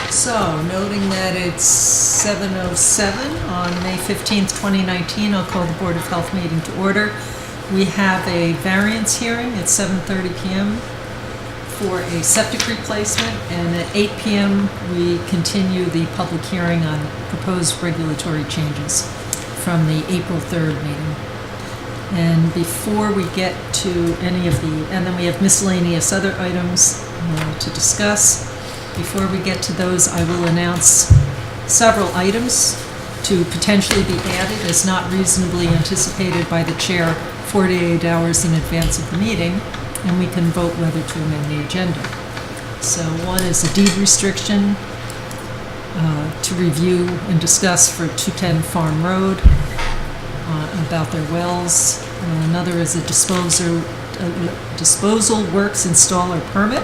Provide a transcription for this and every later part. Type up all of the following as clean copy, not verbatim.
So, noting that it's 7:07 on May 15th, 2019, I'll call the Board of Health meeting to order. We have a variance hearing at 7:30 p.m. for a septic replacement, and at 8 p.m. we continue the public hearing on proposed regulatory changes from the April 3rd meeting. And before we get to any of the, and then we have miscellaneous other items to discuss. Before we get to those, I will announce several items to potentially be added as not reasonably anticipated by the chair 48 hours in advance of the meeting, and we can vote whether to amend the agenda. So one is a deed restriction to review and discuss for 210 Farm Road about their wells. Another is a disposal works installer permit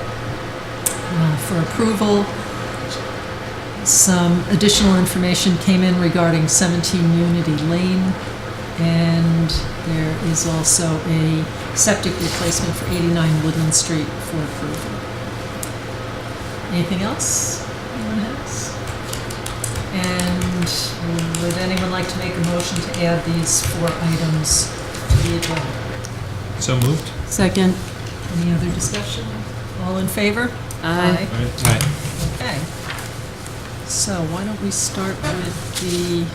for approval. Some additional information came in regarding 17 Unity Lane, and there is also a septic replacement for 89 Woodland Street for approval. Anything else anyone has? And would anyone like to make a motion to add these 4 items to the agenda? So moved. Second. Any other discussion? All in favor? Aye. Aye. Okay. So why don't we start with the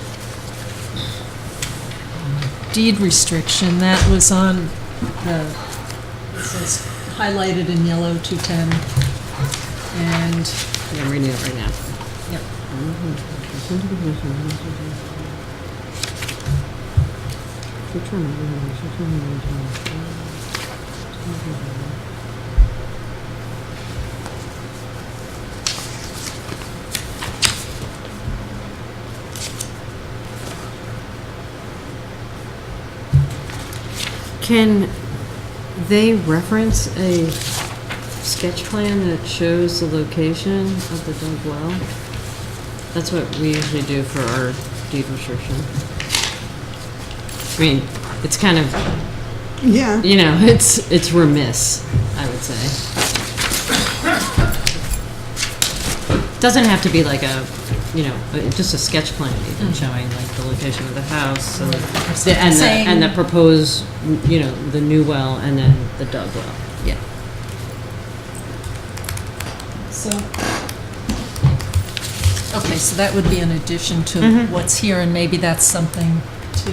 deed restriction. That was on the, it says highlighted in yellow, 210. And, Yeah, I'm reading it right now. yep. Can they reference a sketch plan that shows the location of the dug well? That's what we usually do for our deed restriction. I mean, it's kind of, Yeah. you know, it's remiss, I would say. Doesn't have to be like a, you know, just a sketch plan even showing like the location of the house and the proposed, you know, the new well and then the dug well. Yeah. So, okay, so that would be in addition to what's here, and maybe that's something to,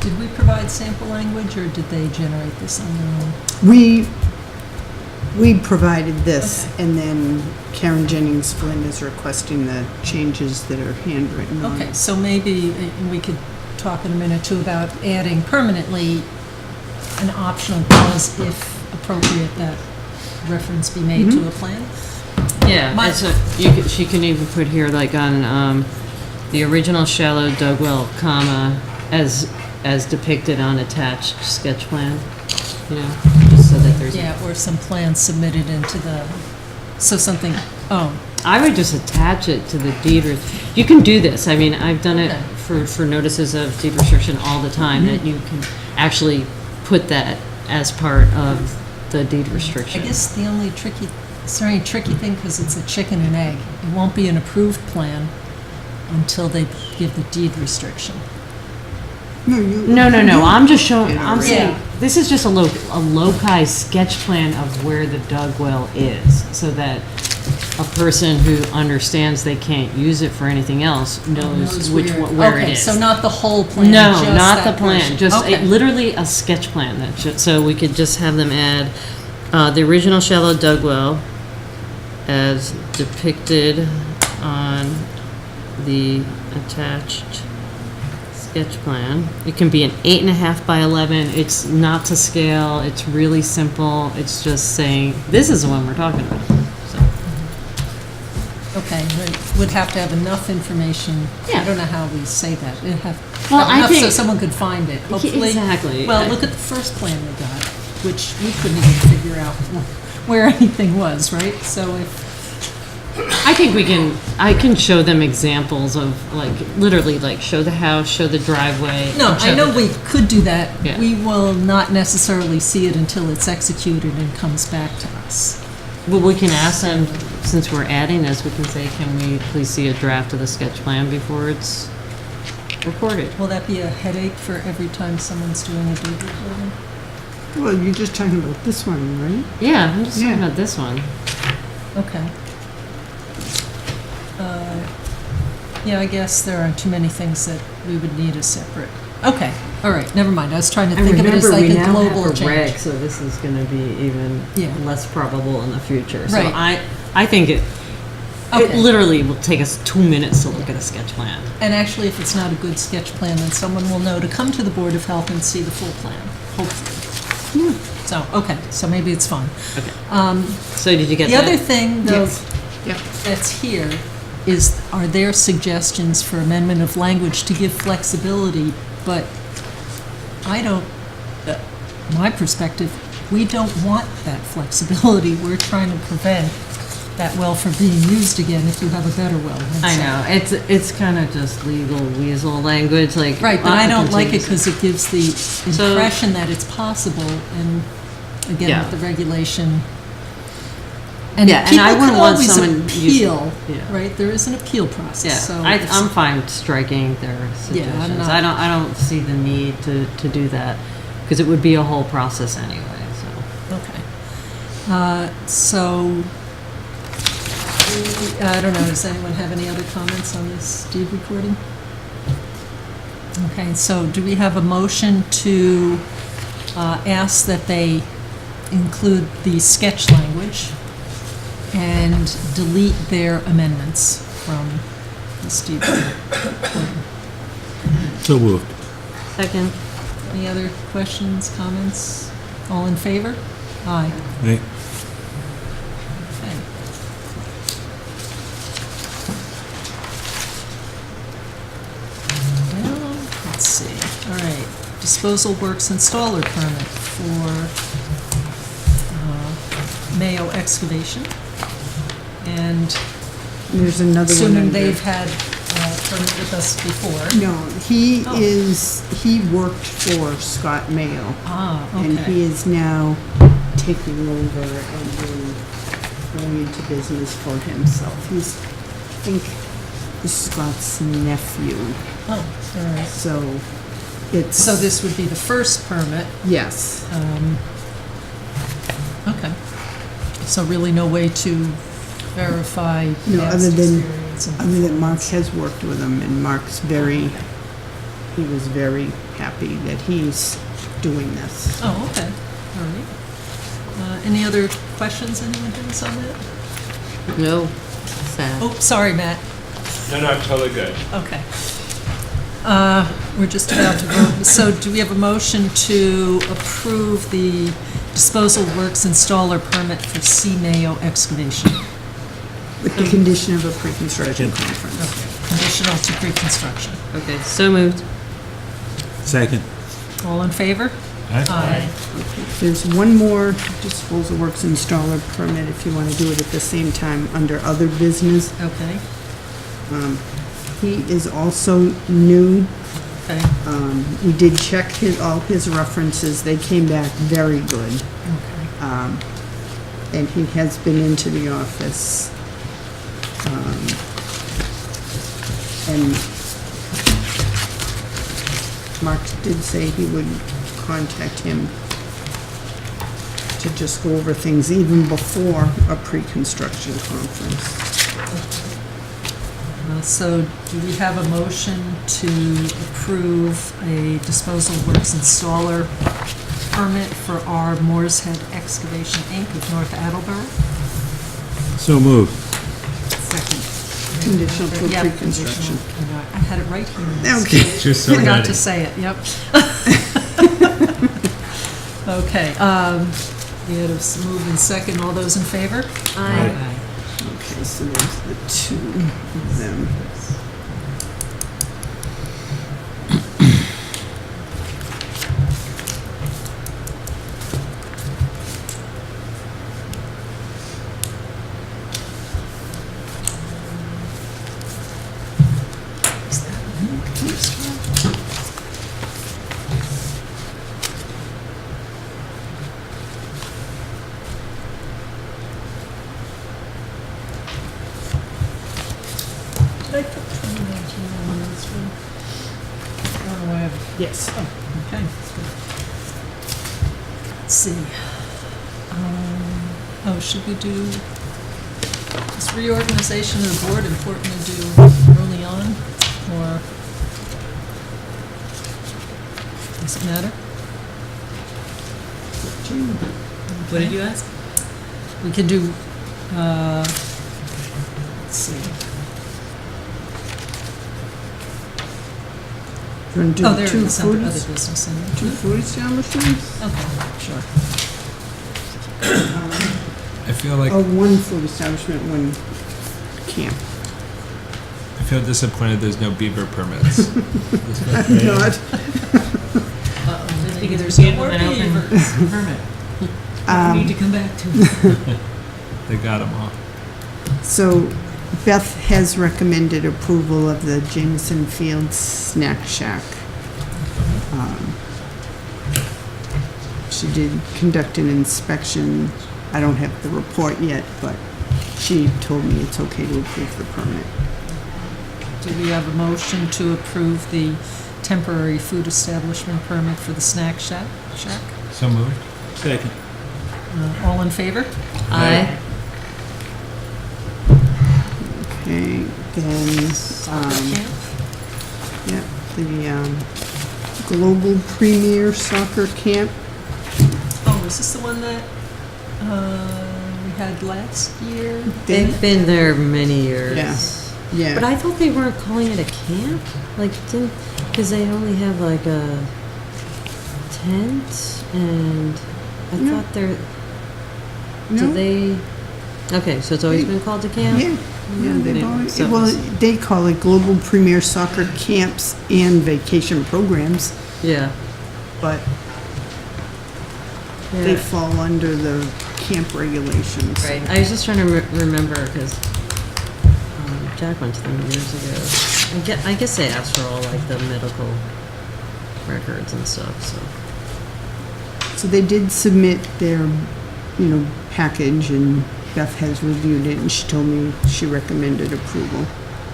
did we provide sample language, or did they generate this on their own? We provided this, Okay. and then Karen Jennings Flynn is requesting the changes that are handwritten on Okay, it. so maybe we could talk in a minute too about adding permanently an optional clause if appropriate that reference be made to a plan. Yeah, My- and so she can even put here like on the original shallow dug well, comma, as depicted on attached sketch plan, you know, just so that there's. Yeah, or some plans submitted into the, so something, oh, I would just attach it to the deed. You can do this. I mean, I've done it Okay. for notices of deed restriction all the time, that you can actually put that as part of the deed I restriction. guess the only tricky, is there any tricky thing, because it's a chicken and egg? It won't be an approved plan until they give the deed restriction. No, I'm just showing, I'm Yeah. saying, this is just a loci sketch plan of where the dug well is, so that a person who understands they can't use it for anything else knows where it Okay, is. so not the whole plan, No, just not the that plan, portion. just Okay. literally a sketch plan that so we could just have them add, the original shallow dug well as depicted on the attached sketch plan. It can be an 8.5 by 11. It's not to scale. It's really simple. It's just saying, this is the one we're talking about. So, Okay, we would have to have enough information. Yeah. I don't know how we say that. It'd have Well, I enough so think- someone could find it, hopefully. Exactly. Well, look at the first plan we got, which we couldn't even figure out where anything was, right? So if, I think I can show them examples of, like, literally, like, show the house, show the driveway. No, and show I know the- we could do that. Yeah. We will not necessarily see it until it's executed and comes back to us. Well, we can ask them, since we're adding this, we can say, can we please see a draft of the sketch plan before it's recorded? Will that be a headache for every time someone's doing a deed recording? Well, you're just talking about this one, right? Yeah, I'm just talking Yeah. about this one. Okay. Yeah, I guess there aren't too many things that we would need a separate. Okay, all right, never mind. I was trying to think of it as like a global change. So this is gonna be even Yeah. less probable in the future. So Right. I think it Okay. literally will take us 2 minutes to look at a sketch plan. And actually, if it's not a good sketch plan, then someone will know to come to the Board of Health and see the full plan, hopefully. So, okay, so maybe it's fine. Okay. So did you get The that? other thing, though, Yes. Yep. that's here is, are there suggestions for amendment of language to give flexibility? But I don't, my perspective, we don't want that flexibility. We're trying to prevent that well from being used again if you have a better well. I know, it's kind of just legal weasel language, like. Right, but I don't like it contingency. because it gives the So- impression that it's possible, and again, Yeah. with the regulation. And Yeah, and people I wouldn't can want always someone appeal, yeah. right? There is an appeal process, Yeah, so. if- I'm fine striking their Yeah, I'm suggestions. not- I don't see the need to do that, because it would be a whole process anyway, so. Okay. So, I don't know, does anyone have any other comments on this deed recording? Okay, so do we have a motion to ask that they include the sketch language and delete their amendments from this deed recording? So moved. Second. Any other questions, comments? All in favor? Aye. Right. Okay. Well, let's see. All right. Disposal Works installer permit for Mayo Excavation. And There's another one. assuming under- they've had permit with us before. No, he Oh. he worked for Scott Mayo. Ah, And he okay. is now taking over and going into business for himself. He's, I think, Scott's nephew, Oh, all right. so it's. So this would be the first permit. Yes. Okay. So really no way to verify No, past other than- experience and I mean, that Mark performance. has worked with him, and Mark's he was very happy that he's doing this. Oh, okay, all right. Any other questions anyone has on that? No. Sad. Oh, sorry, Matt. No, totally good. Okay. We're just about to vote. So do we have a motion to approve the disposal works installer permit for C. Mayo Excavation? With the condition of a pre-construction conference. Conditional to pre-construction. Okay, so moved. Second. All in favor? Aye. There's one more disposal works installer permit if you want to do it at the same time under other business. Okay, He is also new. okay, We did check all his references. They came back very good. okay. And he has been into the office. And Mark did say he would contact him to just go over things even before a pre-construction conference. So do we have a motion to approve a disposal works installer permit for our Moore's Head Excavation, Inc. of North Attleboro? So moved. Second. Conditional to Yeah, pre-construction. conditional. I had it right here. Okay. Just so Forgot ready. to say it, yep. Okay, we had a move in second. All those in favor? Aye. Okay, so there's the two of them. Did I put 2019 on this one? I don't know why I've... Yes. Oh, okay. Let's see. Should we do, is reorganization of the board important to do early on, or does it matter? What did you ask? We could do, let's see. You want to Oh, do there it two is, under food, other business. two food establishments? Okay, sure. I feel like Oh, one food establishment, one camp. I feel disappointed there's no beaver permits. I'm not. Maybe Because there's we no gave more them an open beavers. permit. We need to come back to. They got them all. So Beth has recommended approval of the Jameson Field Snack Shack. She did conduct an inspection. I don't have the report yet, but she told me it's okay to approve the permit. Do we have a motion to approve the temporary food establishment permit for the snack shack? So moved. Second. All in favor? Aye. Okay, then, Camp? yeah, the Global Premier Soccer Camp. Oh, is this the one that we had last year? They've been there many years. Yeah. But I thought they weren't calling it a camp? Like, didn't, because they only have like a tent and I No. thought they're, No? do they, okay, so it's always been called a camp? Yeah, they've Yeah, always, so- well, they call it Global Premier Soccer Camps and Vacation Programs, Yeah. but they Yeah. fall under the camp regulations. Right, I was just trying to remember, because Jack went to them years ago. I guess they asked for all, like, the medical records and stuff, so. So they did submit their, package, and Beth has reviewed it, and she told me she recommended approval.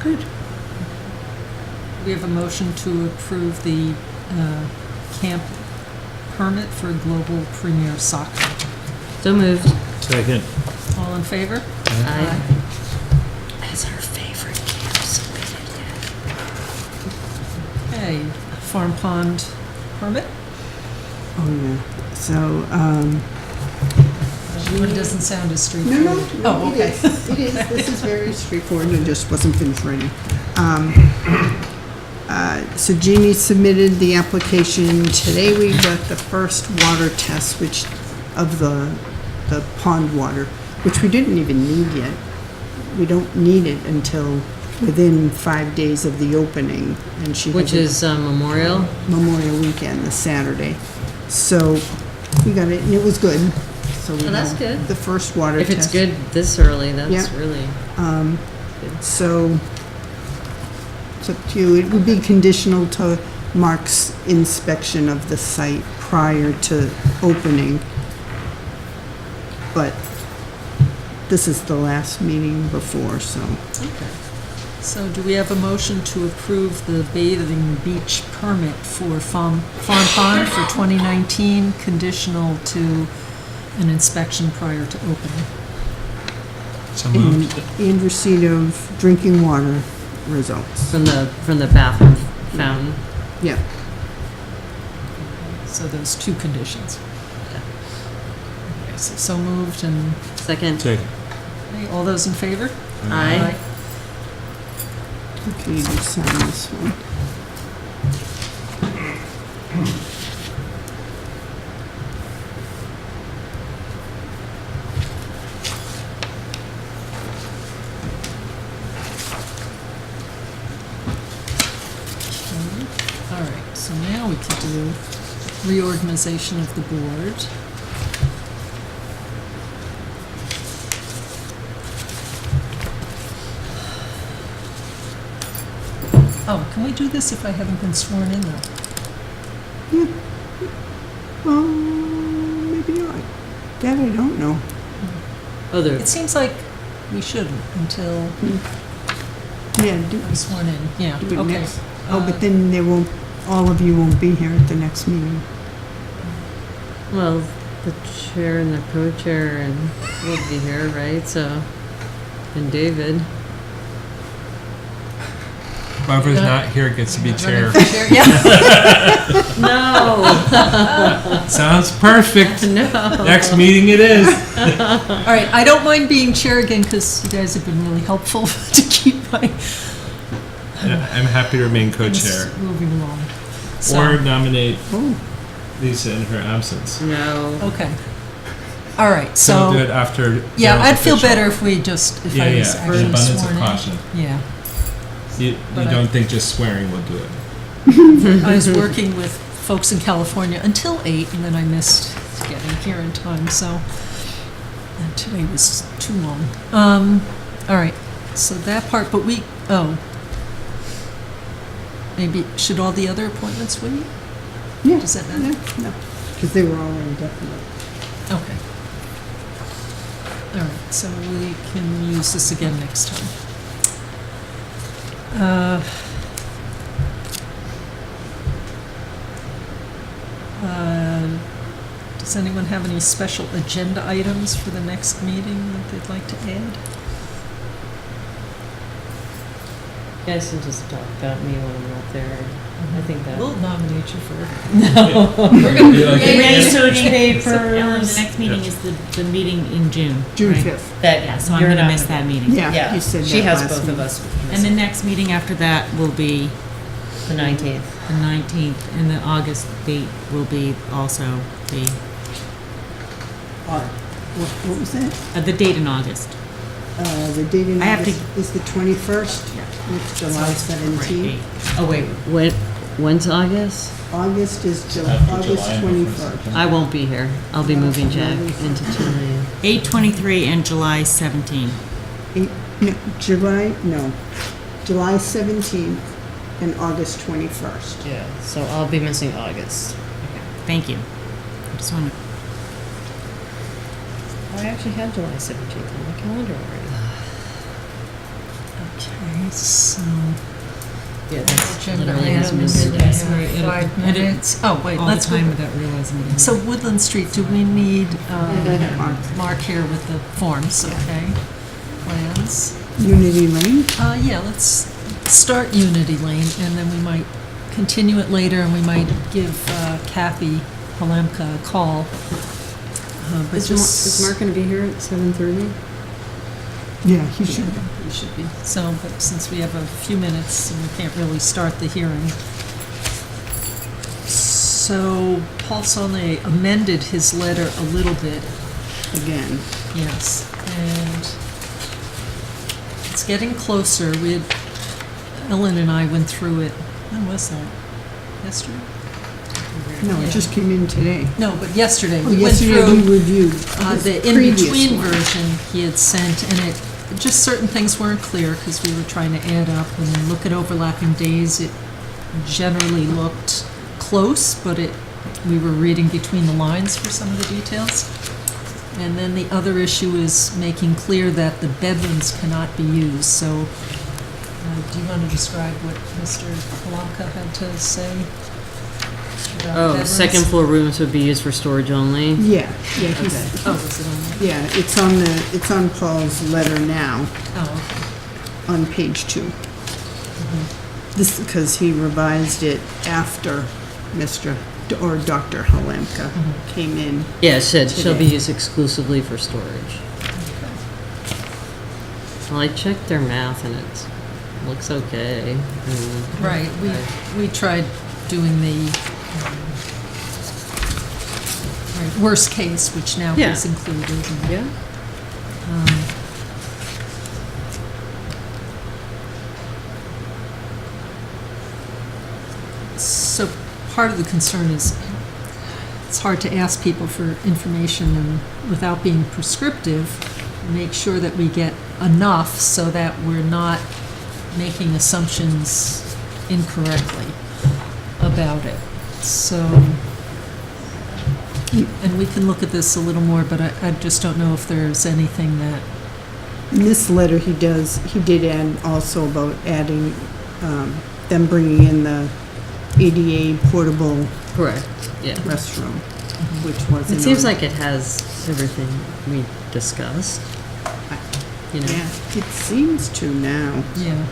Good. We have a motion to approve the camp permit for Global Premier Soccer. So moved. Second. All in favor? Aye. That's our favorite camp submitted yet. Okay, Farm Pond permit? Oh, yeah. So, One doesn't sound as no, straightforward. Oh, okay. it is. This is very straightforward. I just wasn't finished writing. So Jeannie submitted the application. Today we got the first water test, of the pond water, which we didn't even need yet. We don't need it until within 5 days of the opening, and she Which has is Memorial? Memorial Weekend, the Saturday. So we got it, and it was good. So we Oh, that's had good. the first water If test. it's good this early, that's Yeah. really, So it's up to you. It would be conditional to Mark's inspection of the site prior to opening. But this is the last meeting before, so. Okay. So do we have a motion to approve the bathing beach permit for Farm Pond for 2019, conditional to an inspection prior to opening? So moved. And receipt of drinking water results. from the bathroom fountain. Yeah. So those two conditions. Okay, so moved, and Second. Second. okay, all those in favor? Aye. Okay, you sign this one. All right, so now we can do reorganization of the board. Oh, can we do this if I haven't been sworn in, though? Maybe not. That I don't know. Oh, there, It seems like we shouldn't until, Yeah, sworn in, yeah, do it okay. next. Oh, but then there won't, all of you won't be here at the next meeting. Well, the chair and the co-chair and will be here, right? So, and David. Whoever's not here gets to be chair. Yeah. No. Sounds perfect. No. Next meeting it is. All right, I don't mind being chair again because you guys have been really helpful to keep my I'm happy to remain things co-chair. moving along. So, Or nominate Oh, Lisa in her absence. No. okay. All right, So we'll do so, it after. yeah, Daryl's I'd feel official. better if we just, if Yeah, I yeah, was for actually abundance of sworn in. caution. Yeah. You But I- don't think just swearing will do it? I was working with folks in California until 8, and then I missed getting here in time, so, and today was too long. All right, so that part, but maybe, should all the other appointments wait? yeah. Does that matter? No, because they were all indefinite. Okay. All right, so we can use this again next time. Does anyone have any special agenda items for the next meeting that they'd like to add? You guys can just talk about me when I'm not there. I think that. We'll nominate you for it. Research papers. Ellen, the next meeting is the meeting in June. June right? 5th. Yeah, so I'm You're gonna not miss gonna that meeting. Yeah, you said that She has last both of meeting. us. And the next meeting after that will be The 19th. the 19th, and the August date will be also What was that? the date in August. The date in I have to- August is the 21st, it's July 17th. Oh, wait, When's August? August is After August July, 21st. I won't be here. I'll be moving Jack into Chile. 8/23 and July 17. July 17th and August 21st. Yeah, so I'll be missing August. Thank you. I just want to, I actually have July 17th on my calendar already. Okay, so. Yeah, that's Agenda literally his items, movie. we have Sorry, it'll- 5 I didn't- minutes. Oh, wait, all the let's go. time without realizing it. So Woodland Street, do we need Mark here with the forms, okay? Plans? Unity Lane? Yeah, let's start Unity Lane, and then we might continue it later, and we might give Kathy Palemka a call. But Is Mark going to be here at 7:30? Yeah, he should. We should be. So, but since we have a few minutes, and we can't really start the hearing. So Paul Sonnet amended his letter a little bit. Again. Yes, and it's getting closer. Ellen and I went through it, when was that? Yesterday? No, it just came in today. No, but yesterday. Oh, We went yesterday through we reviewed the the previous in-between one. version he had sent, and just certain things weren't clear because we were trying to add up and look at overlapping days. It generally looked close, but we were reading between the lines for some of the details. And then the other issue is making clear that the bedrooms cannot be used. So do you want to describe what Mr. Palamka had to say about Oh, bedrooms? second floor rooms would be used for storage only? Yeah, yeah, Oh, he's, is it on there? yeah, it's on Paul's letter now, Oh, okay. on page 2. This, because he revised it after Dr. Halemka came in. Yeah, it said shall be Today. used exclusively for storage. Well, I checked their math and it looks okay. Right, we tried doing the right, worst case, which now Yeah. is included. and, Yeah. So part of the concern is it's hard to ask people for information and without being prescriptive, make sure that we get enough so that we're not making assumptions incorrectly about it. So, and we can look at this a little more, but I just don't know if there's anything that In this letter, he did add also about adding, them bringing in the ADA portable Correct, yeah. restroom, which wasn't. It seems on- like it has everything we discussed, you know? Yeah, it seems to now. Yeah.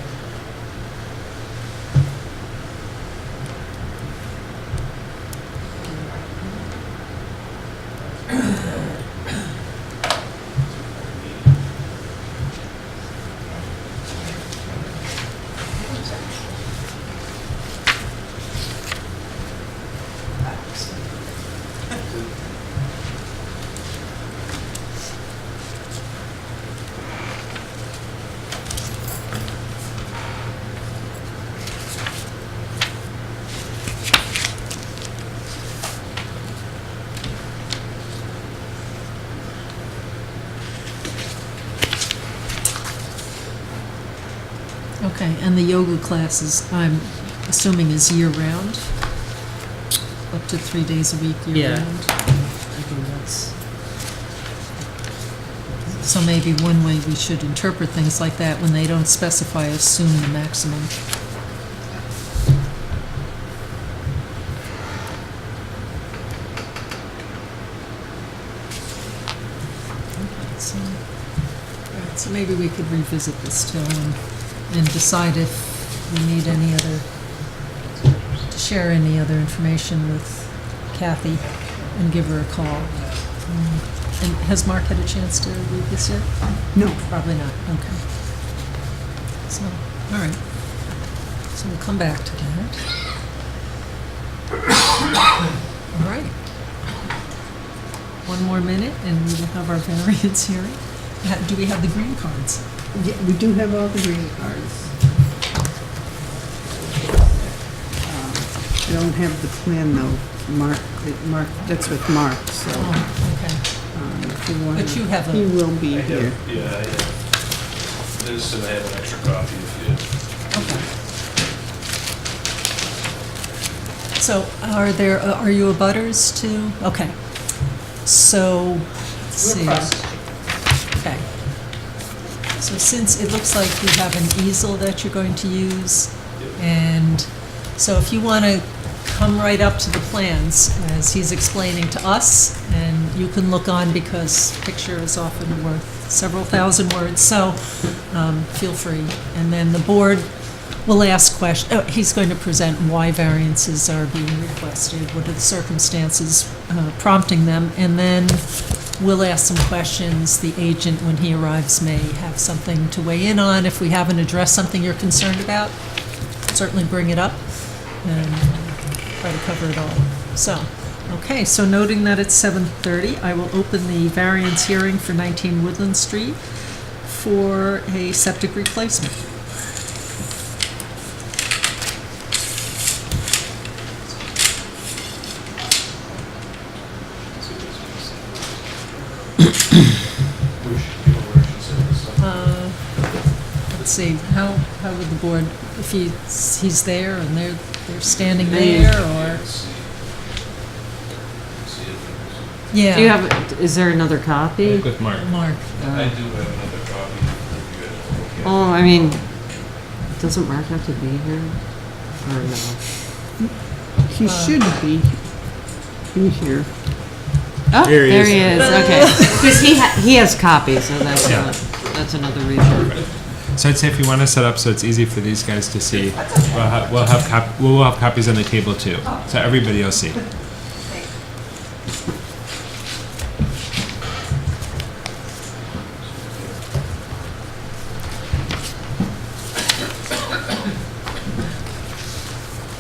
Okay, and the yoga classes, I'm assuming is year-round? Up to 3 days a week, Yeah. year-round? I think that's, So maybe one way we should interpret things like that, when they don't specify, assume the maximum. Okay, so, all right, so maybe we could revisit this too and decide if we need any other, to share any other information with Kathy and give her a call. And has Mark had a chance to read this yet? No, Probably not, okay. So, all right. So we'll come back to that. All right. One more minute and we will have our variance hearing. Do we have the green cards? yeah, we do have all the green cards. I don't have the plan though, Mark, that's with Mark, so, Oh, okay. if you want. But you have a- He will be I here. have, yeah, I have this, and I have an extra copy if Okay. So are you abutters too? Okay. So, let's see. Okay. So since it looks like you have an easel that you're going to use, and so if you want to come right up to the plans as he's explaining to us, and you can look on because picture is often worth several thousand words, so feel free. And then the board will ask questions. He's going to present why variances are being requested, what are the circumstances prompting them, and then we'll ask some questions. The agent, when he arrives, may have something to weigh in on. If we haven't addressed something you're concerned about, certainly bring it up and try to cover it all. So, okay, so noting that it's 7:30, I will open the variance hearing for 19 Woodland Street for a septic replacement. Let's see, how would the board, if he's there and they're standing there, or? Yeah. do you have, is there another copy? With Mark. Mark, I do have another copy if you guys want to look at. Oh, I mean, doesn't Mark have to be here? Or no? He should be here. Oh, There he there is. he is, okay. Because he has copies, so that's another reason. So I'd say if you want to set up so it's easy for these guys to see, we'll have copies on the table too, so everybody will see.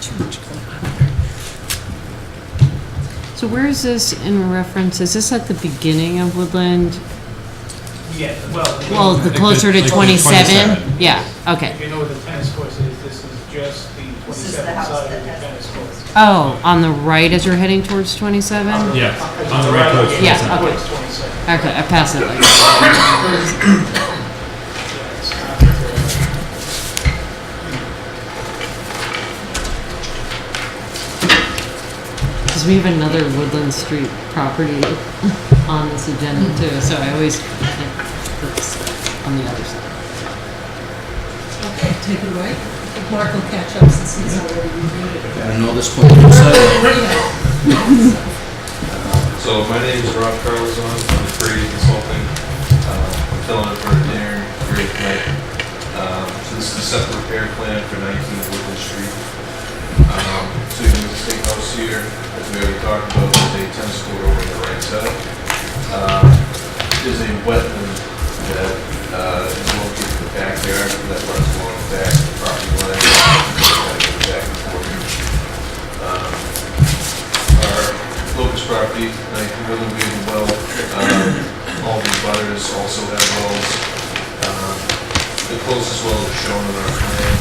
too much going on. So where is this in reference, is this at the beginning of Woodland? Yeah, Well, the Like closer to like 27? 27. Yeah, okay. if you know where the tennis courts is, this is just the 27th side of the tennis courts. Oh, on the right as you're heading towards 27? Yeah, on the right coach. Yeah, Towards okay. 27. Okay, I passed it like. Because we have another Woodland Street property on this agenda too, so I always, oops. on the other side. Okay, take it away. Mark will catch up since he's already reviewed it. I know this one inside. So my name is Rob Carlzon, I'm with Brady Consulting. I'm filling in for Darren here tonight. So this is a septic repair plan for 19 Woodland Street. So you can see the house here, as we already talked about, there's a tennis court over on the right side. There's a wetland that is located in the backyard that runs along the back of the property line. Back and forth. Our locust property, 19 Woodland, we have a well. All the butters also have wells. The closest well is shown on our plan.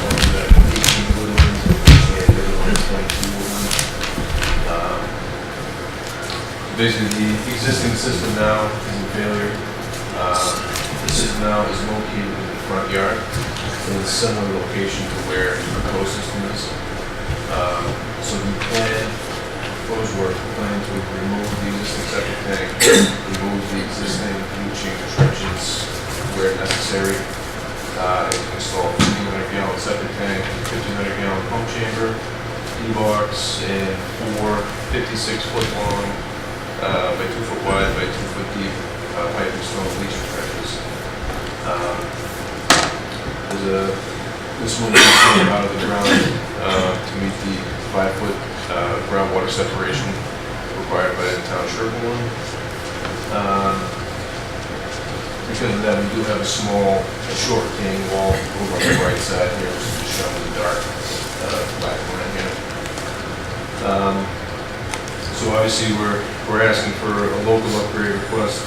One is at 18 Woodland, and the other one is 22 Woodland. Basically, the existing system now is in failure. The system now is located in the front yard in a similar location to where the proposed system is. So the plan, proposed work, the plan to remove the existing septic tank, remove the existing leaching trenches where necessary, and install a 1,500-gallon septic tank, 1,500-gallon pump chamber, E-box, and 4 56-foot long by 2 foot wide by 2 foot deep pipe and stone leaching trenches. This one is coming out of the ground to meet the 5-foot groundwater separation required by the town of Sherborn. Because of that, we do have a short retaining wall over on the right side here, which is shown in the dark black line here. So obviously we're asking for a local upgrade request,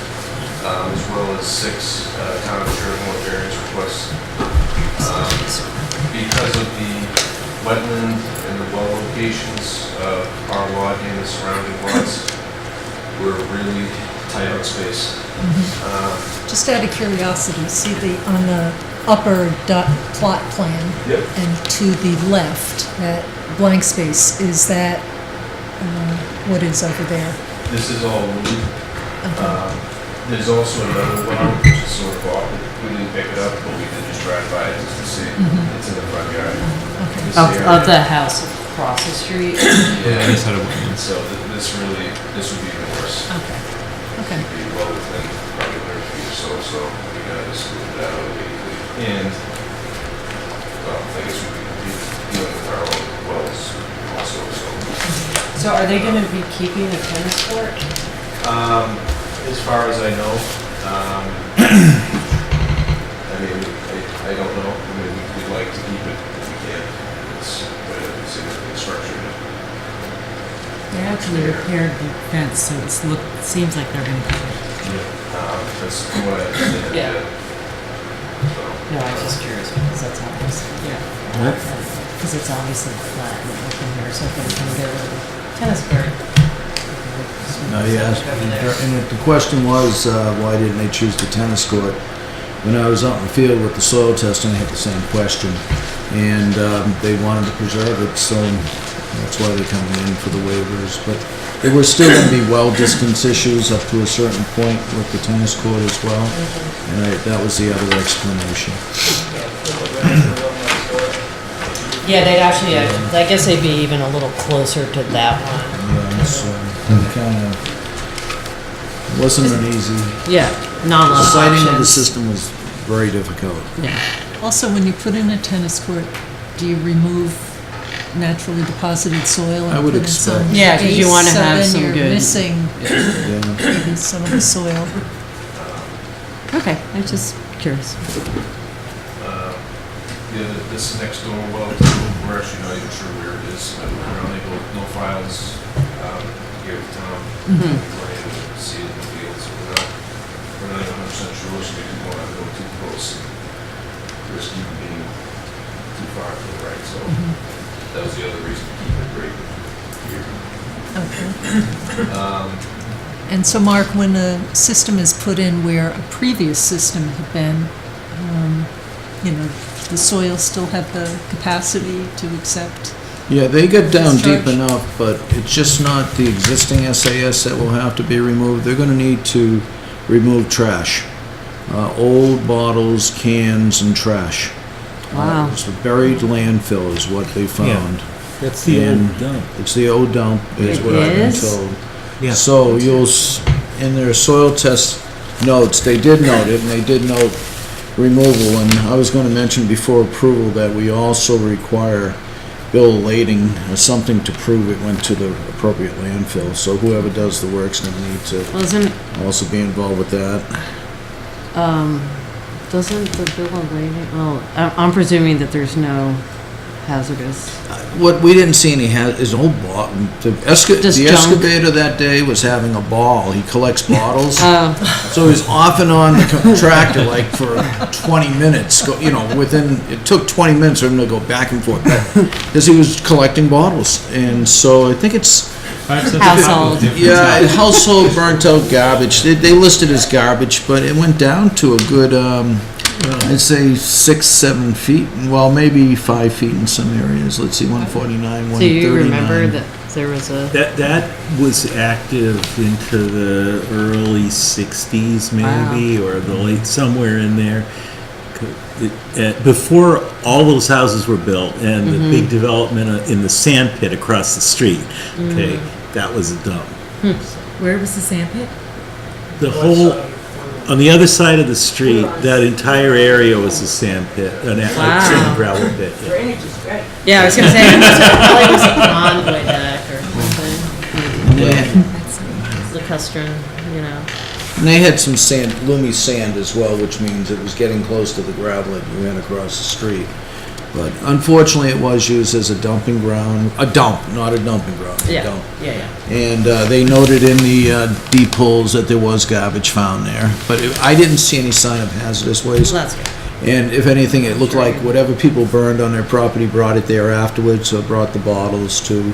as well as 6 town of Sherborn variance requests. Because of the wetland and the well locations of our lot and the surrounding lots, we're really tight on space. Just out of curiosity, see on the upper plot plan? Yep. And to the left, that blank space, is that, what is over there? This is all wood. There's also another well, which is sort of off. We didn't pick it up, but we did just drive by it just to see. It's in the front yard. This area- Of the house across the street? Yeah. This side of wetlands. So this would be even worse. Okay, okay. It'd be well within probably 100 feet or so we gotta just move it out immediately. And, well, I guess we'd be dealing with our own wells also, so. So are they gonna be keeping the tennis court? As far as I know, I mean, I don't know. I mean, we'd like to keep it if we can. It's quite a significant structure. They actually repaired the fence, so seems like they're gonna keep it. That's what I understand. Yeah. So, No, I was just curious because that's obvious. Yeah. Because it's obviously flat and open here, so if they can get rid of the tennis court. Yes, and the question was, why didn't they choose the tennis court? When I was out in the field with the soil testing, I had the same question, and they wanted to preserve it, so that's why they're coming in for the waivers. But there were still going to be well distance issues up to a certain point with the tennis court as well, and that was the other explanation. Yeah, they'd actually, I guess they'd be even a little closer to that one. Yeah, so kind of wasn't an easy. Yeah, not a lot The of siting of the options. system was very difficult. Yeah. Also, when you put in a tennis court, do you remove naturally deposited soil? and I would put in some expect. Yeah, 'cause you base, wanna so have then some you're good- missing Yeah. maybe some of the soil. Okay, I'm just curious. Yeah, this next door well, we're actually not even sure where it is. We're unable, no files here at the town. We're able to see it in the field, so we're not even 100% sure, so we didn't want to go too close and risk even being too far to the right, so that was the other reason to keep it right here. Okay. And so, Mark, when a system is put in where a previous system had been, the soil still have the capacity to accept? Yeah, they get down deep Discharge. enough, but it's just not the existing SAS that will have to be removed. They're gonna need to remove trash. old bottles, cans, and trash. Wow. It's a buried landfill is what they found. That's the And old dump. It's the old dump, is It what I've been is? told. Yeah. So in their soil test notes, they did note it, and they did note removal, and I was gonna mention before approval that we also require bill of lading or something to prove it went to the appropriate landfill, so whoever does the work's gonna need to Wasn't, also be involved with that. doesn't the bill of lading, well, I'm presuming that there's no hazardous. What we didn't see any is old the Just the junk. excavator that day was having a ball. He collects bottles. Oh, So he's off and on the tractor like for 20 minutes, it took 20 minutes for him to go back and forth, because he was collecting bottles. And so I think it's, household. yeah, household burnt out garbage. They listed as garbage, but it went down to a good, I'd say 6-7 feet, well, maybe 5 feet in some areas. Let's see, 149, So you 139. remember that there was a, That was active into the early 60s maybe, or the late, somewhere in there. Before all those houses were built and the big development in the sand pit across the street, okay, that was a dump. Where was the sand pit? The whole, on the other side of the street, that entire area was a sand pit, an sand gravel pit. Yeah. yeah, I was gonna say, it probably was a pond way back or something. Lacustrine, you know. And they had some sand, loomy sand as well, which means it was getting close to the gravel that you ran across the street. But unfortunately, it was used as a dumping ground, a dump, not a dumping ground, a Yeah, dump. yeah. And they noted in the deep holes that there was garbage found there. But I didn't see any sign of hazardous waste. Well, that's good. And if anything, it looked like whatever people burned on their property brought it there afterwards, or brought the bottles too.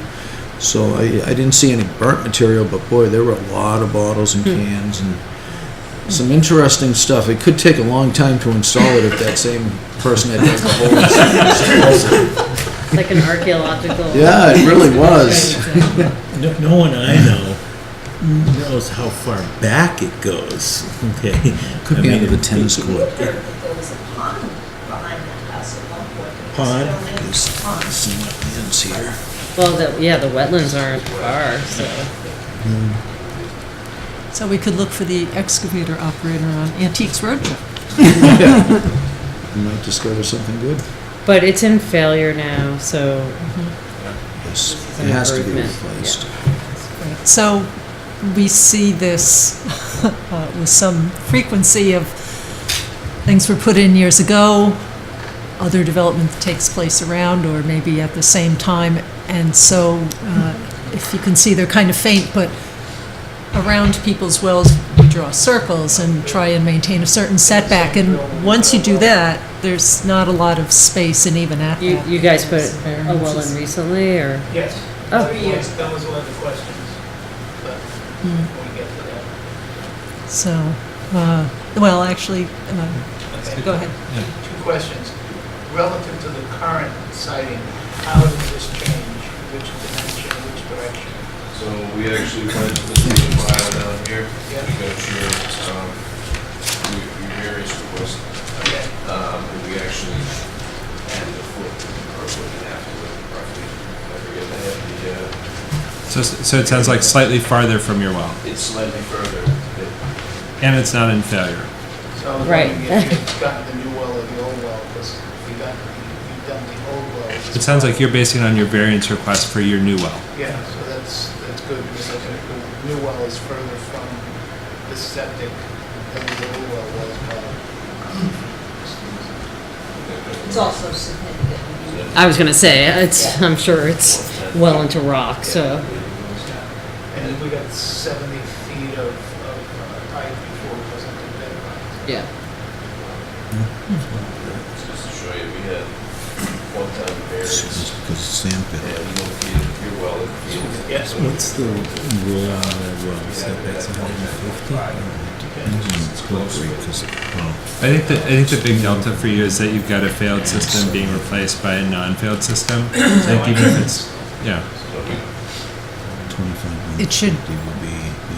So I didn't see any burnt material, but boy, there were a lot of bottles and cans and some interesting stuff. It could take a long time to install it if that same person had dug the holes. It's like an archaeological. Yeah, it really was. No one I know knows how far back it goes, okay? Could be under the tennis court. There was a pond behind that house at one point. Pond? There's some wetlands here. Well, the wetlands aren't far, so. So we could look for the excavator operator on Antiques Roadshow. You might discover something good. But it's in failure now, so Yes, it's it an has to be improvement. replaced. So we see this with some frequency of things were put in years ago, other development takes place around or maybe at the same time. And so if you can see, they're kind of faint, but around people's wells, we draw circles and try and maintain a certain setback. And once you do that, there's not a lot of space, and even at that. You guys put a well in recently, or? Yes. Oh. That was one of the questions, but when we get to that. So, well, actually, Okay. go ahead. Two questions. Relative to the current siting, how does this change? Which dimension, which direction? So we actually went to the file down here. Yeah. We got your various requests. Okay. And we actually added a foot or a foot and a half to it roughly. I forget, I have So it sounds like slightly farther from your well, it's slightly further. and it's not in failure. So I was Right. wondering if you've gotten the new well or the old well, because you've done the old well. It sounds like you're basing it on your variance request for your new well. Yeah, so that's good, because I think the new well is further from the septic than the old well was. It's also significant. I was gonna say, I'm sure it's well into rock, so. And we got 70 feet of pipe before it goes into bedrock. Yeah. Just to show you, we had one time variance. It's because it's sand pit. And you don't feed your well, it feeds. Yes. What's the rule on that well? Setback's 150? I think the big delta for you is that you've got a failed system being replaced by a non-failed system. I think even if it's, yeah. 25. It should 150 would be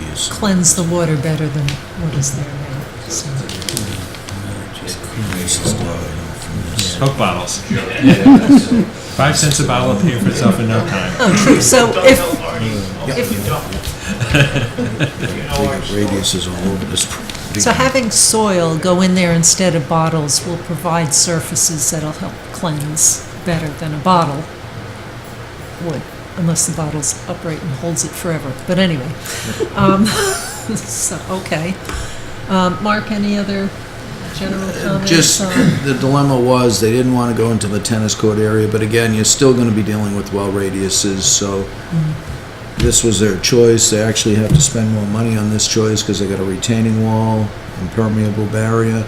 the use. Cleanse the water better than what is there now. So, Coke bottles. 5 cents a bottle will pay for itself in no time. Oh, true. So if, Radius is all over this. so having soil go in there instead of bottles will provide surfaces that'll help cleanse better than a bottle would, unless the bottle's upright and holds it forever. But anyway, so, okay. Mark, any other general comments? Just, the dilemma was, they didn't want to go into the tennis court area, but again, you're still going to be dealing with well radiuses, so this was their choice. They actually have to spend more money on this choice because they got a retaining wall, impermeable barrier,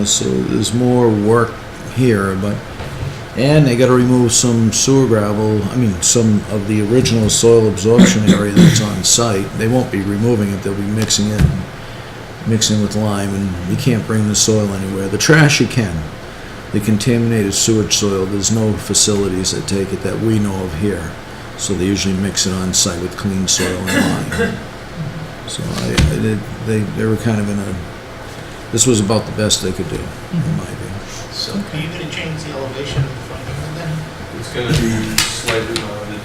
so there's more work here, and they got to remove some sewer gravel, some of the original soil absorption area that's on site. They won't be removing it, they'll be mixing with lime, and you can't bring the soil anywhere. The trash you can. The contaminated sewage soil, there's no facilities that take it that we know of here. So they usually mix it on site with clean soil and lime. So they were kind of in a, this was about the best they could do, in my view. So are you gonna change the elevation of the front yard then? It's gonna be slightly mounted,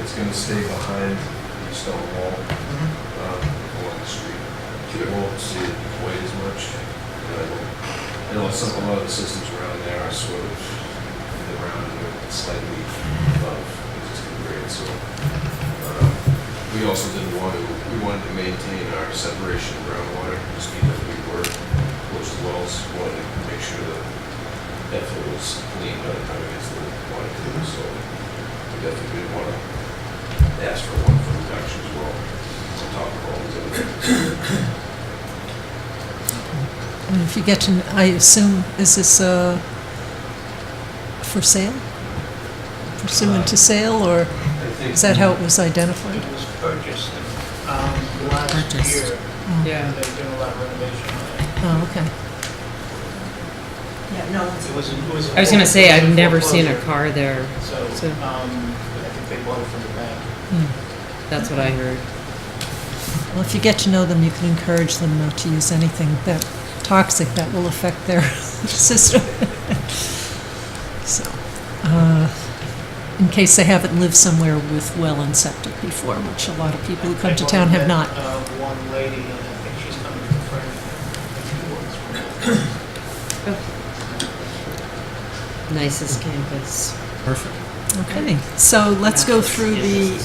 it's gonna stay behind the stone wall, along the street. You won't see it quite as much. I know a lot of the systems around there are sort of around slightly above existing grade, so we also we wanted to maintain our separation of groundwater, just because we were close to wells, wanted to make sure that flow was clean by the time it gets to the water too, so we definitely did want to ask for one for reduction as well, on top of all these other things. If you get to, I assume, is this for sale? Pursuant to sale, or I think is that how it was identified? It was purchased, last Purchased. year. Yeah. They're doing a lot of renovation on it. Oh, okay. Yeah, no, It was I was gonna say, I've it was never seen a foreclosure. car there. So, So- I think they bought it from the bank. That's what I heard. Well, if you get to know them, you can encourage them not to use anything that toxic that will affect their system. So, in case they haven't lived somewhere with well and septic before, which a lot of people who come to town have not. One lady, and I think she's coming from Frank. Nicest campus. Perfect. Okay, so let's go through the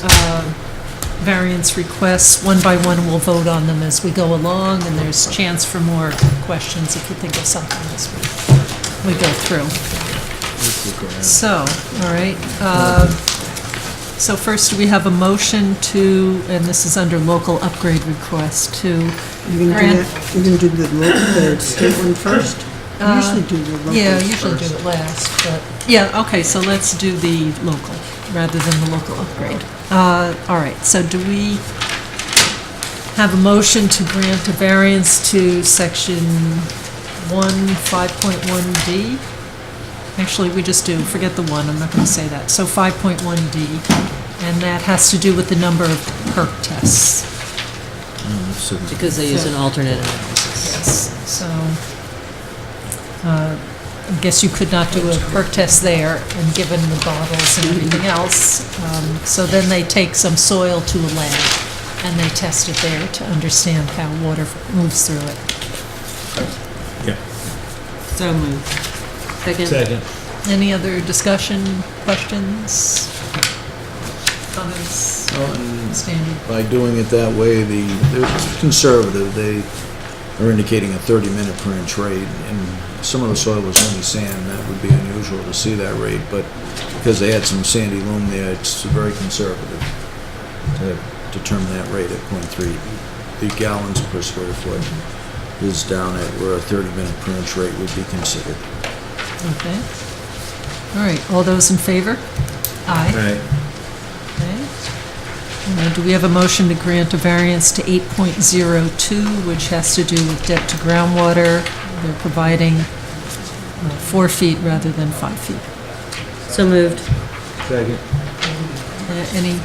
variance requests one by one. We'll vote on them as we go along, and there's chance for more questions if you think of something as we go through. So, all right. So first, we have a motion to, and this is under local upgrade request, to You're gonna grant. do the state one first? You usually do the local Yeah, I usually do first. it last, but, yeah, okay, so let's do the local, rather than the local upgrade. All right, so do we have a motion to grant a variance to section 5.1D? Actually, we just do, forget the one, I'm not gonna say that. So 5.1D, and that has to do with the number of perk tests. Because they use an alternate analysis. Yes, so, I guess you could not do a perk test there, and given the bottles and everything else, so then they take some soil to a lab, and they test it there to understand how water moves through it. So moved. Second. Any other discussion, questions, comments, standard? By doing it that way, they're conservative. They are indicating a 30-minute per inch rate, and some of the soil was only sand. That would be unusual to see that rate, but because they had some sandy loam there, it's very conservative to determine that rate at 0.3. The gallons per square foot is down at where a 30-minute per inch rate would be considered. Okay. All right, all those in favor? Aye. Right. Okay. Do we have a motion to grant a variance to 8.02, which has to do with depth to groundwater? They're providing 4 feet rather than 5 feet. So moved. Second. Any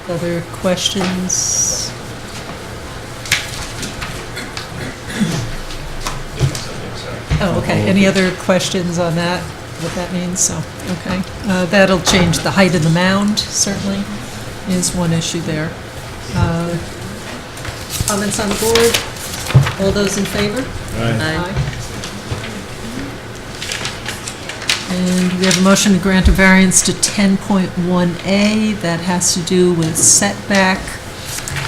other questions? Oh, okay. Any other questions on that, what that means? So, okay. That'll change the height of the mound, certainly, is one issue there. Comments on the board? All those in favor? Aye. And we have a motion to grant a variance to 10.1A. That has to do with setback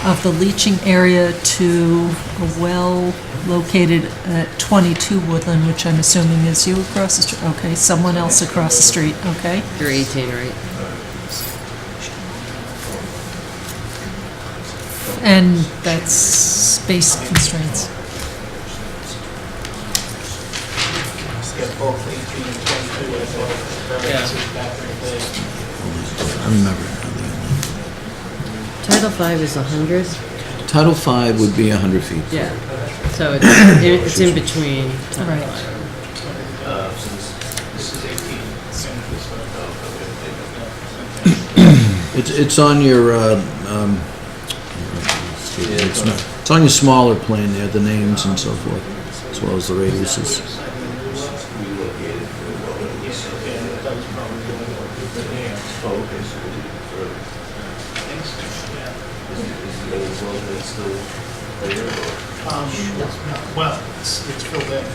of the leaching area to a well located at 22 Woodland, which I'm assuming is you across the street. Okay, someone else across the street, okay? You're 18, right? And that's space constraints. Get both 18 and 22 as well, variances back in the day. I remember. Title V is 100? Title V would be 100 feet. Yeah. So it's in between. Title Right. V. So this is 18. It's on your, it's on your smaller plan there, the names and so forth, as well as the radiuses. Well, it's filled in.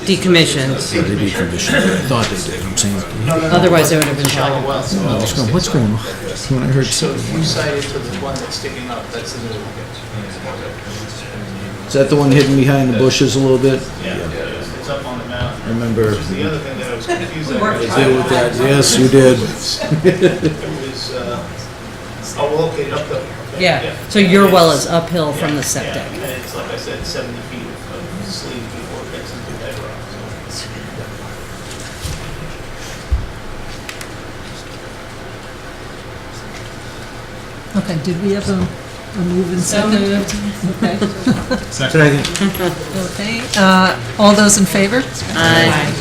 Decommissioned. Yeah, they decommissioned it. I thought they did, I'm saying. Otherwise, they would have been Shallow talking. well, so What's going on? When I heard so if you cited to the one that's sticking up, that's the new one. Is that the one hidden behind the bushes a little bit? Yeah, it's up on the mountain. I remember. Which is the other thing that I was confused about. Deal with that, yes, you did. It was, oh, well, okay, uphill. Okay, Yeah, so your well is uphill from the Yeah, septic. and it's, like I said, 70 feet of sleeve before it gets into bedrock, so. Okay, did we have a move and So second? moved. Okay. Second. Okay, all those in favor? Aye.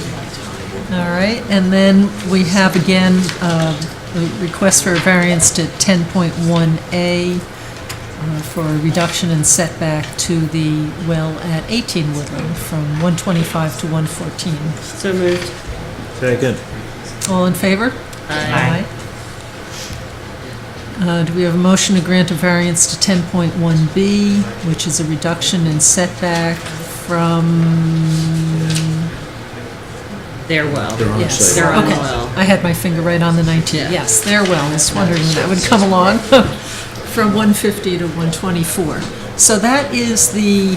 All right, and then we have again, a request for a variance to 10.1A for a reduction in setback to the well at 18 Woodland from 125 to 114. So moved. Second. All in favor? Aye. Do we have a motion to grant a variance to 10.1B, which is a reduction in setback from, Their well. Their own yes, site. Their own okay. well. I had my finger right on the 19, Yeah. yes, their well, I was wondering when that would come along, from 150 to 124. So that is the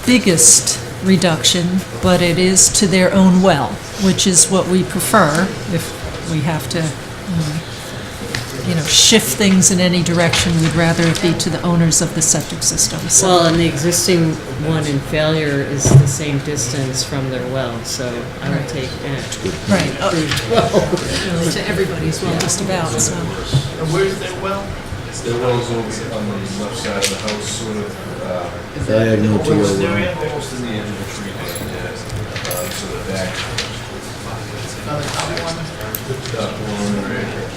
biggest reduction, but it is to their own well, which is what we prefer if we have to, shift things in any direction. We'd rather it be to the owners of the septic system. So, Well, and the existing one in failure is the same distance from their well, so I would take that. right, really to everybody's well, just about, so. And where's their well? The well's over on the left side of the house, sort of, Diagonal to your Where's their well. end? almost in the edge of the tree line, yeah. To the back, On the top one? along the ridge.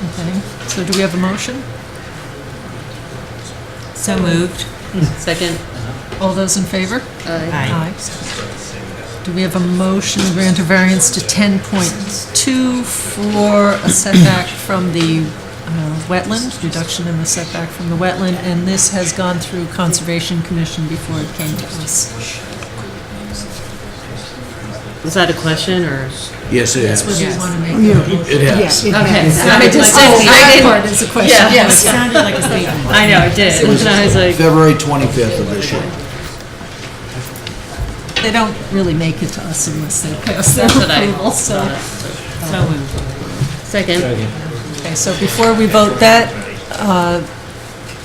Okay, so do we have a motion? So moved. Second. All those in favor? Aye. Do we have a motion to grant a variance to 10.2 for a setback from the wetland, reduction in the setback from the wetland, and this has gone through Conservation Commission before it came to us. Was that a question, or? Yes, it That's what has. we want to make. It has. Yeah, it Okay, has. so I just Oh, didn't, I that didn't. part is a question, Yeah. yes. It sounded like a statement. I know, it did, and I was like, February 25th of this year. They don't really make it to us unless they pass their that's what I approval, so. thought. So moved. Second. Okay, so before we vote that,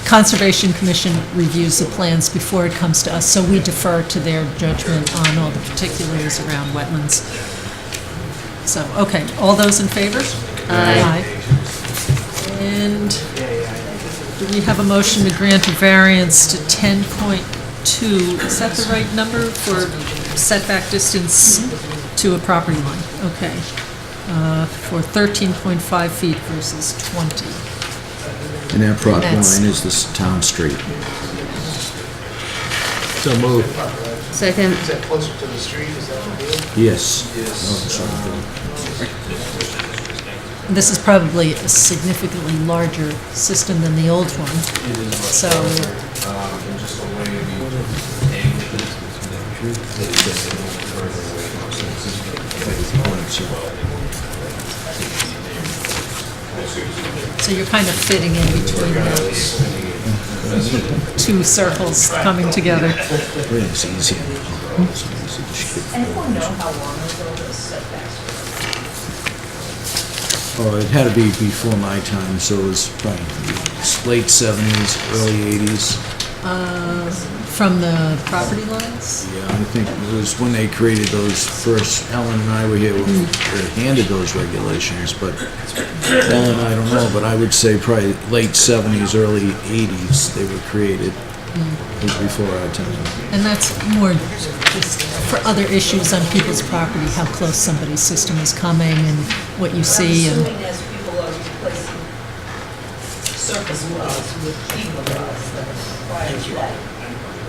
Conservation Commission reviews the plans before it comes to us, so we defer to their judgment on all the particulars around wetlands. So, okay, all those in favor? Aye. And do we have a motion to grant a variance to 10.2? Is that the right number for setback distance to a property line? Okay. For 13.5 feet versus 20. And that property That's- line is this town street. So move. Second. Is that closer to the street, is that the deal? Yes. Oh, sorry. This is probably a significantly larger system than the old one. So, And just the way we angled it, so you're kind of fitting in between those two circles coming together. It's easy. Anyone know how long ago this setbacks Oh, it had to be before my time, so it was probably late 70s, early 80s. From the property lines? Yeah, I think it was when they created those first, Ellen and I were here, when they handed those regulations, but Ellen, I don't know, but I would say probably late 70s, early 80s, they were created. It was before our time. And that's more just for other issues on people's property, how close somebody's system is coming and what you see. I'm And assuming as people are replacing surface wells with FEMA wells that are prior to that,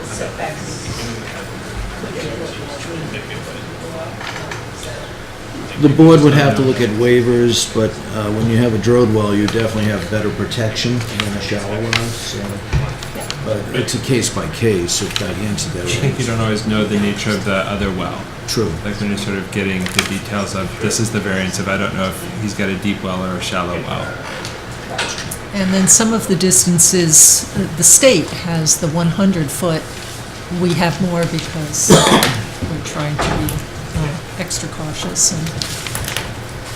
the setbacks could get a little more. The board would have to look at waivers, but when you have a drilled well, you definitely have better protection than a shallow well, so. But it's a case by case, if I answered that I think you right. don't always know the nature of the other well. True. Like when you're sort of getting the details of, this is the variance of, I don't know if he's got a deep well or a shallow well. And then some of the distances, the state has the 100-foot. We have more because we're trying to be extra cautious,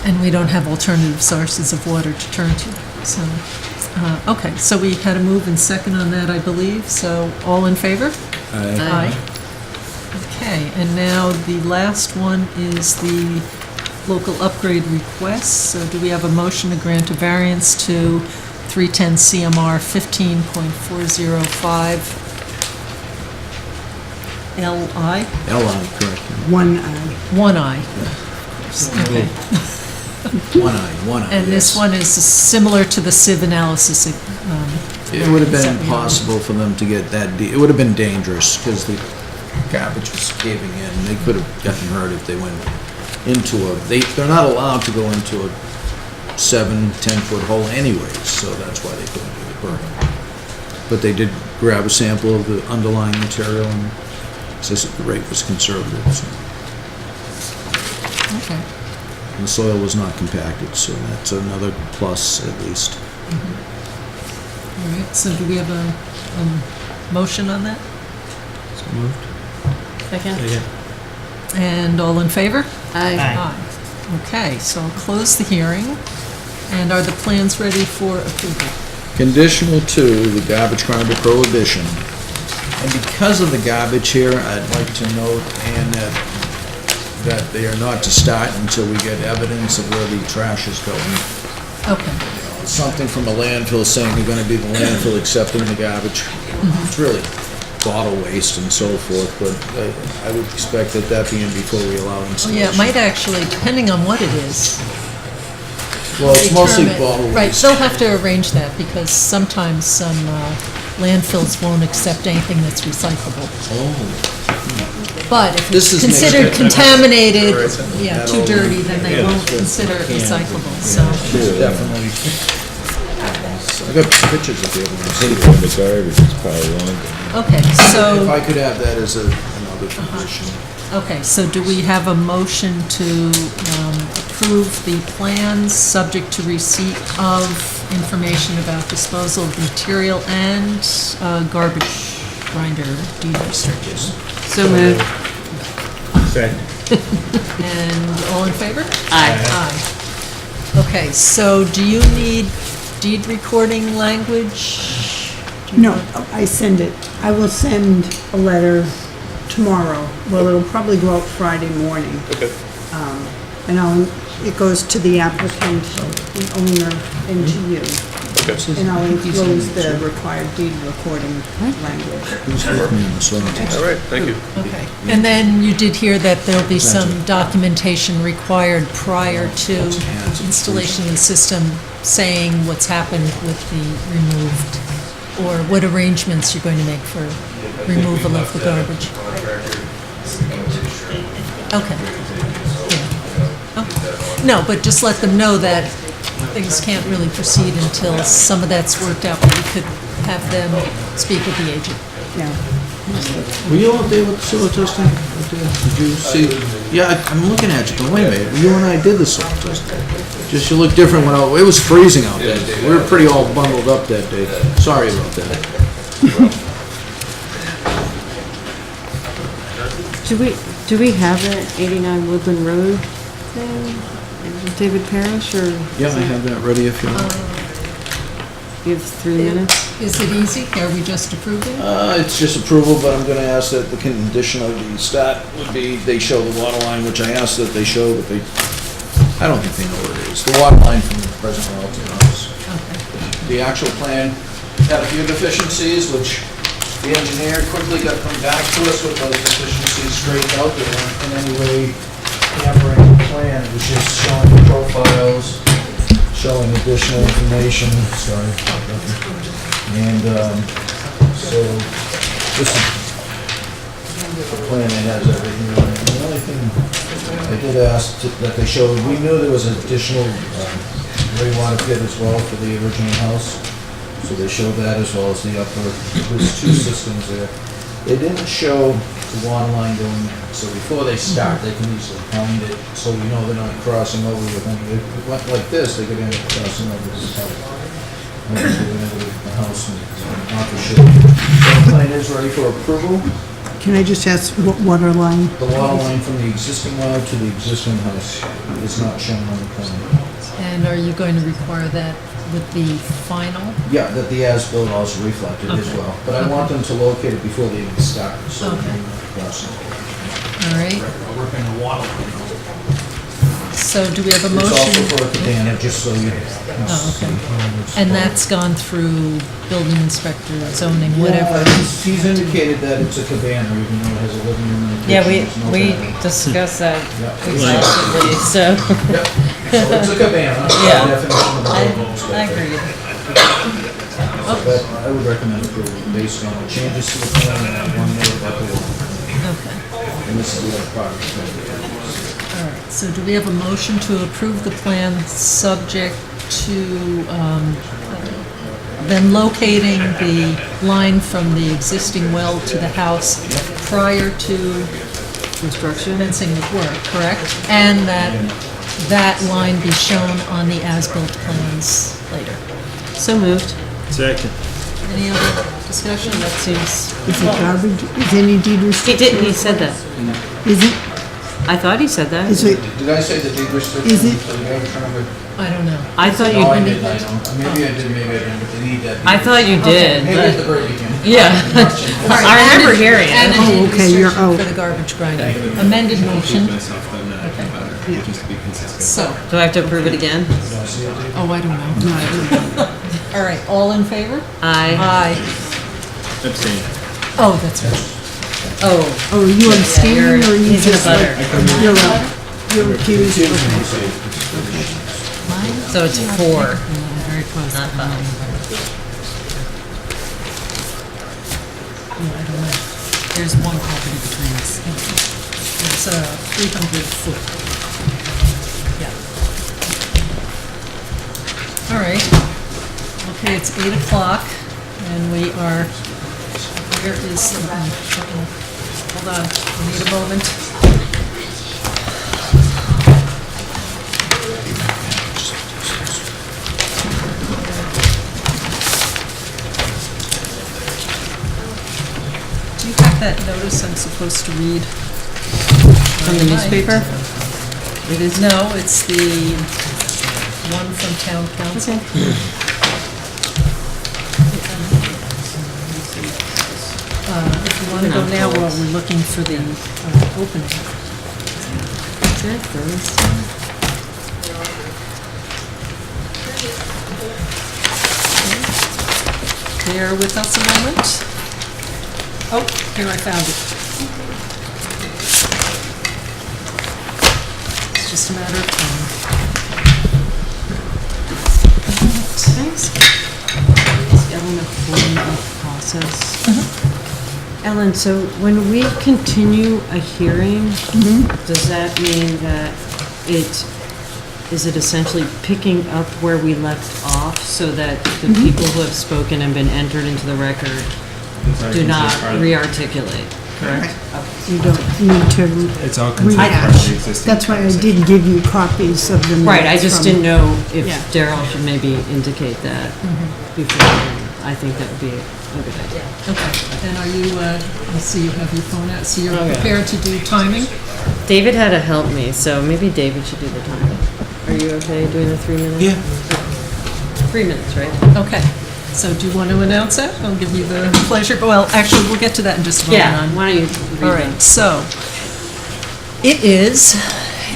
and we don't have alternative sources of water to turn to. So, okay, so we had a move and second on that, I believe. So all in favor? Aye. Okay, and now the last one is the local upgrade request. So do we have a motion to grant a variance to 310 CMR 15.405 LI? Ellen, correct. One eye. One I. Okay. One eye, And this yes. one is similar to the sieve analysis. It would have that been we have. impossible for them to get that deep. It would have been dangerous because the garbage was caving in. They could have gotten hurt if they went into they're not allowed to go into a 7-10 foot hole anyways, so that's why they couldn't do the perk. But they did grab a sample of the underlying material and says that the rate was conservative, so. Okay. And the soil was not compacted, so that's another plus at least. All right, so do we have a motion on that? Second. And all in favor? Aye. Aye. Okay, so I'll close the hearing. And are the plans ready for approval? Conditional 2, the garbage carnival prohibition. And because of the garbage here, I'd like to note, and that they are not to start until we get evidence of where the trash is going. Okay, Something from a landfill saying they're gonna be the landfill accepting the garbage. It's really bottle waste and so forth, but I would expect that being before we allow well, installation. yeah, it might actually, depending on what it is. Well, it's mostly determine- bottle Right, waste. they'll have to arrange that because sometimes some landfills won't accept anything that's recyclable. Oh. But if This it's is mixed considered with- contaminated, yeah, That too all- dirty, then they Yeah, won't it's consider it recyclable, so. Definitely. I got pictures of the other ones. The garbage is probably longer. Okay, If so, I could have that as another condition. okay, so do we have a motion to approve the plans, subject to receipt of information about disposal of material and garbage grinder deed restrictions? So moved. Second. And all in favor? Aye. Aye. Okay, so do you need deed recording language? Do you No, want- I send it. I will send a letter tomorrow. Well, it'll probably go out Friday morning. Okay. And it goes to the applicant, the owner, and to you. And I'll enclose the required deed recording language. Who's with me on the soil test? All right, thank you. Okay, and then you did hear that there'll be some documentation required prior to installation of the system saying what's happened with the removed, or what arrangements you're going to make for removal of the garbage. Okay. Yeah. Oh, no, but just let them know that things can't really proceed until some of that's worked out, but we could have them speak with the agent. Yeah. Were you out there with the soil testing? Out there? Did you see? Yeah, I'm looking at you, going, wait a minute, you and I did the soil testing. Just you look different when it was freezing out that day. We were pretty all bundled up that day. Sorry about that. Do we have that 89 Woodland Road thing? David Parrish, or Yeah, I have that ready if you want. you have 3 minutes? Is it easy? Are we just approving? It's just approval, but I'm gonna ask that the condition of the stat would be, they show the water line, which I asked that they show, but I don't think they know what it is. The water line from the present well to the house. The actual plan had a few deficiencies, which the engineer quickly got come back to us with those deficiencies straightened out. They weren't in any way hampering the plan, it was just showing the profiles, showing additional information, sorry. And, so, this is the plan that has everything on it. The only thing I did ask that they showed, we knew there was additional, rainwater pit as well for the original house. So they showed that as well as the upper, there's 2 systems there. They didn't show the water line going, so before they start, they can easily find it, so we know they're not crossing over with any, if it went like this, they could end up crossing over with the house. Maybe they went over the house and not for sure. The plan is ready for approval. Can I just ask what water line? The water line from the existing well to the existing house is not shown on the plan. And are you going to require that with the final? Yeah, that the as-built also reflected as Okay. well, but I want them to locate it before they even start, so. Okay. Crossing. All right. Working the water line. So do we have a It's also motion? for a cabana, just so you. Oh, okay. And that's gone through building inspector, zoning, whatever? He's indicated that it's a cabana, even though it has a living room and a kitchen. Yeah, there's no we bathroom. discussed that Yeah. extensively, so. Yep. So it's a cabana. Yeah. Definition of a building I inspector. agree. But I would recommend approval based on the changes to the plan and one note about the wall. Okay. And this is the other part. All right. So do we have a motion to approve the plan subject to them locating the line from the existing well to the house prior to Construction? commencing the work, correct? And that line be shown on the as-built plans later. So moved. Second. Any other discussion? That seems, Is it garbage? Is any deed he restricted? didn't, he said that. Is it, I thought he said that. is it, Did I say the deed restriction? Is it- So you ever trying to? I don't know. I thought No, I you, didn't, I don't. Maybe I did, maybe I didn't, but they need that. I thought you did, Maybe at the but, very beginning. yeah. All right, I remember amended- hearing it. And a Oh, deed okay, you're restriction out. for the garbage grinder. Amended motion. So, Do I have to approve it again? oh, I don't know. All right, all in favor? Aye. Aye. Abstain. Oh, that's right. Oh, oh, are you abstaining or you he's in a just like? butter. You're out. You're recused, okay. So it's 4. Very close. Not 5. I don't know. There's one property between us. It's 300 foot. Yeah. All right. Okay, it's 8 o'clock, and we are, where is, hold on, we need a moment. Do you have that notice I'm supposed to read? From the newspaper? It is. No, it's the one from town council. If you want to go now, while we're looking for the opening. Is that Thursday? Bear with us a moment. Oh, here, I found it. It's just a matter of time. Thanks. Ask Ellen a formal process. Ellen, so when we continue a hearing, does that mean that is it essentially picking up where we left off so that the people who have spoken and been entered into the record do not re-articulate, correct? You don't need to It's all considered part of rehash. the existing. That's why I did give you copies of the minutes. Right, I just from- didn't know if Yeah. Daryl should maybe indicate that before. I think that would be a good idea. Okay, and are you, I see you have your phone out, so you're Okay. prepared to do timing? David had to help me, so maybe David should do the timing. Are you okay doing the 3 minutes? Yeah. 3 minutes, right? Okay, so do you want to announce that? I'll give you the pleasure, well, actually, we'll get to that in just a moment. Yeah, why don't you All read right, that? so it is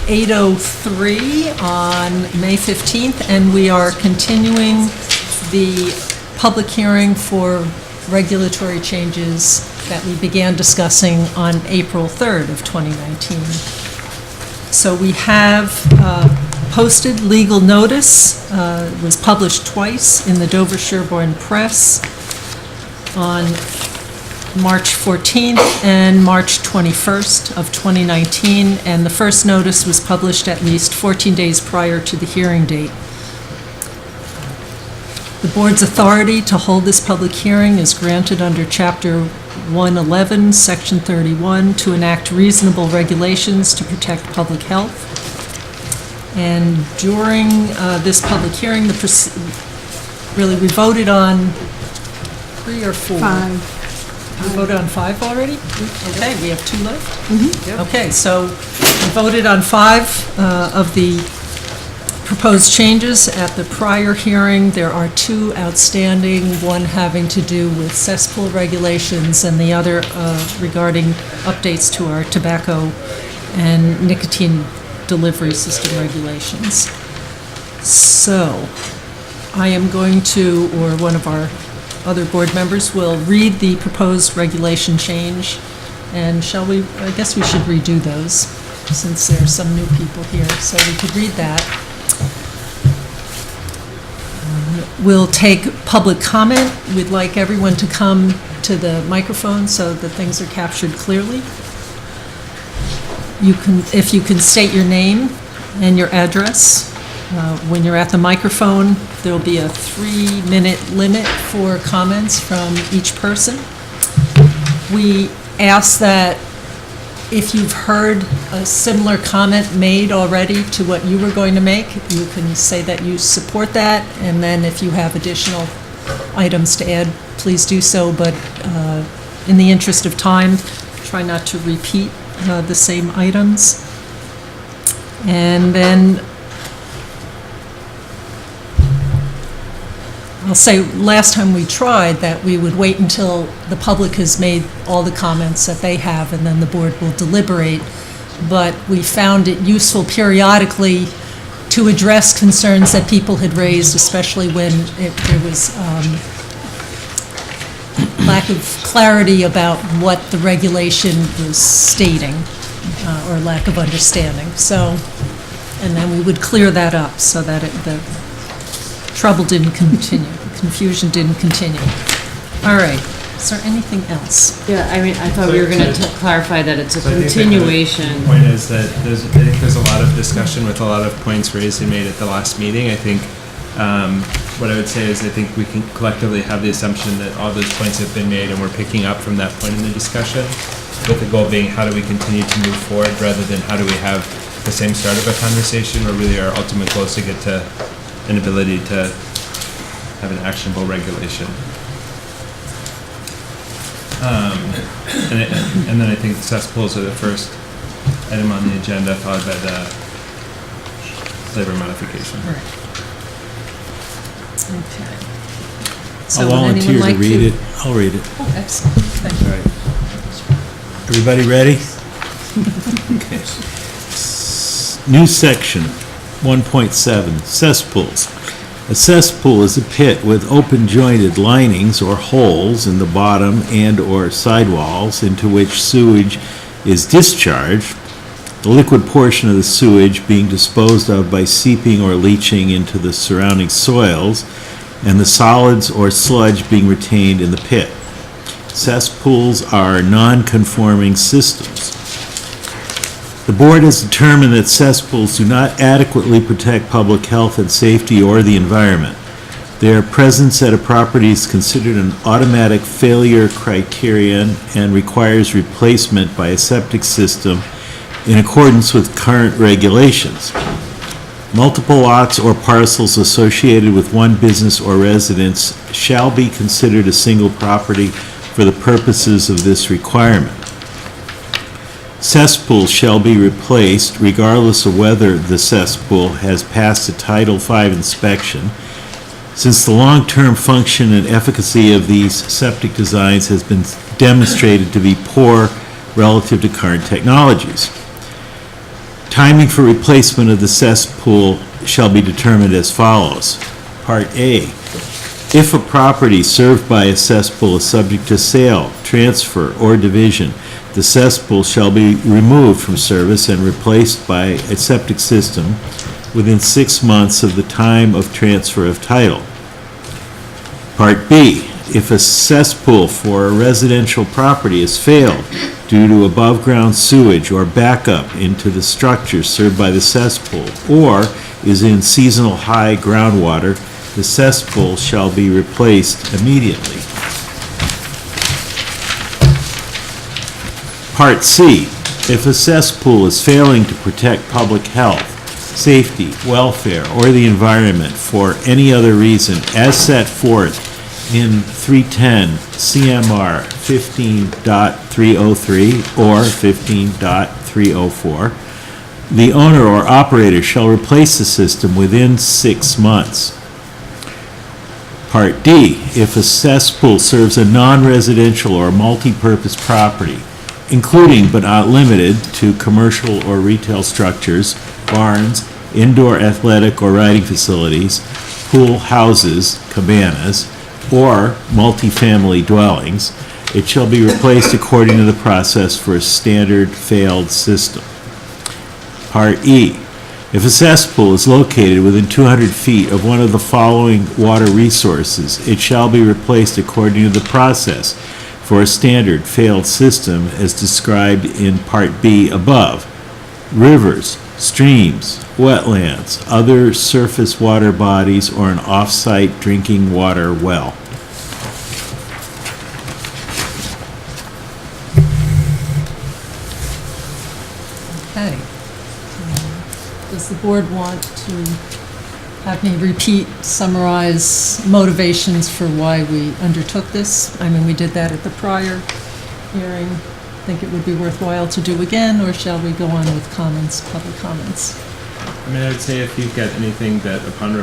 8:03 on May 15th, and we are continuing the public hearing for regulatory changes that we began discussing on April 3rd of 2019. So we have posted legal notice, was published twice in the Dover Sherborn Press on March 14th and March 21st of 2019, and the first notice was published at least 14 days prior to the hearing date. The board's authority to hold this public hearing is granted under Chapter 111, Section 31, to enact reasonable regulations to protect public health. And during this public hearing, we voted on 3 or 4? 5. We voted on 5 already? Okay, we have 2 left? Okay, so we voted on 5 of the proposed changes. At the prior hearing, there are 2 outstanding, one having to do with cesspool regulations and the other regarding updates to our tobacco and nicotine delivery system regulations. So, I am going to, or one of our other board members will read the proposed regulation change, and shall we, I guess we should redo those, since there are some new people here, so we could read that. We'll take public comment. We'd like everyone to come to the microphone so that things are captured clearly. If you can state your name and your address. When you're at the microphone, there'll be a 3-minute limit for comments from each person. We ask that if you've heard a similar comment made already to what you were going to make, you can say that you support that, and then if you have additional items to add, please do so, but in the interest of time, try not to repeat the same items. And then I'll say, last time we tried that we would wait until the public has made all the comments that they have, and then the board will deliberate. But we found it useful periodically to address concerns that people had raised, especially when there was lack of clarity about what the regulation was stating, or lack of understanding. So, and then we would clear that up so that the trouble didn't continue, confusion didn't continue. All right, is there anything else? Yeah, I mean, I thought we were going to clarify that it's a So I think that continuation. The point is that I think there's a lot of discussion with a lot of points raised and made at the last meeting. I think what I would say is I think we can collectively have the assumption that all those points have been made and we're picking up from that point in the discussion, with the goal being how do we continue to move forward rather than how do we have the same start of a conversation, or really our ultimate goal is to get to an ability to have an actionable regulation. And then I think cesspools are the first item on the agenda, followed by the flavor modification. Right. Okay. So I'll would anyone volunteer to like read it. I'll read it. Oh, excellent, thank you. All right. Everybody ready? Okay. New section 1.7, cesspools. A cesspool is a pit with open jointed linings or holes in the bottom and/or sidewalls into which sewage is discharged, the liquid portion of the sewage being disposed of by seeping or leaching into the surrounding soils, and the solids or sludge being retained in the pit. Cesspools are non-conforming systems. The board has determined that cesspools do not adequately protect public health and safety or the environment. Their presence at a property is considered an automatic failure criterion and requires replacement by a septic system in accordance with current regulations. Multiple lots or parcels associated with one business or residence shall be considered a single property for the purposes of this requirement. Cesspools shall be replaced regardless of whether the cesspool has passed a Title V inspection, since the long-term function and efficacy of these septic designs has been demonstrated to be poor relative to current technologies. Timing for replacement of the cesspool shall be determined as follows. Part A, if a property served by a cesspool is subject to sale, transfer, or division, the cesspool shall be removed from service and replaced by a septic system within 6 months of the time of transfer of title. Part B, if a cesspool for a residential property has failed due to above-ground sewage or backup into the structure served by the cesspool, or is in seasonal high groundwater, the cesspool shall be replaced immediately. Part C, if a cesspool is failing to protect public health, safety, welfare, or the environment for any other reason as set forth in 310 CMR 15.303 or 15.304, the owner or operator shall replace the system within 6 months. Part D, if a cesspool serves a non-residential or multi-purpose property, including but not limited to commercial or retail structures, barns, indoor athletic or riding facilities, pool houses, cabanas, or multifamily dwellings, it shall be replaced according to the process for a standard failed system. Part E, if a cesspool is located within 200 feet of one of the following water resources, it shall be replaced according to the process for a standard failed system as described in Part B above. Rivers, streams, wetlands, other surface water bodies, or an off-site drinking water well. Okay. Does the board want to have me repeat, summarize motivations for why we undertook this? I mean, we did that at the prior hearing. Think it would be worthwhile to do again, or shall we go on with comments, public comments? I mean, I would say if you've got anything that upon,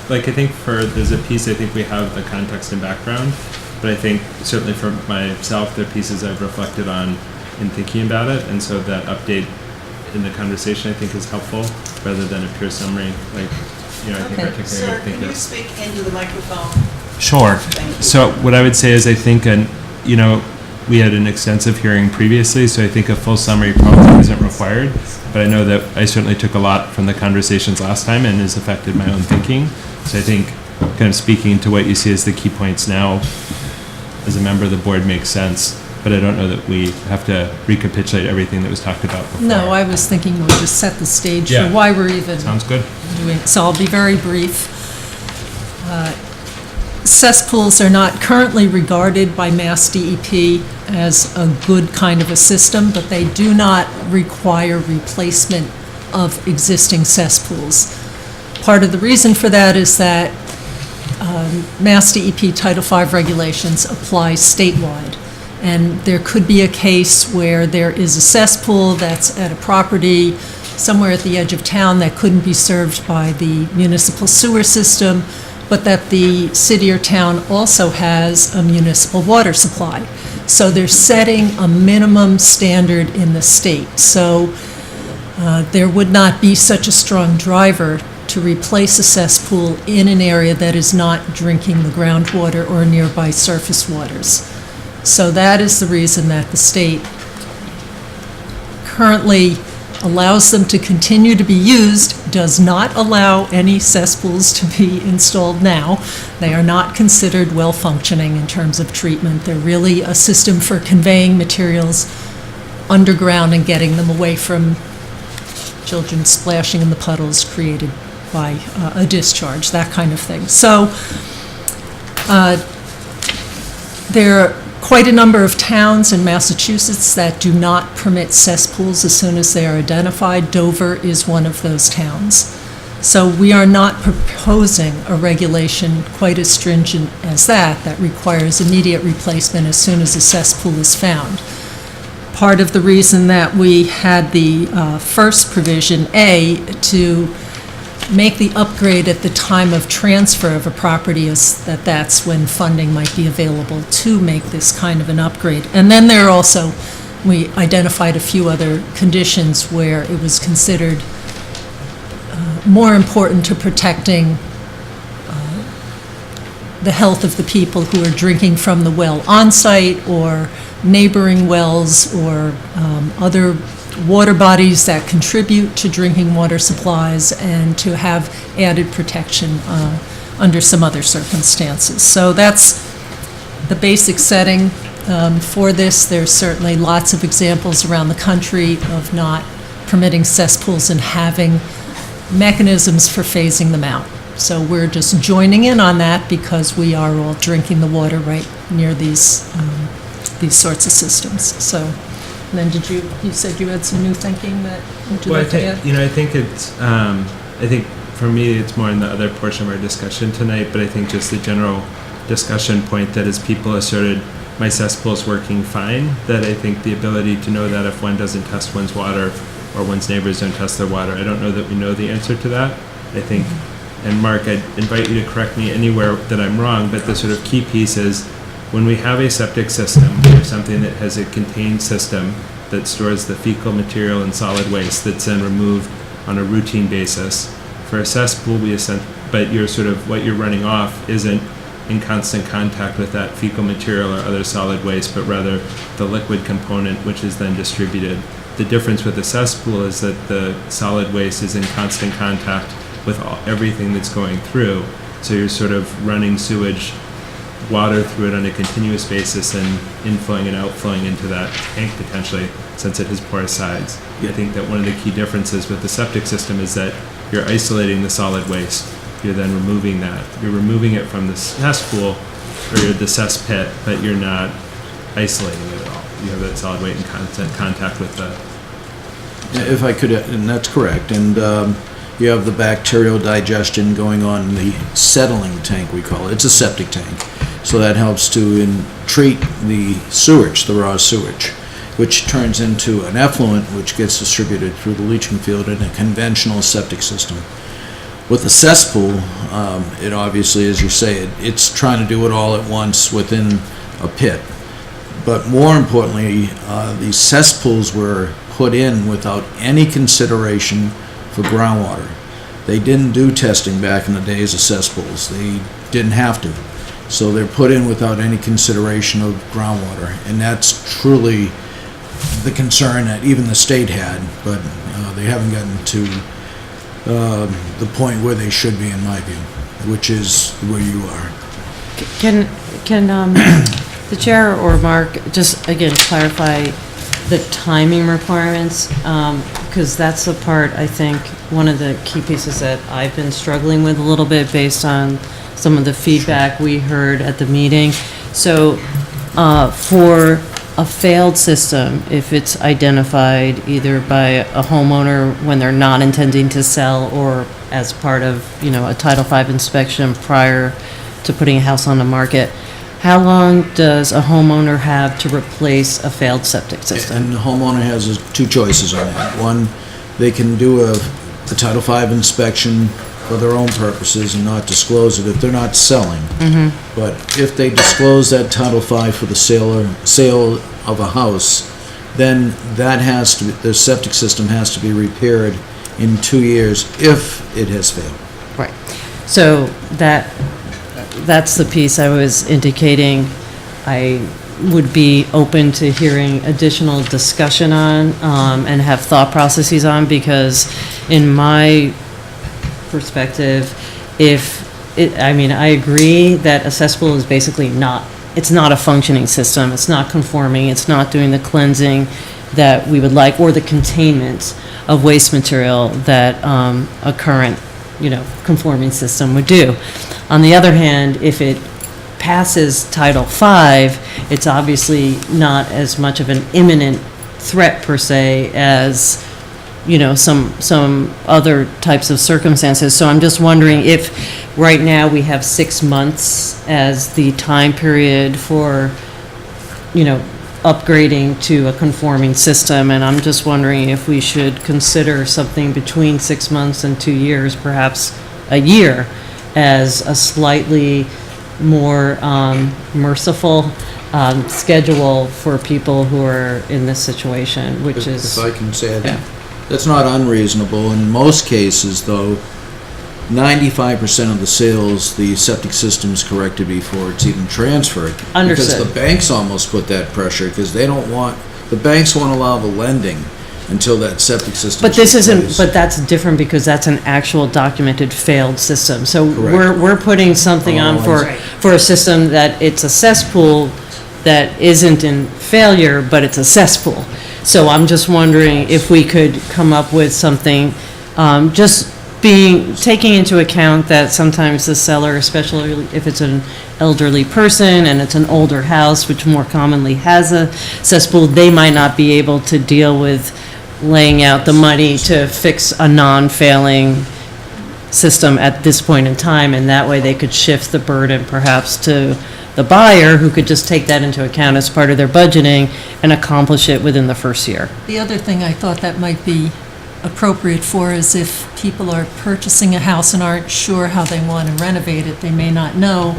like I think there's a piece, I think we have the context and background, but I think certainly for myself, there are pieces I've reflected on in thinking about it, and so that update in the conversation I think is helpful, rather than a pure summary, like, you know, I think Okay. particularly Sir, I think can you it's. speak into the microphone? Sure. Thank you. So what I would say is I think, you know, we had an extensive hearing previously, so I think a full summary probably isn't required. But I know that I certainly took a lot from the conversations last time and has affected my own thinking. So I think kind of speaking to what you see as the key points now, as a member of the board makes sense. But I don't know that we have to recapitulate everything that was talked about before. No, I was thinking we would just set the stage Yeah. for why we're even Sounds good. doing, so I'll be very brief. Cesspools are not currently regarded by Mass DEP as a good kind of a system, but they do not require replacement of existing cesspools. Part of the reason for that is that Mass DEP Title V regulations apply statewide. And there could be a case where there is a cesspool that's at a property somewhere at the edge of town that couldn't be served by the municipal sewer system, but that the city or town also has a municipal water supply. So they're setting a minimum standard in the state. So there would not be such a strong driver to replace a cesspool in an area that is not drinking the groundwater or nearby surface waters. So that is the reason that the state currently allows them to continue to be used, does not allow any cesspools to be installed now. They are not considered well-functioning in terms of treatment. They're really a system for conveying materials underground and getting them away from children splashing in the puddles created by a discharge, that kind of thing. So there are quite a number of towns in Massachusetts that do not permit cesspools as soon as they are identified. Dover is one of those towns. So we are not proposing a regulation quite as stringent as that requires immediate replacement as soon as a cesspool is found. Part of the reason that we had the first provision, A, to make the upgrade at the time of transfer of a property is that's when funding might be available to make this kind of an upgrade. And then there are also, we identified a few other conditions where it was considered more important to protecting the health of the people who are drinking from the well on-site or neighboring wells or other water bodies that contribute to drinking water supplies, and to have added protection under some other circumstances. So that's the basic setting for this. There's certainly lots of examples around the country of not permitting cesspools and having mechanisms for phasing them out. So we're just joining in on that because we are all drinking the water right near these sorts of systems. So. And then you said you had some new thinking that, would you like to add? I think it's, I think for me, it's more in the other portion of our discussion tonight, but I think just the general discussion point that as people asserted, my cesspool's working fine, that I think the ability to know that if one doesn't test one's water or one's neighbors don't test their water, I don't know that we know the answer to that. I think, and Mark, I'd invite you to correct me anywhere that I'm wrong, but the sort of key piece is, when we have a septic system, we have something that has a contained system that stores the fecal material and solid waste that's then removed on a routine basis. For a cesspool, but what you're running off isn't in constant contact with that fecal material or other solid waste, but rather the liquid component, which is then distributed. The difference with a cesspool is that the solid waste is in constant contact with everything that's going through. So you're sort of running sewage water through it on a continuous basis and inflowing and outflowing into that tank potentially, since it has porous sides. I think that one of the key differences with the septic system is that you're isolating the solid waste. You're then removing that. You're removing it from the cesspool or the cesspit, but you're not isolating it at all. You have that solid waste in constant contact with the... If I could, and that's correct, and you have the bacterial digestion going on in the settling tank, we call it. It's a septic tank. So that helps to treat the sewage, the raw sewage, which turns into an effluent which gets distributed through the leaching field in a conventional septic system. With a cesspool, it obviously, as you say, it's trying to do it all at once within a pit. But more importantly, these cesspools were put in without any consideration for groundwater. They didn't do testing back in the days of cesspools. They didn't have to. So they're put in without any consideration of groundwater. And that's truly the concern that even the state had, but they haven't gotten to the point where they should be, in my view, which is where you are. Can the chair or Mark just again clarify the timing requirements? Because that's the part, I think, one of the key pieces that I've been struggling with a little bit based on some of the feedback we heard at the meeting. So for a failed system, if it's identified either by a homeowner when they're not intending to sell or as part of, a Title V inspection prior to putting a house on the market, how long does a homeowner have to replace a failed septic system? And the homeowner has two choices on that. One, they can do a Title V inspection for their own purposes and not disclose it if they're not selling. Mm-hmm. But if they disclose that Title V for the sale of a house, then that has to be, the septic system has to be repaired in 2 years if it has failed. Right. So that's the piece I was indicating. I would be open to hearing additional discussion on, and have thought processes on, because in my perspective, I agree that a cesspool is basically it's not a functioning system, it's not conforming, it's not doing the cleansing that we would like, or the containment of waste material that a current, conforming system would do. On the other hand, if it passes Title V, it's obviously not as much of an imminent threat per se as, some other types of circumstances. So I'm just wondering if right now we have 6 months as the time period for, upgrading to a conforming system, and I'm just wondering if we should consider something between 6 months and 2 years, perhaps a year, as a slightly more merciful schedule for people who are in this situation, which is... If I can say that, Yeah. that's not unreasonable. In most cases, though, 95% of the sales, the septic system's corrected before it's even transferred. Understood. Because the banks almost put that pressure, because the banks won't allow the lending until that septic system. But that's different because that's an actual documented failed system. So Correct. we're putting something on for a system that it's a cesspool that isn't in failure, but it's a cesspool. So I'm just wondering if we could come up with something, taking into account that sometimes the seller, especially if it's an elderly person and it's an older house, which more commonly has a cesspool, they might not be able to deal with laying out the money to fix a non-failing system at this point in time, and that way they could shift the burden perhaps to the buyer, who could just take that into account as part of their budgeting and accomplish it within the first year. The other thing I thought that might be appropriate for is if people are purchasing a house and aren't sure how they want to renovate it, they may not know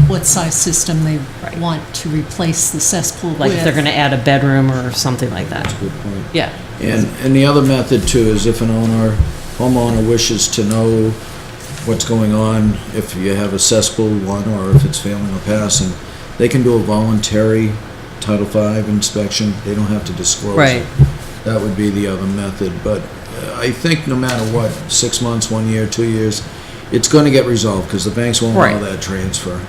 what size system they want to replace the cesspool with. Like if they're going to add a bedroom or something like that. Good point. Yeah. And the other method too is if homeowner wishes to know what's going on, if you have a cesspool one or if it's failing or passing, they can do a voluntary Title V inspection. They don't have to disclose Right. it. That would be the other method. But I think no matter what, 6 months, 1 year, 2 years, it's going to get resolved because the banks won't allow Right. that transfer.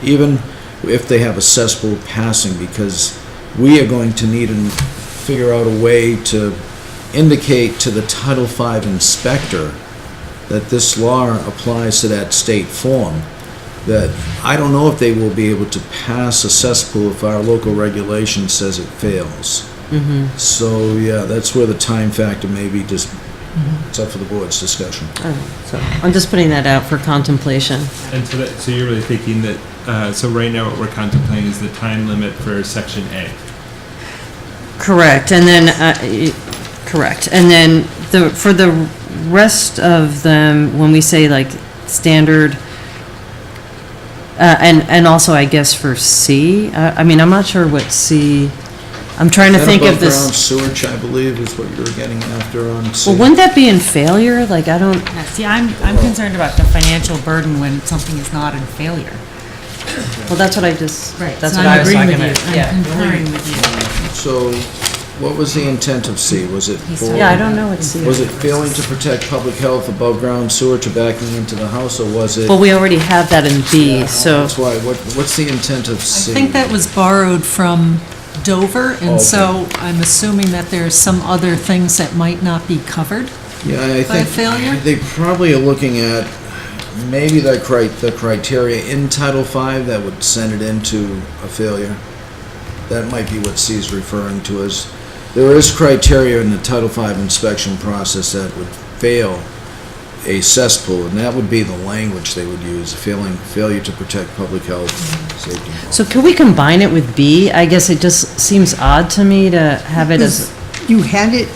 Even if they have a cesspool passing, because we are going to need to figure out a way to indicate to the Title V inspector that this law applies to that state form, that I don't know if they will be able to pass a cesspool if our local regulation says it fails. So, yeah, that's where the time factor may be just, it's up for the board's discussion. So I'm just putting that out for contemplation. And so you're really thinking that, so right now what we're contemplating is the time limit for Section A. Correct, and then, for the rest of them, when we say like standard, and also I guess for C, I'm not sure what C, I'm trying to think of this. Above-ground sewage, I believe, is what you were getting after on C. Well, wouldn't that be in failure? Like, I don't, Yeah, see, I'm concerned about the financial burden when something is not in failure. well, that's what I just, Right. that's so what I I'm was agreeing talking with about. you. Yeah. I'm concurring with you. So, what was the intent of C? Was it He's for... talking Yeah, I don't know what C is. Was it failing to protect public health above ground sewer to backing into the house, or was it... Well, we already have that in B, so, That's why, what's the intent of I C? think that was borrowed from Dover, and so I'm assuming that there's some other things that might not be covered. Yeah, I by think failure? they probably are looking at maybe the criteria in Title V that would send it into a failure. That might be what C is referring to as, there is criteria in the Title V inspection process that would fail a cesspool, and that would be the language they would use, failure to protect public health, safety. so could we combine it with B? I guess it just seems odd to me to have it as, You had it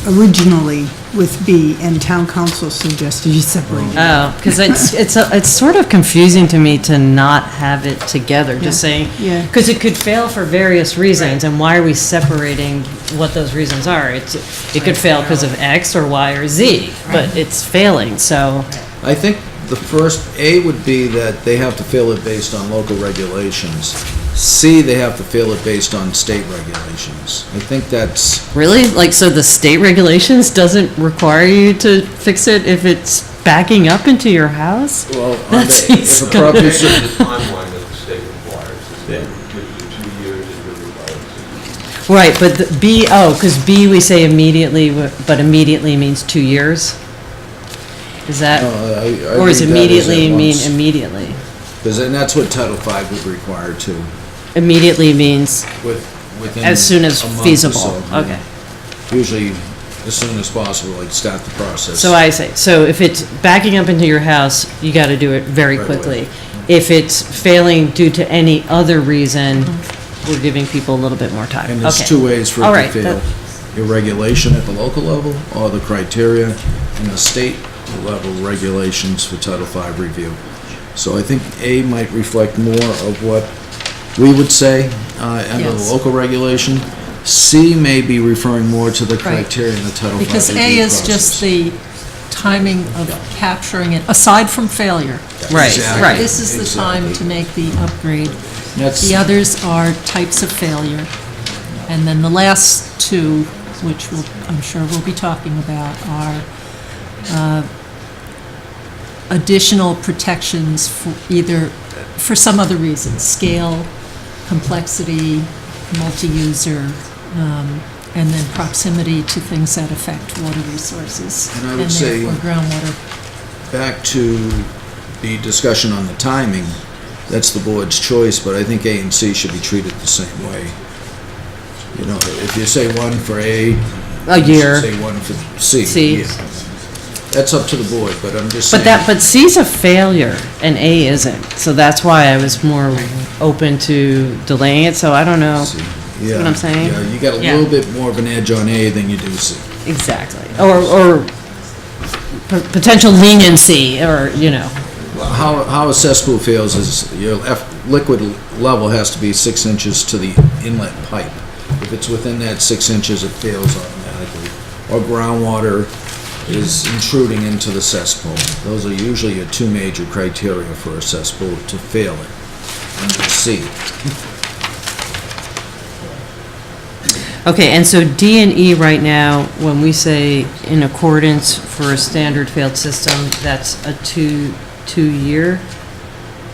originally with B, and town council suggested you separate it. oh, because it's sort of confusing to me to not have it together, just saying, Yeah. because it could fail for various reasons, and why are we separating what those reasons are? It could fail because of X or Y or Z, but it's failing, so, I think the first A would be that they have to fill it based on local regulations. C, they have to fill it based on state regulations. I think that's, Really? Like, so the state regulations doesn't require you to fix it if it's backing up into your house? well, That seems if a property, There's a timeline that the state requires, the state gives you 2 years, it really requires. Right, but the B, oh, because B, we say immediately, but immediately means 2 years? Is that, or is immediately mean immediately? Because then that's what Title V would require too, Immediately means within as soon as a month or feasible? so. Okay. Usually as soon as possible, like start the process. So I say, so if it's backing up into your house, you got to do it very Right away. quickly. If it's failing due to any other reason, we're giving people a little bit more time. And there's Okay. 2 ways for All it right, to fail. Your regulation at the local level, or the criteria, and the state level regulations for Title V review. So I think A might reflect more of what we would say under the Yes. local regulation. C may be referring more to the Right. criteria in the Title V Because A review is just process. the timing of capturing it, aside from failure. Right, Exactly. right. This is the time to make the upgrade. That's- The others are types of failure. And then the last two, which I'm sure we'll be talking about, are additional protections for for some other reasons, scale, complexity, multi-user, and then proximity to things that affect water resources. And I would say- therefore groundwater. Back to the discussion on the timing, that's the board's choice, but I think A and C should be treated the same way. You know, if you say one for A. A you should year. Say one for C. C. Yeah. That's up to the board, but I'm just But saying. but C's a failure and A isn't. So that's why I was more open to delaying it. So I don't know. Yeah, what I'm saying? Yeah, you got a Yeah. little bit more of an edge on A than you do C. Exactly. Or potential leniency, or, How a cesspool fails is your liquid level has to be 6 inches to the inlet pipe. If it's within that 6 inches, it fails automatically. Or groundwater is intruding into the cesspool. Those are usually your 2 major criteria for a cesspool to fail it. Under C. Okay, and so D and E right now, when we say in accordance for a standard failed system, that's a two-year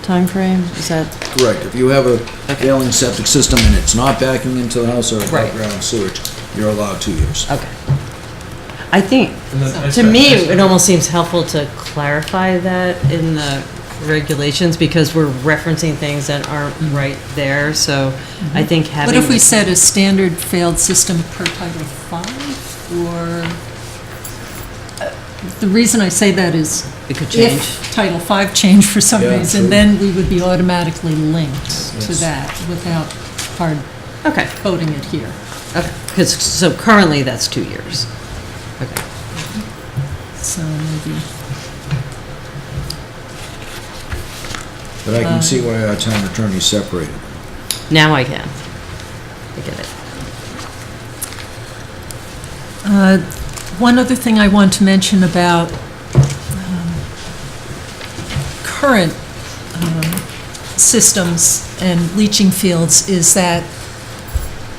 timeframe? Is that, Correct. If you have a failing septic system and it's not backing into the house or above Right. ground sewage, you're allowed 2 years. okay. I think, to me, it almost seems helpful to clarify that in the regulations, because we're referencing things that aren't right there, so I think having. What if we said a standard failed system per Title V, or, the reason I say that is It could change. if Title V changed for some Yeah, reason, true. then we would be automatically linked to Yes. that without hard Okay, coding it here. okay, because, so currently that's 2 years. Okay. So maybe, But I can see why our town attorney separated. Now I can. I get it. one other thing I want to mention about current systems and leaching fields is that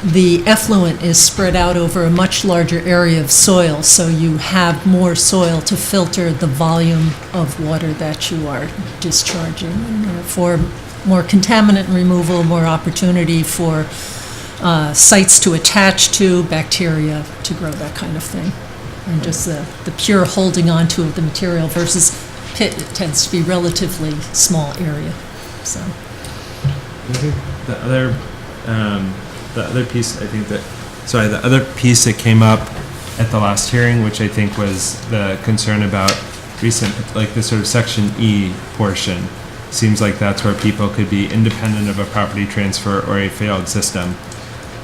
the effluent is spread out over a much larger area of soil, so you have more soil to filter the volume of water that you are discharging, and therefore more contaminant removal, more opportunity for sites to attach to, bacteria to grow, that kind of thing. And just the pure holding onto of the material versus pit, it tends to be relatively small area, so. The other piece, I think the other piece that came up at the last hearing, which I think was the concern about recent, like the sort of Section E portion, seems like that's where people could be independent of a property transfer or a failed system.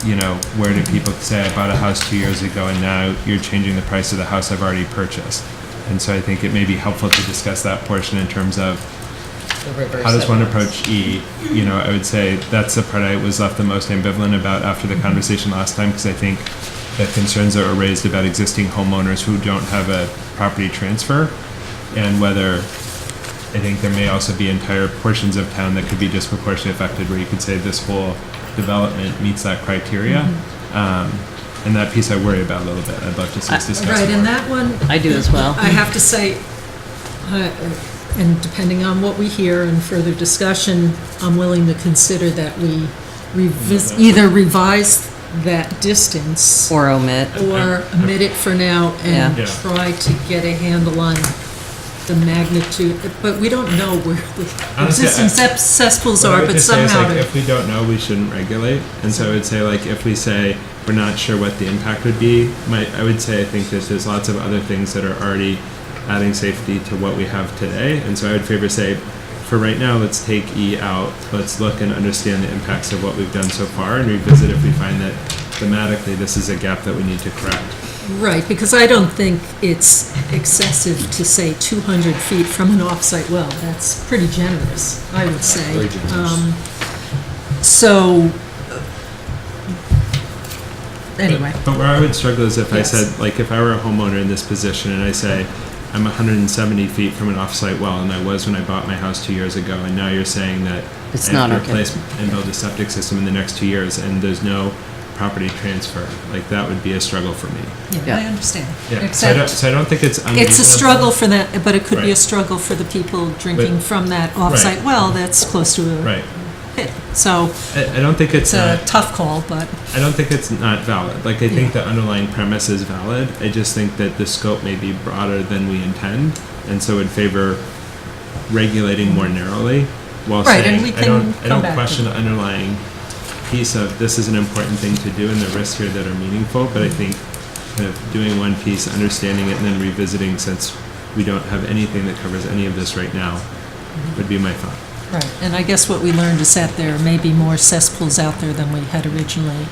You know, where do people say, I bought a house 2 years ago and now you're changing the price of the house I've already purchased? And so I think it may be helpful to discuss that portion in terms of how does one approach E? You know, I would say that's the part I was left the most ambivalent about after the conversation last time, because I think the concerns that were raised about existing homeowners who don't have a property transfer, and whether I think there may also be entire portions of town that could be disproportionately affected, where you could say this whole development meets that criteria. And that piece I worry about a little bit. I'd love to see us discuss Right, more. and that one, I do as well. I have to say, and depending on what we hear and further discussion, I'm willing to consider that we either revise that distance Or omit. or omit it for now and Yeah. try to get a handle on the magnitude, but we don't know where the Honestly, existing cesspools What I are, would but just say is, somehow like, to, if we don't know, we shouldn't regulate. And so I would say, like, if we say we're not sure what the impact would be, I would say I think there's lots of other things that are already adding safety to what we have today. And so I would favor say, for right now, let's take E out. Let's look and understand the impacts of what we've done so far and revisit if we find that thematically this is a gap that we need to correct. right, because I don't think it's excessive to say 200 feet from an off-site well. That's pretty generous, I would say. Very generous. So, anyway. But where I would struggle is if I Yes. said, like, if I were a homeowner in this position and I say, I'm 170 feet from an off-site well, and I was when I bought my house 2 years ago, and now you're saying that It's I have not to okay. replace and build a septic system in the next 2 years, and there's no property transfer, like, that would be a struggle for me. Yeah, Yeah. I understand. Yeah, so I Except, don't think it's unreasonable. it's a struggle for that, but it could be a Right. struggle for the people drinking But- from that off-site well that's close to a Right. pit. So, I don't think it's it's a not, tough call, but, I don't think it's not valid. Like, I think the underlying premise is valid. I just think that the scope may be broader than we intend, and so would favor regulating more narrowly while Right, and saying, we I can don't come back to question the underlying piece of this is an important thing to do and the risks here that are meaningful, but I think kind of doing one piece, understanding it, and then revisiting, since we don't have anything that covers any of this right now, would be my thought. right. And I guess what we learned is that there may be more cesspools out there than we had originally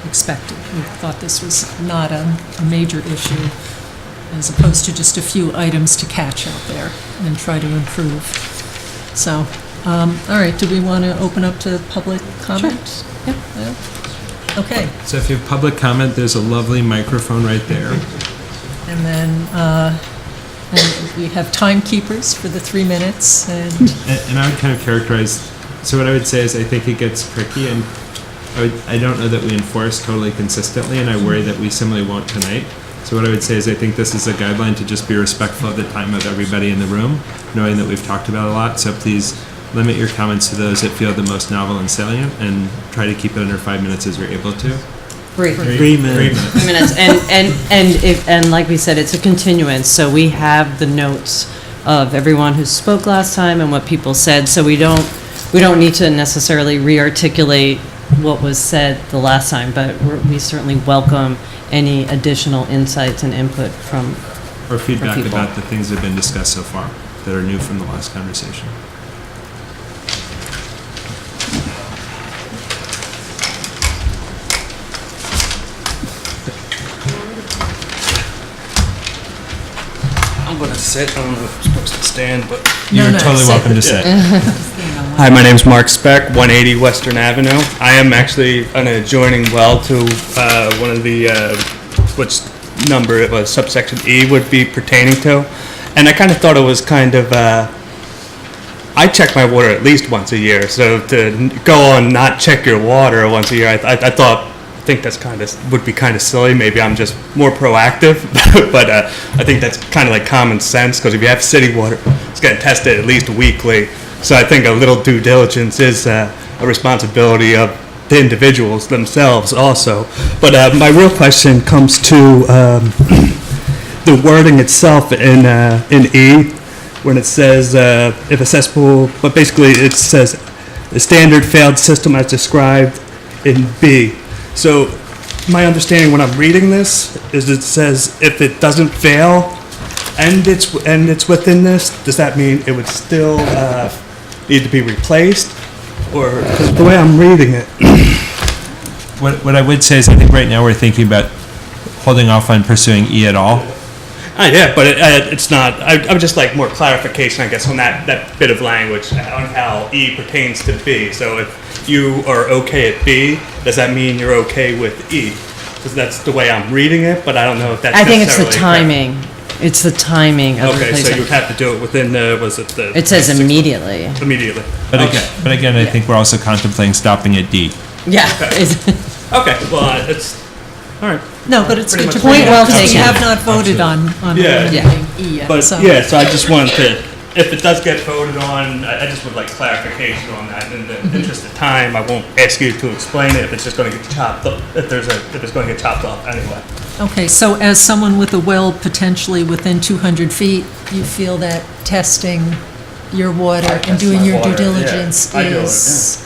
expected. We thought this was not a major issue, as opposed to just a few items to catch out there and try to improve. So, all right, do we want to open up to public comment? Yep. Yeah. Okay, So if you have public comment, there's a lovely microphone right there. and then, and we have timekeepers for the 3 minutes, and, And I would kind of characterize, so what I would say is I think it gets tricky, and I don't know that we enforce totally consistently, and I worry that we similarly won't tonight. So what I would say is I think this is a guideline to just be respectful of the time of everybody in the room, knowing that we've talked about a lot. So please limit your comments to those that feel the most novel and salient, and try to keep it under 5 minutes as you're able to. Great. 3 minutes. 3 minutes, and like we said, it's a continuance, so we have the notes of everyone who spoke last time and what people said, so we don't need to necessarily re-articulate what was said the last time, but we certainly welcome any additional insights and input from, Or feedback people. about the things that have been discussed so far that are new from the last conversation. I'm gonna sit. I don't know if I'm supposed to stand, but. You're no, totally sit. welcome to sit. Hi, my name's Mark Speck, 180 Western Avenue. I am actually an adjoining well to one of the, which number it was, subsection E would be pertaining to. And I kind of thought it was kind of, I check my water at least once a year, so to go on not check your water once a year, I think that's would be kind of silly. Maybe I'm just more proactive, but I think that's kind of like common sense, because if you have city water, it's getting tested at least weekly. So I think a little due diligence is a responsibility of the individuals themselves also. But my real question comes to the wording itself in E, when it says if a cesspool, but basically it says the standard failed system as described in B. So my understanding when I'm reading this is it says if it doesn't fail and it's within this, does that mean it would still need to be replaced? Or, because the way I'm reading it, What I would say is I think right now we're thinking about holding off on pursuing E at all. yeah, but it's not, I would just like more clarification, I guess, on that bit of language, on how E pertains to B. So if you are okay at B, does that mean you're okay with E? Because that's the way I'm reading it, but I don't know if that's I think it's the necessarily correct. timing. It's the timing of the Okay, so you would replacement. have to do it within the, was it the? It says 6 months? immediately. Immediately. But Okay. again, I think we're also contemplating stopping at D. Yeah. Okay, well, it's, all right. No, but it's Pretty good to much bring it Point well up, because we taken. have not voted on Yeah. eliminating E yet, But, so. yeah, so I just wanted to, if it does get voted on, I just would like clarification on that. In the interest of time, I won't ask you to explain it if it's just gonna get chopped up, if it's gonna get chopped up anyway. Okay, so as someone with a well potentially within 200 feet, you feel that testing your water and test doing my your due water, yeah. diligence I do it, is,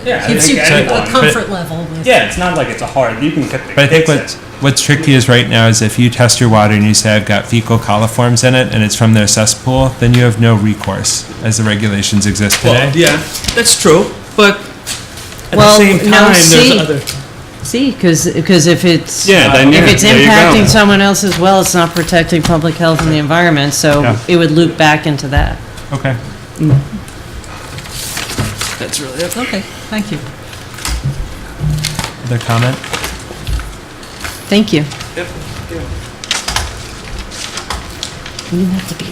Yeah, I gives you think a anyone, comfort level with. Yeah, it's not like it's a hard, you can get the. But I think it's- what's tricky is right now is if you test your water and you say I've got fecal coliforms in it and it's from their cesspool, then you have no recourse as the regulations exist today. Well, yeah, that's true, but at the Well, same no, time, see- there's other. See, because if it's, Yeah, then if yeah, it's there you go. impacting someone else as well, it's not protecting public health and the environment, so Yeah. it would loop back into that. Okay. That's really it. Okay, thank you. Other comment? Thank you. Yep. You have to be.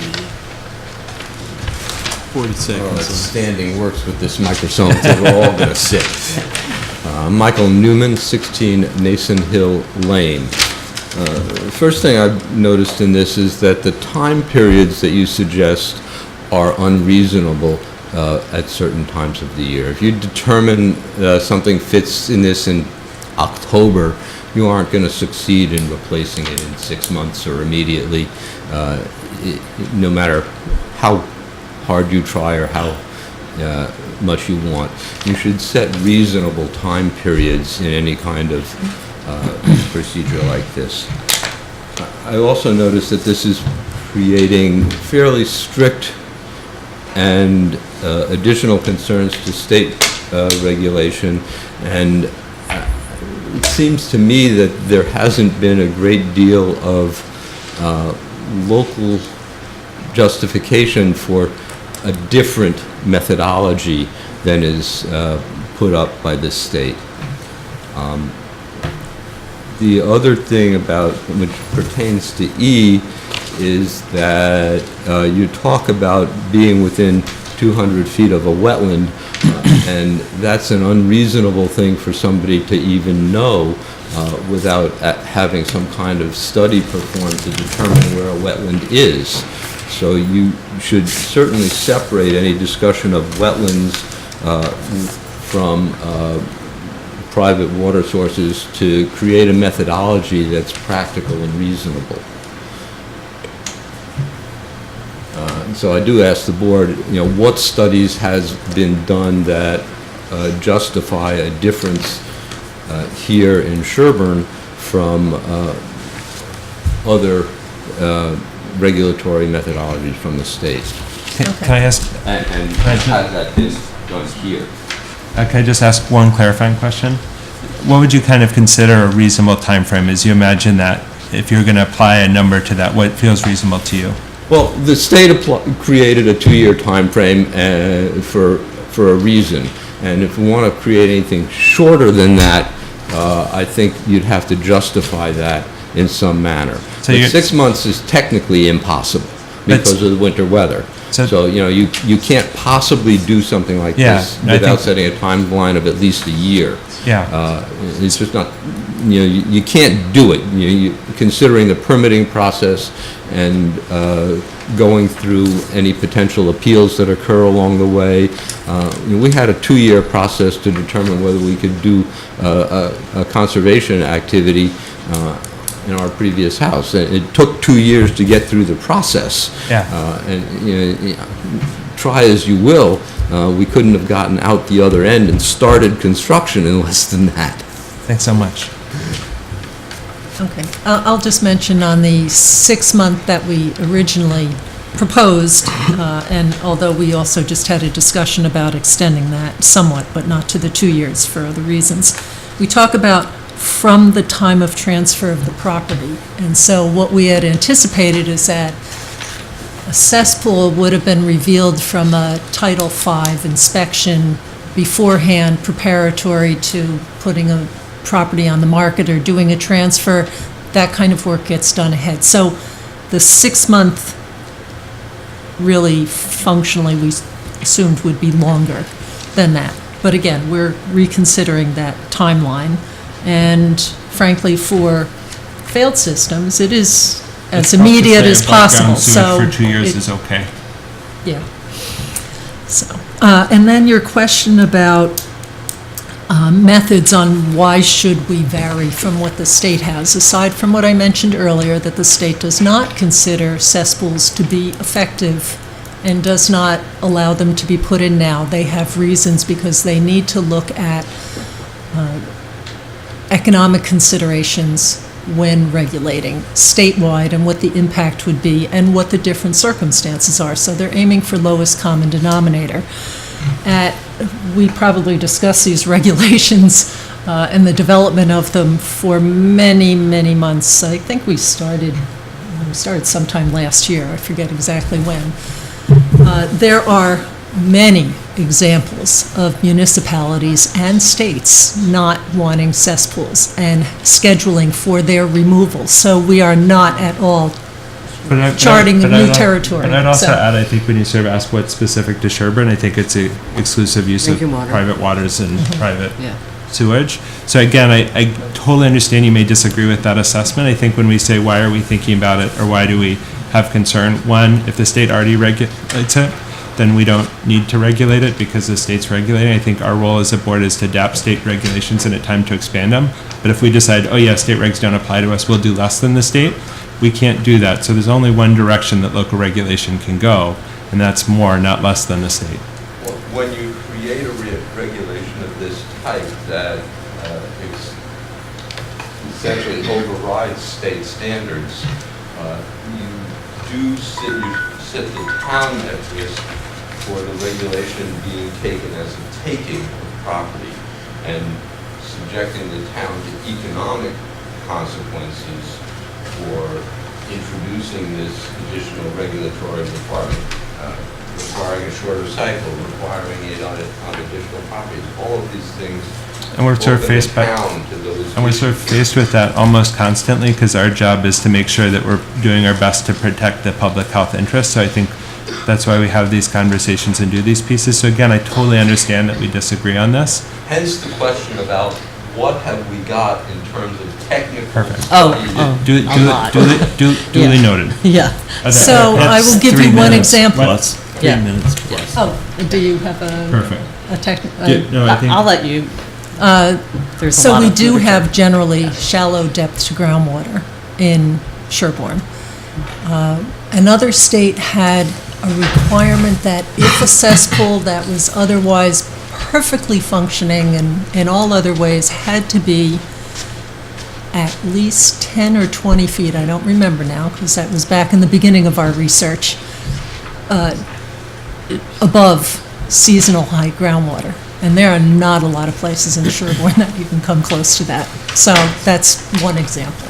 40 Oh, seconds. it's standing works with this microphone, so we're all going to sit. Michael Newman, 16 Nason Hill Lane. First thing I've noticed in this is that the time periods that you suggest are unreasonable at certain times of the year. If you determine something fits in this in October, you aren't going to succeed in replacing it in 6 months or immediately, no matter how hard you try or how much you want. You should set reasonable time periods in any kind of procedure like this. I also noticed that this is creating fairly strict and additional concerns to state regulation, and it seems to me that there hasn't been a great deal of local justification for a different methodology than is put up by the state. The other thing about, which pertains to E, is that you talk about being within 200 feet of a wetland, and that's an unreasonable thing for somebody to even know without having some kind of study performed to determine where a wetland is. So you should certainly separate any discussion of wetlands from private water sources to create a methodology that's practical and reasonable. So I do ask the board, what studies has been done that justify a difference here in Sherborn from other regulatory methodologies from the state? Can I ask, And Right. has that been done here? can I just ask one clarifying question? What would you kind of consider a reasonable time frame? As you imagine that, if you're going to apply a number to that, what feels reasonable to you? Well, the state created a 2-year timeframe for a reason. And if we want to create anything shorter than that, I think you'd have to justify that in some manner. So But you're- 6 months is technically impossible But- because of the winter weather. So- You can't possibly do something like Yeah, this I without think- setting a timeline of at least a year. Yeah. It's just not, you can't do it. Considering the permitting process and going through any potential appeals that occur along the way. We had a 2-year process to determine whether we could do a conservation activity in our previous house. And it took 2 years to get through the process. Yeah. And try as you will, we couldn't have gotten out the other end and started construction in less than that. Thanks so much. Okay, I'll just mention on the 6-month that we originally proposed, and although we also just had a discussion about extending that somewhat, but not to the 2 years for other reasons, we talk about from the time of transfer of the property. And so what we had anticipated is that a cesspool would have been revealed from a Title V inspection beforehand, preparatory to putting a property on the market or doing a transfer. That kind of work gets done ahead. So The 6-month really functionally we assumed would be longer than that. But again, we're reconsidering that timeline. And frankly, for failed systems, it is as immediate as possible. So For 2 years it- is okay. Yeah. So, and then your question about methods on why should we vary from what the state has, aside from what I mentioned earlier, that the state does not consider cesspools to be effective and does not allow them to be put in now. They have reasons because they need to look at economic considerations when regulating statewide and what the impact would be and what the different circumstances are. So they're aiming for lowest common denominator. We probably discussed these regulations and the development of them for many, many months. I think we started sometime last year. I forget exactly when. There are many examples of municipalities and states not wanting cesspools and scheduling for their removal. So we are not at all charting new territory. But I'd also So- add, I think when you sort of ask what's specific to Sherborn, I think it's a exclusive use of Drinking water. private waters and private Yeah. sewage. So again, I totally understand you may disagree with that assessment. I think when we say, why are we thinking about it, or why do we have concern? One, if the state already regulates it, then we don't need to regulate it because the state's regulating. I think our role as a board is to adapt state regulations and at time to expand them. But if we decide, oh yeah, state regs don't apply to us, we'll do less than the state, we can't do that. So there's only one direction that local regulation can go, and that's more, not less than the state. When you create a regulation of this type that essentially overrides state standards, you set the town at risk for the regulation being taken as a taking of property and subjecting the town to economic consequences for introducing this additional regulatory requirement, requiring a shorter cycle, requiring it on additional properties. All of these things And we're sort of open the faced by, town to those and we're sort of faced with that almost constantly because our job is to make sure that we're doing our best to protect the public health interest. So I think that's why we have these conversations and do these pieces. So again, I totally understand that we disagree on this. Hence the question about what have we got in terms of technical. Perfect. Duly Yeah. noted. Yeah. Okay. So I will give you one example. Plus, 3 Yeah. minutes plus. Oh, do you have Perfect. a technical? No, I think. I'll let you, there's a So lot we of do people. have generally shallow depth to groundwater in Sherborn. Another state had a requirement that if a cesspool that was otherwise perfectly functioning and in all other ways had to be at least 10 or 20 feet, I don't remember now because that was back in the beginning of our research, above seasonal high groundwater. And there are not a lot of places in Sherborn that you can come close to that. So that's one example.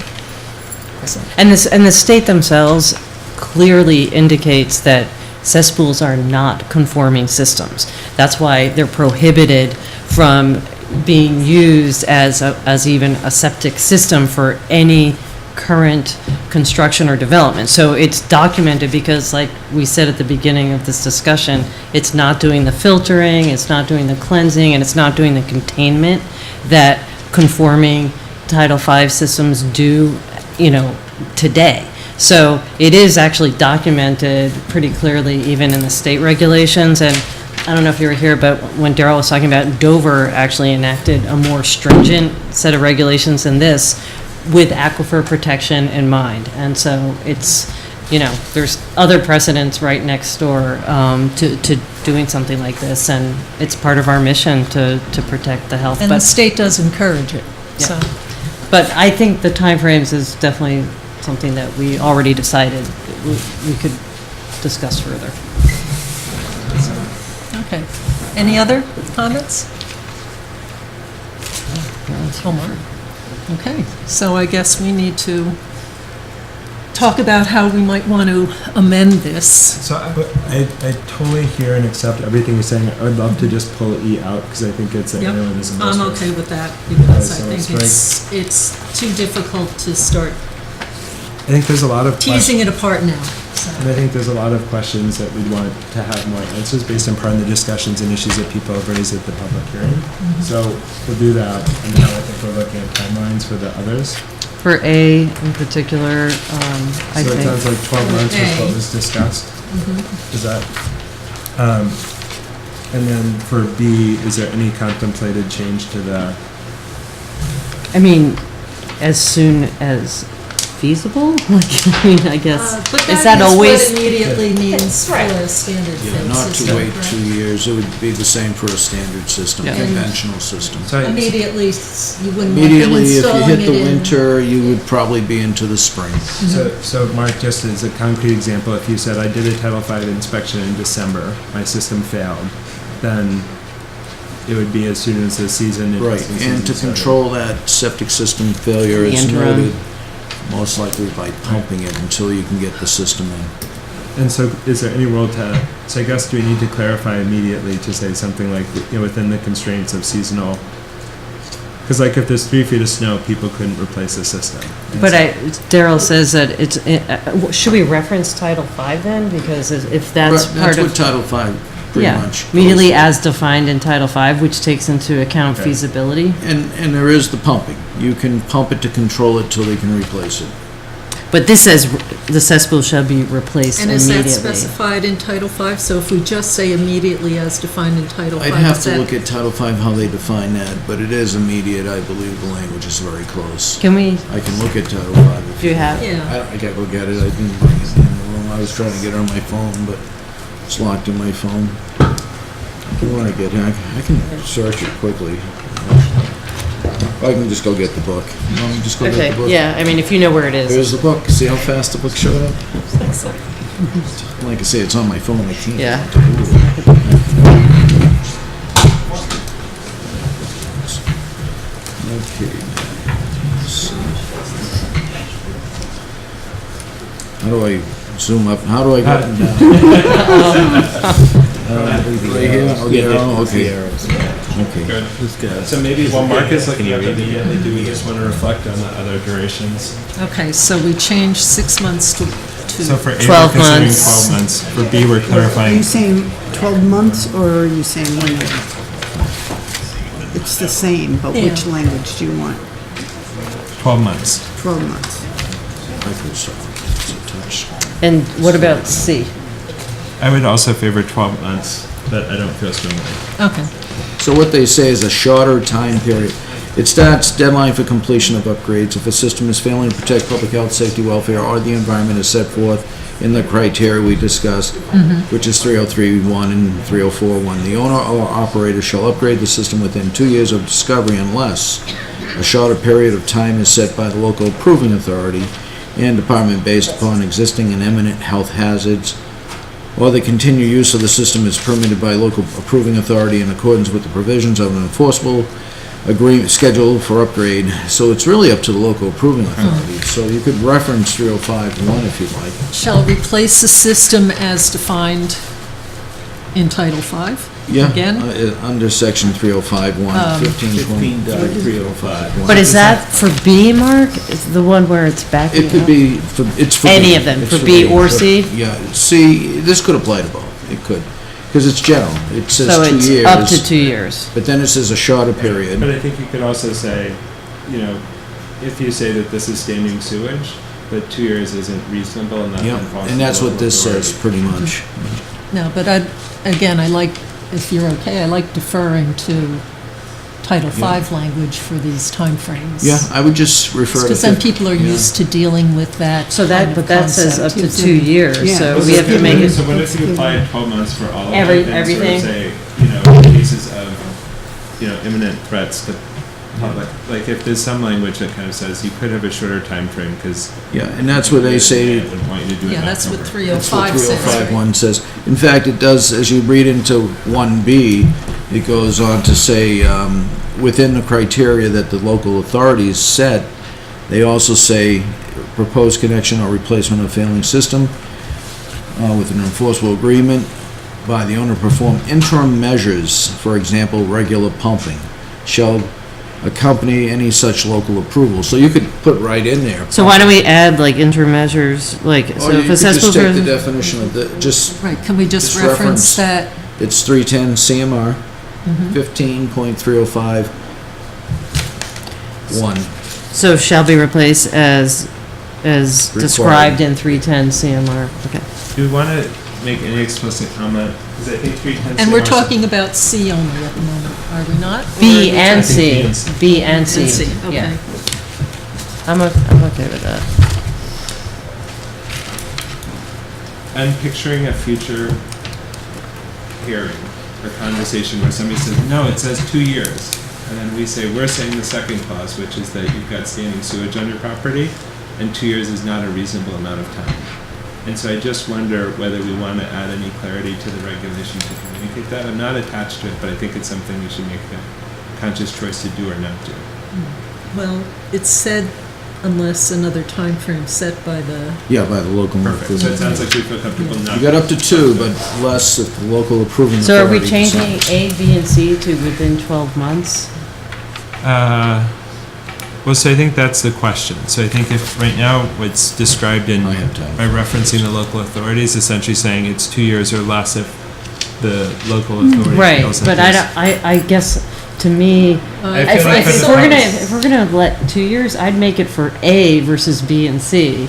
So- And the state themselves clearly indicates that cesspools are not conforming systems. That's why they're prohibited from being used as even a septic system for any current construction or development. So it's documented because, like we said at the beginning of this discussion, it's not doing the filtering, it's not doing the cleansing, and it's not doing the containment that conforming Title V systems do, today. So it is actually documented pretty clearly even in the state regulations. And I don't know if you were here, but when Darrell was talking about Dover actually enacted a more stringent set of regulations than this with aquifer protection in mind. And so it's, there's other precedents right next door to doing something like this. And it's part of our mission to protect the health. And the state does encourage it, Yeah. so. But I think the timeframes is definitely something that we already decided we could discuss further. Okay. Any other comments? Omar? Okay, so I guess we need to talk about how we might want to amend this. So I totally hear and accept everything you're saying. I would love to just pull E out because I think it's, Yep. it is a I'm most- okay with that because so I think it's too difficult to start I think there's a lot of teasing it apart now, so. And I think there's a lot of questions that we'd want to have more answers based on part of the discussions and issues that people have raised at the public hearing. So we'll do that, and now I think we're looking at timelines for the others. For A in particular, I So it sounds think, like 12 months was what A. was discussed. Is that, and then for B, is there any contemplated change to the, I mean, as soon as feasible? Like, I mean, I guess, But is that that is always? what immediately means for Right. a standard Yeah, thing not to system, wait right? 2 years, it would be the same for a standard system, Yeah. conventional system. so I- Immediately, you wouldn't want them Immediately, if you installing hit it the in. winter, you would probably be into the spring. So Mark, just as a concrete example, if you said I did a Title V inspection in December, my system failed, then it would be as soon as the season. Right, and to control that septic system failure, The it's interim. noted, most likely by pumping it until you can get the system in. And so is there any role to, so I guess do we need to clarify immediately to say something like, you know, within the constraints of seasonal? Because like if there's 3 feet of snow, people couldn't replace the system. And But so- Daryl says that it's, should we reference Title V then? Because if that's Right, part That's what of, Title V pretty yeah, much. immediately goes as defined in Title V, which takes into account Okay. feasibility. for. And there is the pumping. You can pump it to control it till they can replace it. But this says the cesspool shall be replaced And is that immediately. specified in Title V? So if we just say immediately as defined in Title V, I'd have is to that- look at Title V, how they define that, but it is immediate. I believe the language is very close. Can we, I can look at Title V. if do you have? Yeah. I gotta look at it. I didn't bring it in the room. I was trying to get it on my phone, but it's locked in my phone. If you wanna get it, I can search it quickly. I can just go get the book. You want me to just go get Okay, the book? yeah, I mean, if you know where it is. There's the book. See how fast the book showed up? Like I say, it's on my phone. I can't. Yeah. Okay. So, how do I zoom up? How do I get them down? Right here? Okay. Okay. Good. So maybe while Mark is looking up immediately, do we just want to reflect on the other durations? Okay, so we changed 6 months to So for A, we're 12 considering months. 12 months. For B, we're Are clarifying. you saying 12 months or are you saying 1 year? It's the same, but which Yeah. language do you want? 12 months. 12 months. I think so. It's a touch. And what about C? I would also favor 12 months, but I don't feel strongly. Okay. So what they say is a shorter time period. It starts deadline for completion of upgrades if a system is failing to protect public health, safety, welfare, or the environment as set forth in the criteria we discussed, which is 303.1 and 304.1. The owner or operator shall upgrade the system within 2 years of discovery unless a shorter period of time is set by the local approving authority and department based upon existing and imminent health hazards, or the continued use of the system is permitted by local approving authority in accordance with the provisions of an enforceable agreement schedule for upgrade. So it's really up to the local approving authority. So you could reference 305.1 if you'd like. Shall replace the system as defined in Title V? Yeah. Again? Under section 305.1, 15.305. But is that for B, Mark? Is the one where it's backing It could up? be, it's for Any B. of them, It's for B or But, C? Yeah, C, this could apply to both. It could, because it's general. It So says 2 it's years. up to 2 years. But then it says a shorter period. But I think you could also say, you know, if you say that this is standing sewage, but 2 years isn't reasonable and not Yeah, impossible. and that's what this authority. says, pretty much. No, but again, I like, if you're okay, I like deferring to Title V Yeah. language for these timeframes. Yeah, I would just refer to. Because then people are used to dealing with that So kind that, of but that says up concept. to 2 years, Yeah. so we have to make it, So what if you applied 12 months for all of Every- it? and sort of everything? say, you know, in cases of, you know, imminent threats to public, like if there's some language that kind of says you could have a shorter time frame because. Yeah, and that's what they say. Would want you to do it Yeah, in that's what October. That's what 305 says. 305.1 says. In fact, it does, as you read into 1B, it goes on to say, within the criteria that the local authorities set, they also say proposed connection or replacement of failing system with an enforceable agreement by the owner perform interim measures, for example, regular pumping, shall accompany any such local approval. So you could put right in there. So why don't we add like interim measures, like, so Or you if could a just cesspool take the for, definition of the, just, Right, can we just Just reference- reference that? it's 310 CMR, Mm-hmm. 15.305, 1. so shall be replaced as Required. described in 310 CMR, okay. Do we want to make any explicit comment? Because I think 310. And we're talking about C only at the moment, are we not? Or B are we and talking- C, B and C. B and C, And C, okay. yeah. I'm okay with that. I'm picturing a future hearing or conversation where somebody says, no, it says 2 years. And then we say, we're saying the second clause, which is that you've got standing sewage on your property, and 2 years is not a reasonable amount of time. And so I just wonder whether we want to add any clarity to the regulation to communicate that. I'm not attached to it, but I think it's something we should make a conscious choice to do or not do. Well, it's said unless another time frame set by the, Yeah, by the local Perfect. So it approval. sounds like we feel comfortable not. You got up to 2, but less if the local approving So are we authority changing decides. A, B, and C to within 12 months? Well, so I think that's the question. So I think if right now what's described in I have time. by referencing the local authorities, essentially saying it's 2 years or less if the local authority Right, feels but that I guess, to me, I feel like if we're gonna let 2 years, I'd make it for A versus B and C.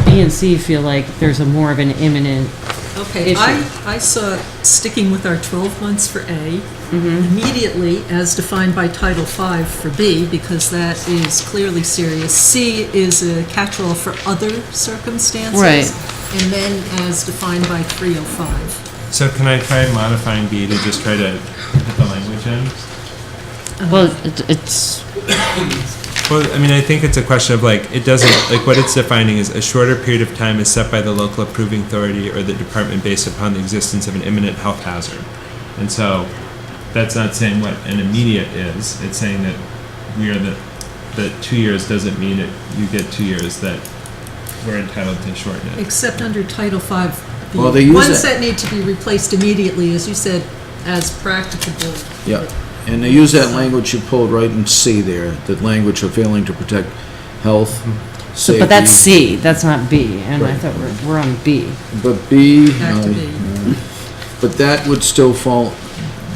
B and C feel like there's a more of an imminent, okay, Issue. I saw sticking with our 12 months for A, immediately as defined by Title V for B, because that is clearly serious. C is a catch-all for other circumstances. Right. And then as defined by 305. So can I try modifying B to just try to put the language in? well, it's, Well, I mean, I think it's a question of like, it doesn't, like what it's defining is a shorter period of time is set by the local approving authority or the department based upon the existence of an imminent health hazard. And so that's not saying what an immediate is. It's saying that we are that 2 years doesn't mean it, you get 2 years, that we're entitled to shorten it. Except under Title V. Well, they use Ones it- that need to be replaced immediately, as you said, as practicable. Yeah, and they use that language you pulled right in C there, the language of failing to protect health, safety. but that's C, that's not B, and I Right. thought we're on B. But B, Back to B. but that would still fall,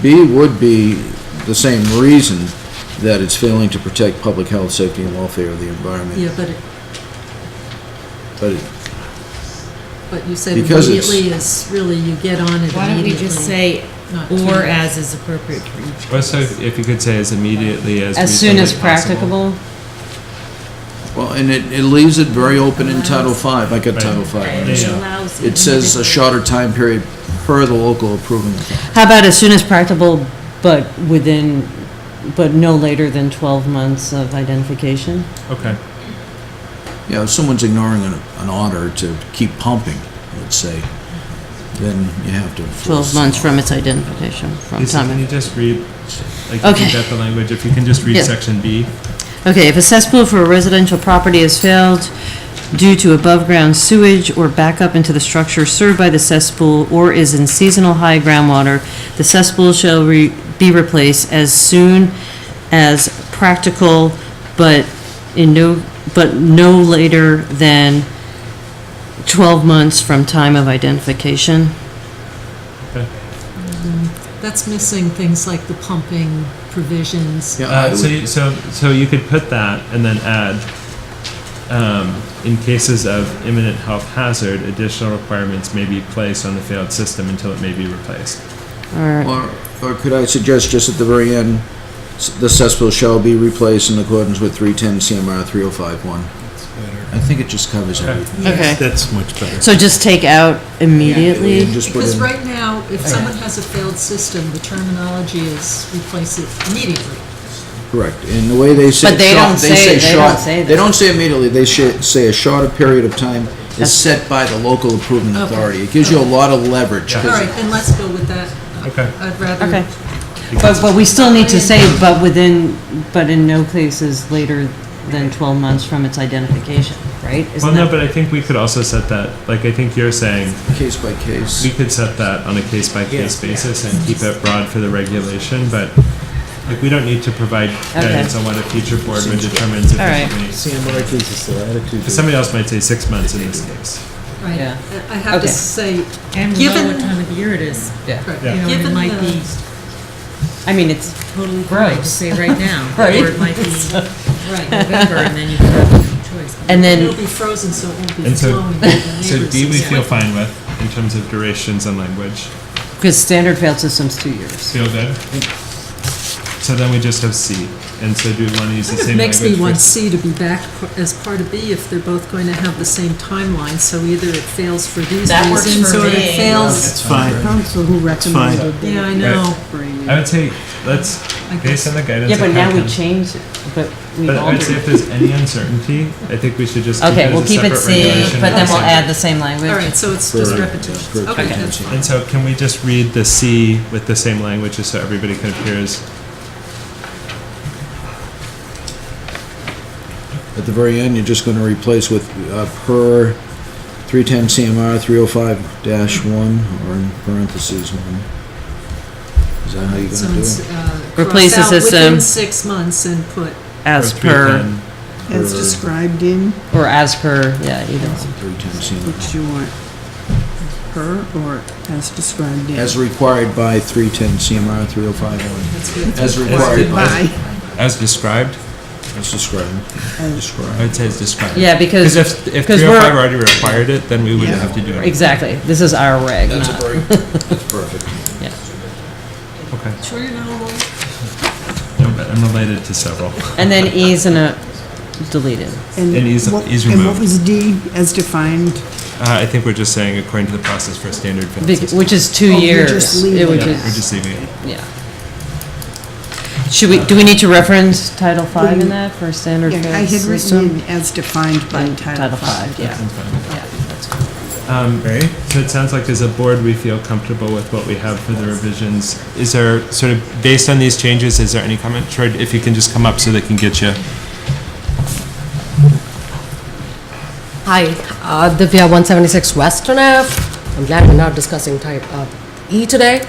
B would be the same reason that it's failing to protect public health, safety, and welfare of the environment. Yeah, But but you said Because it's- immediately is really, you get on it Why don't we immediately. just say, not 2 or years. as is appropriate for each? Well, so if you could say as immediately as As soon as reasonably possible. practicable, well, and it leaves it very open in Title V. I got Title V. Yeah, It yeah. allows It says a shorter time period per the local approving authority. how about as soon as practicable, but but no later than 12 months of identification? Okay. Yeah, if someone's ignoring an order to keep pumping, let's say, then you have to. 12 months from its identification, from Lisa, can you time. just read, like, Okay. you got the language, if you can just read Yeah. section B. Okay, if a cesspool for a residential property has failed due to above-ground sewage or backup into the structure served by the cesspool or is in seasonal high groundwater, the cesspool shall be replaced as soon as practical, but no later than 12 months from time of identification. That's missing things like the pumping provisions. Yeah, I So, would- so you could put that and then add, in cases of imminent health hazard, additional requirements may be placed on the failed system until it may be replaced. Or could I suggest just at the very end, the cesspool shall be replaced in accordance with 310 CMR 3051? I think it just covers everything. Okay. That's much better. So just take out immediately? And just put Because in, right now, if someone has a failed system, the terminology is replace it immediately. correct, and the way they say. But they short- don't say- they short- don't say They that. don't say immediately, they say a shorter period of time is set by the local approving Okay. authority. It gives you a lot of leverage. All 'cause right, then let's go with that. Okay. I'd rather. Okay. But we still need to say, but in no cases later than 12 months from its identification, right? Well, Isn't no, that- but I think we could also set that, like, I think you're saying, Case by case. we could set that on a case-by-case basis and keep it broad for the regulation, but, Like, we don't need to provide guidance on what a future board would determine All right. sufficiently. CMR cases, the latitude. Because somebody else might say 6 months in this case. Right. Yeah. I have to Okay. say, And we know given, what time of year it is. Yeah. right, Yeah. You know, given it might the- be I mean, it's totally fine to Gross. say right now. Right. Or it might be right, November and then you can have a choice. and it'll then be frozen, so it won't be And so, flowing. to the so neighbors D we and feel stuff. fine with in terms of durations and language. because standard failed system's 2 years. Feel good? So then we just have C. And so do we want to use the Kind same of makes me language want for? C to be back as part of B if they're both going to have the same timeline, so either it fails for these That works reasons, for or it me. fails. It's fine. Council who fine. recommended. Yeah, I know. I would say, let's, based on the guidance. Yeah, but that now we comes- changed it, but we But I would altered say it. if there's any uncertainty, I think we should just keep it Okay, as we'll a keep it separate C, regulation. but then we'll and add the same language. All right, so it's just For- repetition. for Okay, 310 that's fine. And so can we just read the C with the same language just so everybody kind of hears? At the very end, you're just gonna replace with, per 310 CMR 305-1, or in parentheses 1. Is that how you're So gonna do it's, it? Replace the cross out system. within 6 months and put, As Or per, 310? As described in, or as per, yeah, either. 310 CMR. which you want, per or as described in. As required by 310 CMR 305-1. that's good. As required by, By, As described? as described. I Described. would say as described. Yeah, because, If 'cause 305 we're- already required it, then we wouldn't Yeah. have to do it. exactly, this is our reg, That's a not, break. That's perfect. yeah. Okay. Sure you know, No, but I'm related to several. And then E's and deleted. and And is what, is and what removed. was D as defined? I think we're just saying according to the process for a standard fail system. Which is 2 Oh, you're years. just leaving It would it. Yeah, just- we're just leaving it. Yeah. Should we, do we need to reference Title V in that for standard Yeah, fail I had written system? in as defined by Title V. Yeah, Sounds fine. yeah, that's good. So it sounds like as a board, we feel comfortable with what we have for the revisions. Is there, sort of, based on these changes, is there any comment? Troy, if you can just come up so they can get you. Hi, Divya, 176 Western Ave. I'm glad we're not discussing type E today,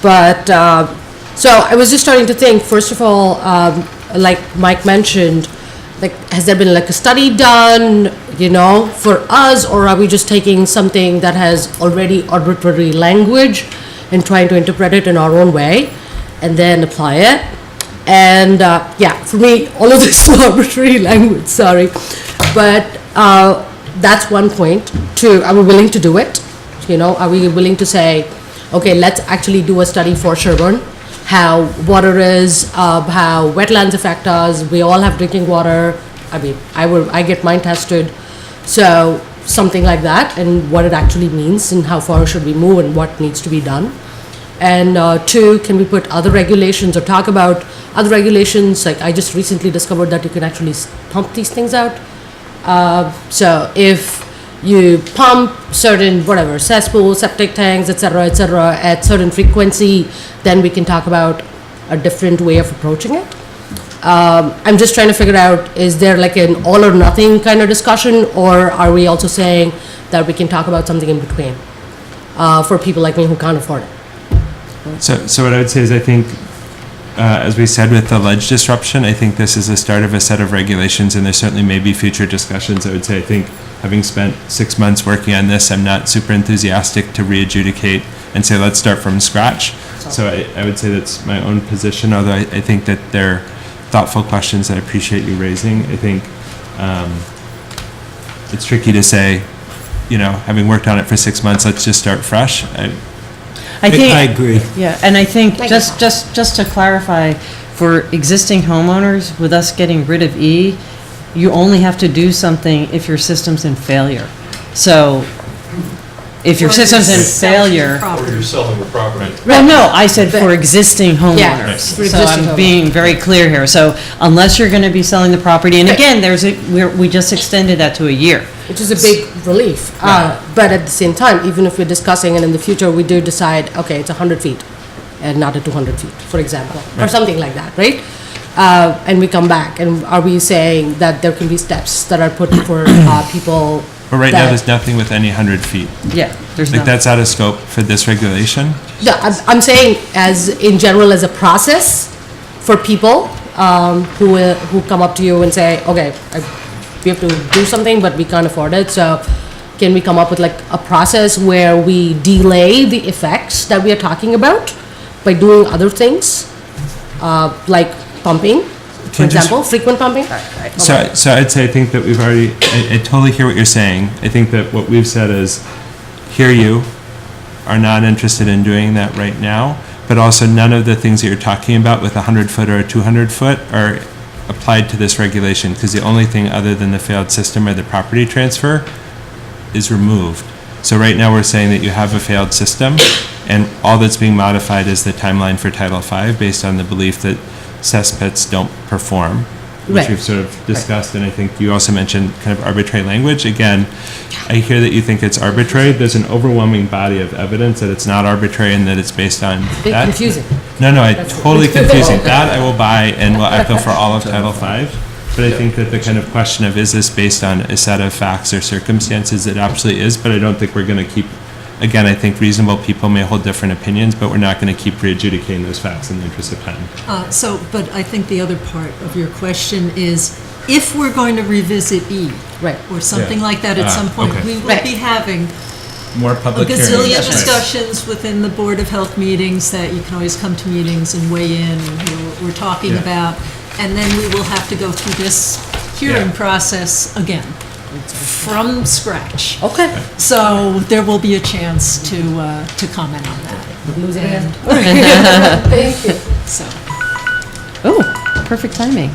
but so I was just starting to think. First of all, like Mike mentioned, like has there been like a study done, you know, for us, or are we just taking something that has already arbitrary language and trying to interpret it in our own way and then apply it? And yeah, for me, all of this is arbitrary language. Sorry, but. That's one point. Two, are we willing to do it? You know, are we willing to say, okay, let's actually do a study for Sherborn, how water is, how wetlands affect us. We all have drinking water. I mean, I get mine tested, so something like that, and what it actually means, and how far should we move, and what needs to be done. And two, can we put other regulations or talk about other regulations? Like I just recently discovered that you can actually pump these things out. So if you pump certain whatever cesspools, septic tanks, etc., at certain frequency, then we can talk about a different way of approaching it. I'm just trying to figure out, is there like an all or nothing kind of discussion, or are we also saying that we can talk about something in between for people like me who can't afford it? So what I would say is I think, as we said with the ledge disruption, I think this is the start of a set of regulations, and there certainly may be future discussions. I would say I think having spent 6 months working on this, I'm not super enthusiastic to re-adjudicate and say let's start from scratch. So I would say that's my own position, although I think that they're thoughtful questions that I appreciate you raising. I think it's tricky to say, you know, having worked on it for 6 months, let's just start fresh. I think. I agree. Yeah, and I think, just to clarify, for existing homeowners, with us getting rid of E, you only have to do something if your system's in failure. So, if your Or system's in you're selling the failure. property. Or you're selling the property. Well, no, I said for existing homeowners. Yeah, for So existing I'm being very clear here. So unless you're gonna be selling the property, and again, we just extended that to a year. Which is a big relief. But at the same time, even if we're discussing and in the future we do decide, okay, it's 100 feet and not a 200 feet, for example, or something like that, right? And we come back, and are we saying that there can be steps that are put for people? But right now, that- there's nothing with any 100 feet. Yeah, there's Like no. that's out of scope for this regulation. Yeah, I'm saying as in general as a process for people who come up to you and say, okay, we have to do something, but we can't afford it. So can we come up with like a process where we delay the effects that we are talking about by doing other things, like pumping, for example, frequent pumping? So I'd say I think that we've already, I totally hear what you're saying. I think that what we've said is, hear you, are not interested in doing that right now, but also none of the things that you're talking about with a 100-foot or a 200-foot are applied to this regulation, because the only thing other than the failed system or the property transfer is removed. So right now we're saying that you have a failed system, and all that's being modified is the timeline for Title V based on the belief that cesspits don't perform, which Right. we've sort of discussed, and I think you also mentioned kind of arbitrary language. Again, I hear that you think it's arbitrary. There's an overwhelming body of evidence that it's not arbitrary and that it's based on Bit that. confusing. No, totally confusing. That I will buy and will echo for all of Title V. But I think that the kind of question of, is this based on a set of facts or circumstances, it absolutely is, but I don't think we're going to keep, again, I think reasonable people may hold different opinions, but we're not going to keep re-adjudicating those facts in the interest of time. But I think the other part of your question is, if we're going to revisit E, Right. or something Yeah. like that at some point, Okay. we will Right. be having More a public hearings. gazillion Right. discussions within the Board of Health meetings that you can always come to meetings and weigh in and hear what we're talking Yeah. about. And then we will have to go through this hearing Yeah. process again, from scratch. Okay. So there will be a chance to comment on that. Lose it again. Thank you. So, Oh, perfect timing.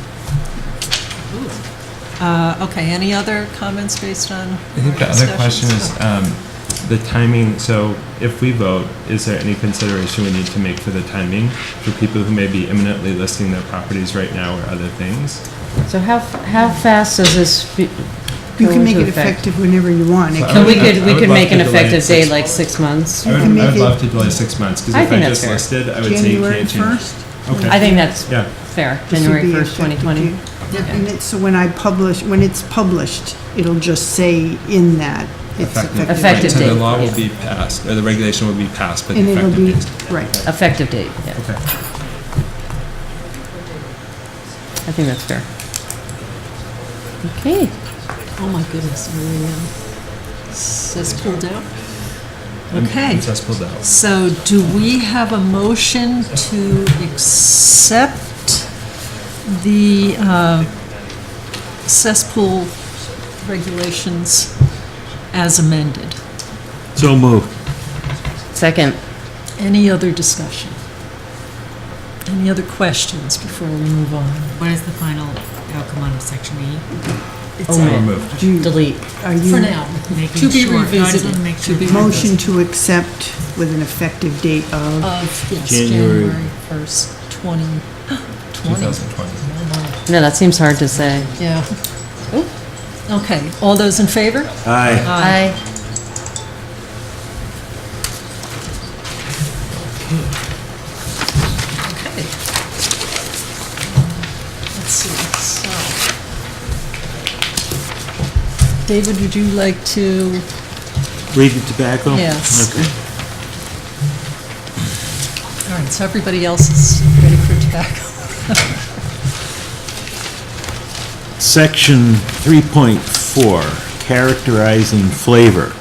okay, any other comments based on I think the our other question discussions? is the timing. So if we vote, is there any consideration we need to make for the timing for people who may be imminently listing their properties right now or other things? So how fast does this You go can make into it effect? effective whenever you want. It So can So I we would- could, I we would could love make to an delay effective it 6 date like 6 months. I would, can make I'd it- love to delay 6 months, because I if think I that's just fair. listed, I would say you January can't change. 1st? Okay. I think that's Yeah. fair, This would January be 1st, 2020. effective date. And it's, so when it's published, it'll just say in that it's Effective. Effective So the date, law will yeah. be passed, or the regulation will be passed, but And the it'll effective be, date. right. Effective date, yeah. Okay. I think that's fair. Okay. Oh, my goodness, says pulled out? Okay. It's just pulled out. So do we have a motion to accept the cesspool regulations as amended? So moved. Second. Any other discussion? Any other questions before we move on? What is the final outcome on section E? It's So a removed. Do you- Delete. Are you? for now. Making To be sure. No, I just revisited. wanna make To sure. be Motion to accept with an effective date of, Yes, January- January 1st, 2020. 2020. No, that seems hard to say. Yeah. Okay, all those in favor? Aye. Aye. Okay. Let's see, so. David, would you like to, Read the tobacco? Yes. Okay. all right, so everybody else is ready for tobacco. Section 3.4, characterizing flavor.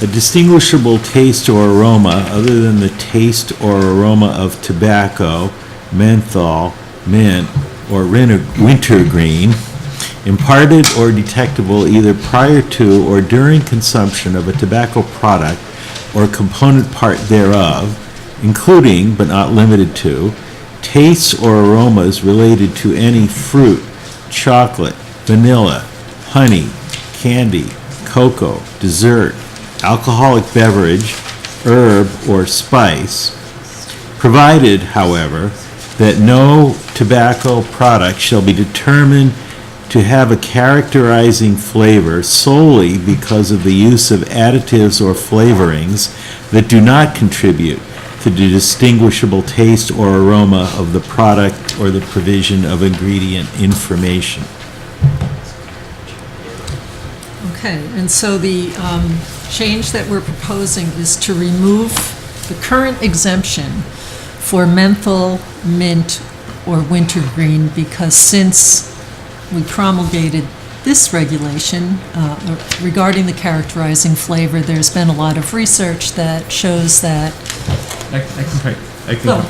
A distinguishable taste or aroma other than the taste or aroma of tobacco, menthol, mint, or wintergreen, imparted or detectable either prior to or during consumption of a tobacco product or component part thereof, including, but not limited to, tastes or aromas related to any fruit, chocolate, vanilla, honey, candy, cocoa, dessert, alcoholic beverage, herb, or spice, provided, however, that no tobacco product shall be determined to have a characterizing flavor solely because of the use of additives or flavorings that do not contribute to the distinguishable taste or aroma of the product or the provision of ingredient information. Okay, and so the change that we're proposing is to remove the current exemption for menthol, mint, or wintergreen, because since we promulgated this regulation regarding the characterizing flavor, there's been a lot of research that shows that.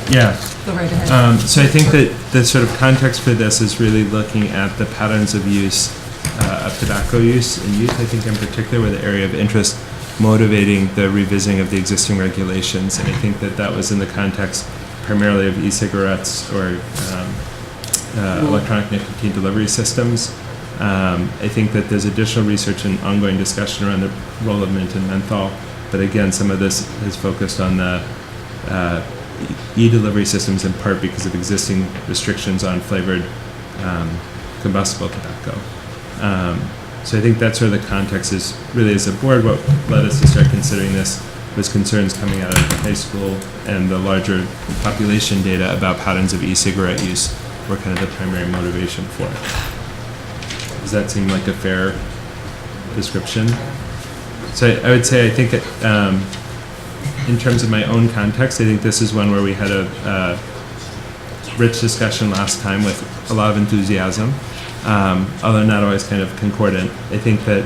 Yeah. Go right ahead. So I think that the sort of context for this is really looking at the patterns of use, of tobacco use in youth, I think in particular, were the area of interest motivating the revisiting of the existing regulations. And I think that that was in the context primarily of e-cigarettes or electronic nicotine delivery systems. I think that there's additional research and ongoing discussion around the role of mint and menthol, but again, some of this is focused on the e-delivery systems in part because of existing restrictions on flavored combustible tobacco. So I think that's where the context is really as a board. What led us to start considering this was concerns coming out of high school and the larger population data about patterns of e-cigarette use were kind of the primary motivation for it. Does that seem like a fair description? So I would say I think in terms of my own context, I think this is one where we had a rich discussion last time with a lot of enthusiasm, although not always kind of concordant. I think that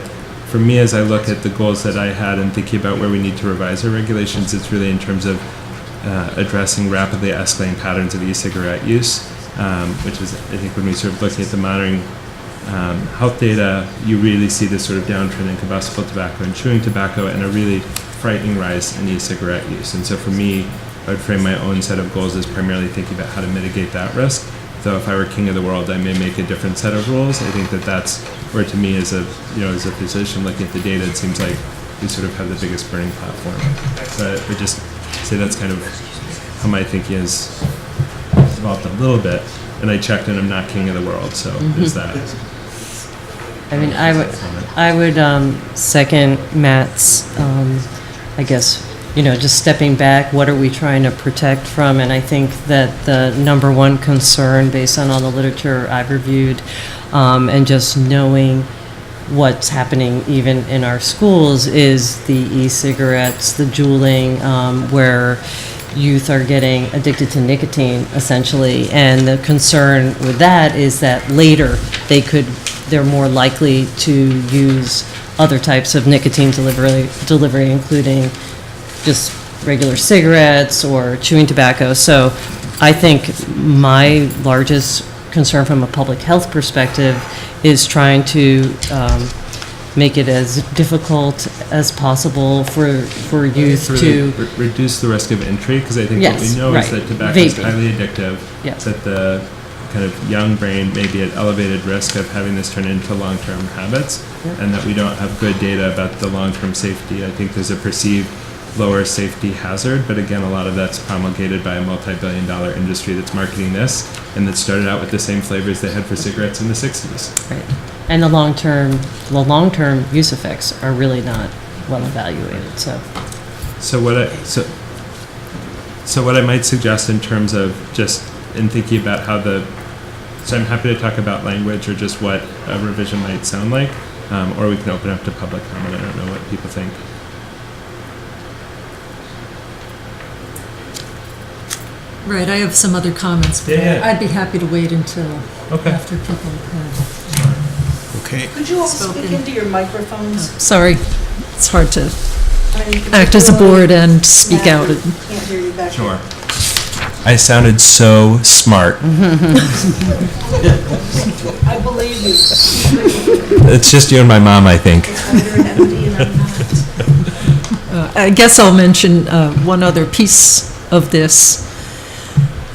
for me, as I look at the goals that I had and thinking about where we need to revise our regulations, it's really in terms of addressing rapidly escalating patterns of e-cigarette use, which is, I think, when we sort of look at the monitoring health data, you really see this sort of downtrend in combustible tobacco and chewing tobacco and a really frightening rise in e-cigarette use. And so for me, I would frame my own set of goals as primarily thinking about how to mitigate that risk. Though if I were king of the world, I may make a different set of rules. I think that that's where, to me, as a physician looking at the data, it seems like we sort of have the biggest burning platform. So I would just say that's kind of how my thinking has evolved a little bit. And I checked, and I'm not king of the world. So there's that. I mean, I would second Matt's, I guess, just stepping back, what are we trying to protect from? And I think that the number one concern, based on all the literature I've reviewed, and just knowing what's happening even in our schools, is the e-cigarettes, the juuling, where youth are getting addicted to nicotine, essentially. And the concern with that is that later they're more likely to use other types of nicotine delivery, including just regular cigarettes or chewing tobacco. So I think my largest concern from a public health perspective is trying to make it as difficult as possible for youth to reduce the risk of entry, because I think what we know is that tobacco is highly addictive. Yes. That the kind of young brain may be at elevated risk of having this turn into long-term habits, and that we don't have good data about the long-term safety. I think there's a perceived lower safety hazard, but again, a lot of that's promulgated by a multi-billion-dollar industry that's marketing this, and that started out with the same flavors they had for cigarettes in the 60s. Right. And the long-term use effects are really not well evaluated. So what I might suggest in terms of just in thinking about how so I'm happy to talk about language or just what a revision might sound like, or we can open up to public comment. I don't know what people think. Right, I have some other comments, but I'd be happy to wait until after people have Okay. Could you all speak into your microphones? Sorry, it's hard to I mean, act as a board and speak out. Can't hear you back Sure. I sounded so smart. I believe you. It's just you and my mom, I think. You're an MD and I'm not. I guess I'll mention one other piece of this,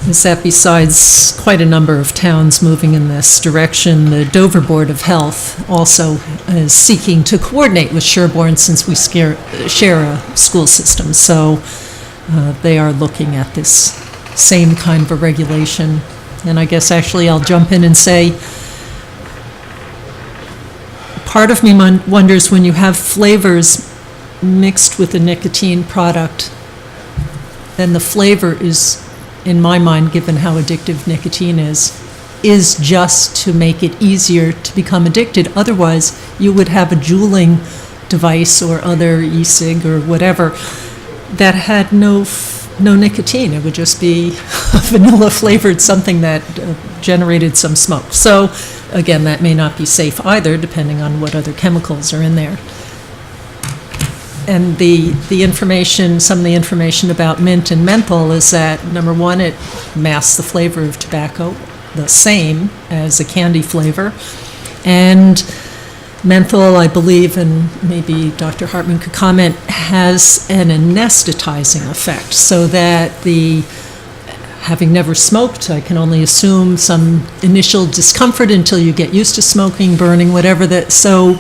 is that besides quite a number of towns moving in this direction, the Dover Board of Health also is seeking to coordinate with Sherborn, since we share a school system. So they are looking at this same kind of a regulation. And I guess actually I'll jump in and say, part of me wonders, when you have flavors mixed with a nicotine product, then the flavor is, in my mind, given how addictive nicotine is just to make it easier to become addicted. Otherwise, you would have a juuling device or other e-cig or whatever that had no no nicotine. It would just be vanilla flavored something that generated some smoke. So, again, that may not be safe either, depending on what other chemicals are in there. And the information, some of the information about mint and menthol is that, number one, it masks the flavor of tobacco the same as a candy flavor. And menthol, I believe, and maybe Dr. Hartman could comment, has an anesthetizing effect, so that having never smoked, I can only assume some initial discomfort until you get used to smoking, burning, whatever that. So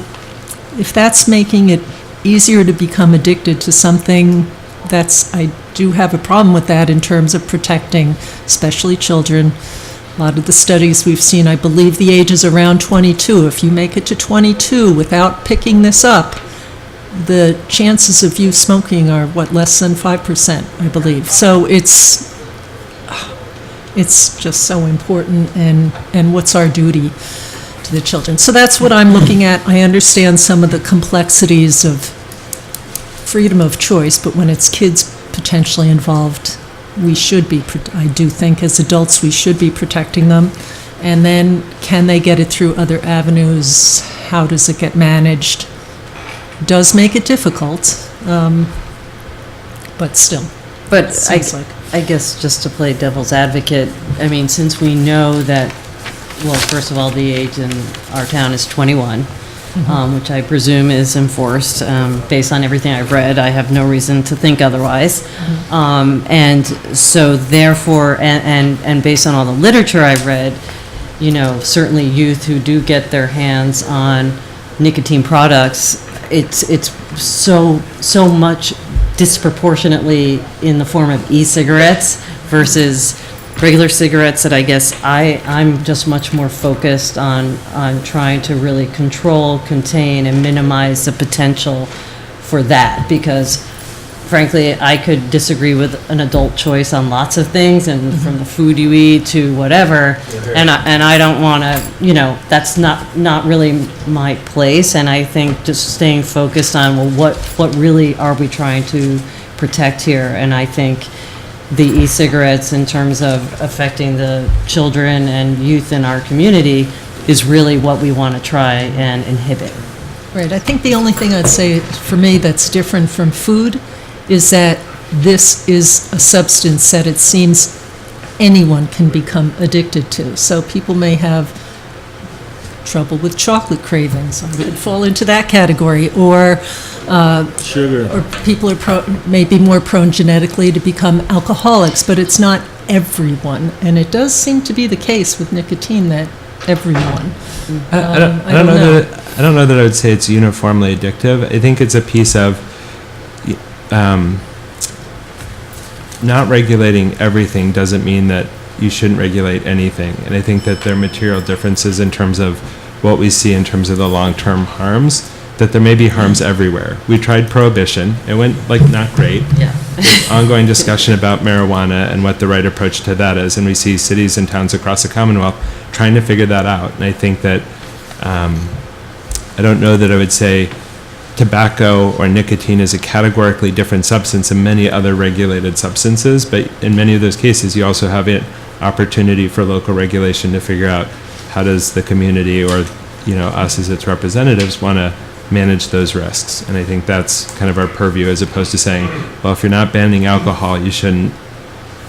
if that's making it easier to become addicted to something, I do have a problem with that in terms of protecting, especially children. A lot of the studies we've seen, I believe the age is around 22. If you make it to 22 without picking this up, the chances of you smoking are, less than 5%, I believe. So it's just so important, and what's our duty to the children. So that's what I'm looking at. I understand some of the complexities of freedom of choice, but when it's kids potentially involved, we should be, I do think as adults, we should be protecting them. And then, can they get it through other avenues? How does it get managed? Does make it difficult, but still. But Seems like. I guess just to play devil's advocate, I mean, since we know that, well, first of all, the age in our town is 21, which I presume is enforced. Based on everything I've read, I have no reason to think otherwise. And so therefore, and based on all the literature I've read, certainly youth who do get their hands on nicotine products, it's so much disproportionately in the form of e-cigarettes versus regular cigarettes, that I guess I'm just much more focused on trying to really control, contain, and minimize the potential for that, because frankly, I could disagree with an adult choice on lots of things, and from the food you eat to whatever, and I don't want to, that's not really my place. And I think just staying focused on, well, what really are we trying to protect here? And I think the e-cigarettes, in terms of affecting the children and youth in our community, is really what we want to try and inhibit. Right. I think the only thing I'd say for me that's different from food is that this is a substance that it seems anyone can become addicted to. So people may have trouble with chocolate cravings. I would fall into that category. Or Sugar. Or people are may be more prone genetically to become alcoholics, but it's not everyone. And it does seem to be the case with nicotine that everyone. I don't know that I would say it's uniformly addictive. I think it's a piece of not regulating everything doesn't mean that you shouldn't regulate anything. And I think that there are material differences in terms of what we see in terms of the long-term harms, that there may be harms everywhere. We tried prohibition. It went not great. Yeah. There's ongoing discussion about marijuana and what the right approach to that is. And we see cities and towns across the Commonwealth trying to figure that out. And I think that, I don't know that I would say tobacco or nicotine is a categorically different substance than many other regulated substances, but in many of those cases, you also have an opportunity for local regulation to figure out how does the community or, us as its representatives want to manage those risks. And I think that's kind of our purview, as opposed to saying, well, if you're not banning alcohol, you shouldn't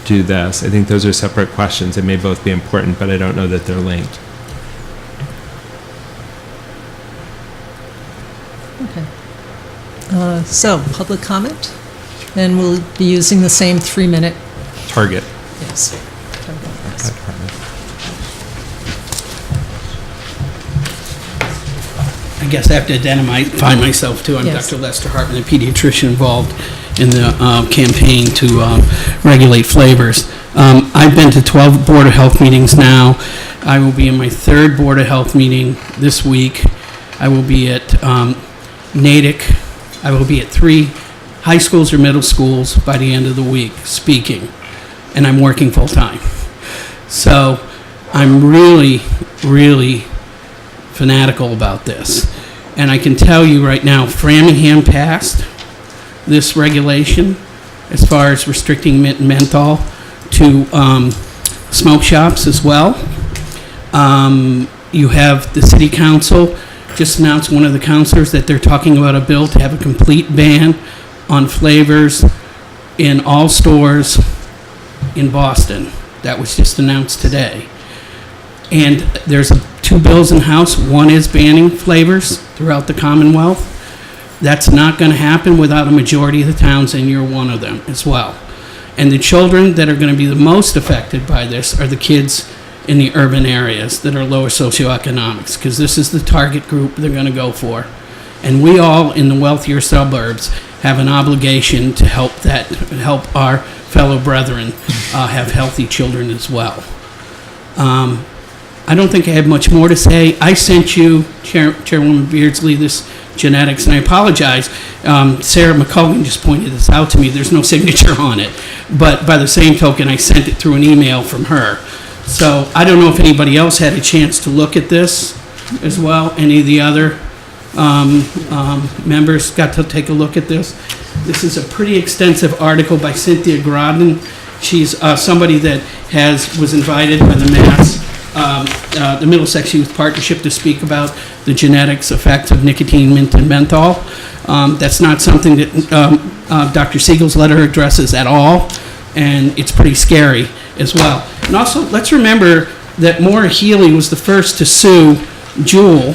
do this. I think those are separate questions. They may both be important, but I don't know that they're linked. Okay. So, public comment? And we'll be using the same 3-minute. Target. Yes. I guess I have to identify myself too. I'm Yes. Dr. Lester Hartman, a pediatrician involved in the campaign to regulate flavors. I've been to 12 Board of Health meetings now. I will be in my 3rd Board of Health meeting this week. I will be at Natick. I will be at 3 high schools or middle schools by the end of the week speaking, and I'm working full time. So I'm really, really fanatical about this. And I can tell you right now, Framingham passed this regulation as far as restricting menthol to smoke shops as well. You have the city council just announced, one of the councilors, that they're talking about a bill to have a complete ban on flavors in all stores in Boston. That was just announced today. And there's two bills in House. One is banning flavors throughout the Commonwealth. That's not going to happen without a majority of the towns, and you're one of them as well. And the children that are going to be the most affected by this are the kids in the urban areas that are lower socioeconomics, because this is the target group they're going to go for. And we all in the wealthier suburbs have an obligation to help our fellow brethren have healthy children as well. I don't think I have much more to say. I sent you, Chairwoman Beardsley, this genetics, and I apologize. Sarah McCullough just pointed this out to me. There's no signature on it. But by the same token, I sent it through an email from her. So I don't know if anybody else had a chance to look at this as well. Any of the other members got to take a look at this. This is a pretty extensive article by Cynthia Grodin. She's somebody that was invited by the Middlesex Youth Partnership to speak about the genetics effects of nicotine, mint, and menthol. That's not something that Dr. Siegel's letter addresses at all, and it's pretty scary as well. And also, let's remember that Maura Healey was the first to sue Juul,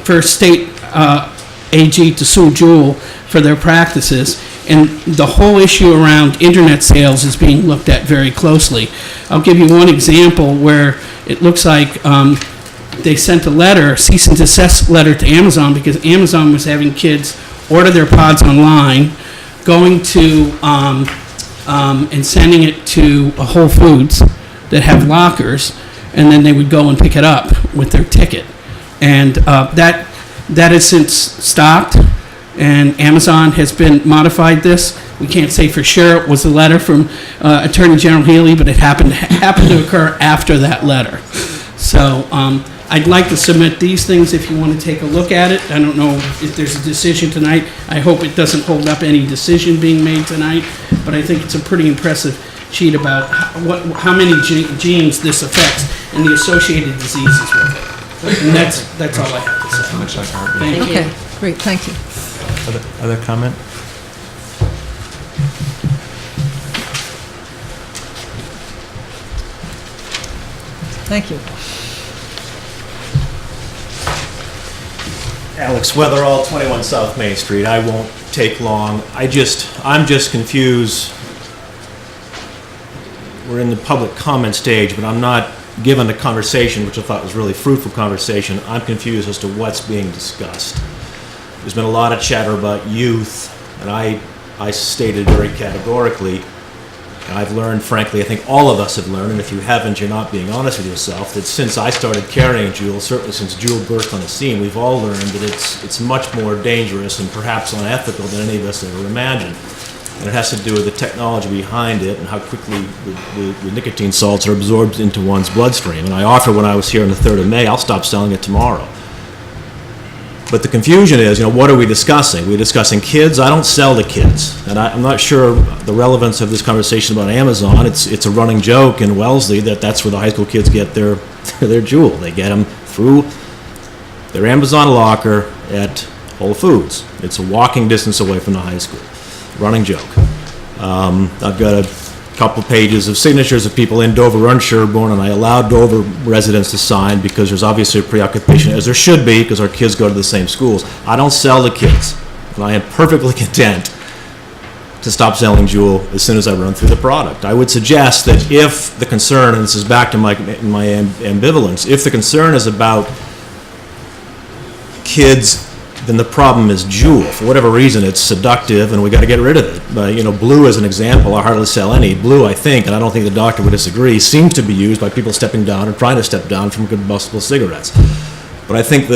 first state AG to sue Juul for their practices. And the whole issue around internet sales is being looked at very closely. I'll give you one example where it looks like they sent a cease and desist letter to Amazon, because Amazon was having kids order their pods online, going to and sending it to a Whole Foods that have lockers, and then they would go and pick it up with their ticket. And that has since stopped, and Amazon has been modified this. We can't say for sure it was a letter from Attorney General Healy, but it happened to occur after that letter. So I'd like to submit these things if you want to take a look at it. I don't know if there's a decision tonight. I hope it doesn't hold up any decision being made tonight, but I think it's a pretty impressive sheet about how many genes this affects and the associated diseases with it. And that's all I have to say. Thank you. Okay, great, thank you. Other comment? Thank you. Alex Weatherall, 21 South Main Street. I won't take long. I'm just confused. We're in the public comment stage, but I'm not given the conversation, which I thought was really fruitful conversation. I'm confused as to what's being discussed. There's been a lot of chatter about youth, and I stated very categorically, and I've learned, frankly, I think all of us have learned, and if you haven't, you're not being honest with yourself, that since I started carrying Juul, certainly since Juul burst on the scene, we've all learned that it's much more dangerous and perhaps unethical than any of us ever imagined. And it has to do with the technology behind it and how quickly the nicotine salts are absorbed into one's bloodstream. And I offered when I was here on the 3rd of May, I'll stop selling it tomorrow. But the confusion is, what are we discussing? We're discussing kids. I don't sell to kids. And I'm not sure the relevance of this conversation about Amazon. It's a running joke in Wellesley that's where the high school kids get their Juul. They get them through their Amazon locker at Whole Foods. It's a walking distance away from the high school. Running joke. I've got a couple pages of signatures of people in Dover and Sherborn, and I allowed Dover residents to sign because there's obviously a preoccupation, as there should be, because our kids go to the same schools. I don't sell to kids, and I am perfectly content to stop selling Juul as soon as I run through the product. I would suggest that if the concern, and this is back to my ambivalence, if the concern is about kids, then the problem is Juul. For whatever reason, it's seductive, and we got to get rid of it. But Blue, as an example, I hardly sell any. Blue, I think, and I don't think the doctor would disagree, seems to be used by people stepping down and trying to step down from combustible cigarettes. But I think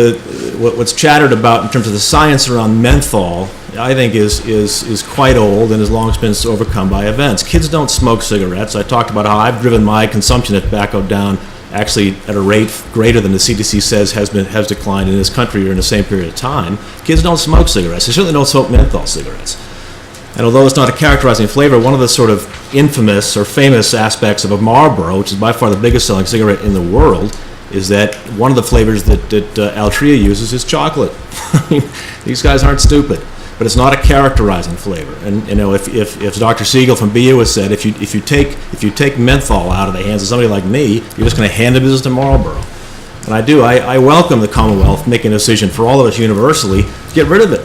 what's chattered about in terms of the science around menthol, I think is quite old and has long been overcome by events. Kids don't smoke cigarettes. I talked about how I've driven my consumption of tobacco down actually at a rate greater than the CDC says has declined in this country or in the same period of time. Kids don't smoke cigarettes. They certainly don't smoke menthol cigarettes. And although it's not a characterizing flavor, one of the sort of infamous or famous aspects of a Marlboro, which is by far the biggest selling cigarette in the world, is that one of the flavors that Altria uses is chocolate. I mean, these guys aren't stupid, but it's not a characterizing flavor. And you know, if Dr. Siegel from BU has said, if you take menthol out of the hands of somebody like me, you're just going to hand the business to Marlboro. And I welcome the Commonwealth making a decision for all of us universally to get rid of it.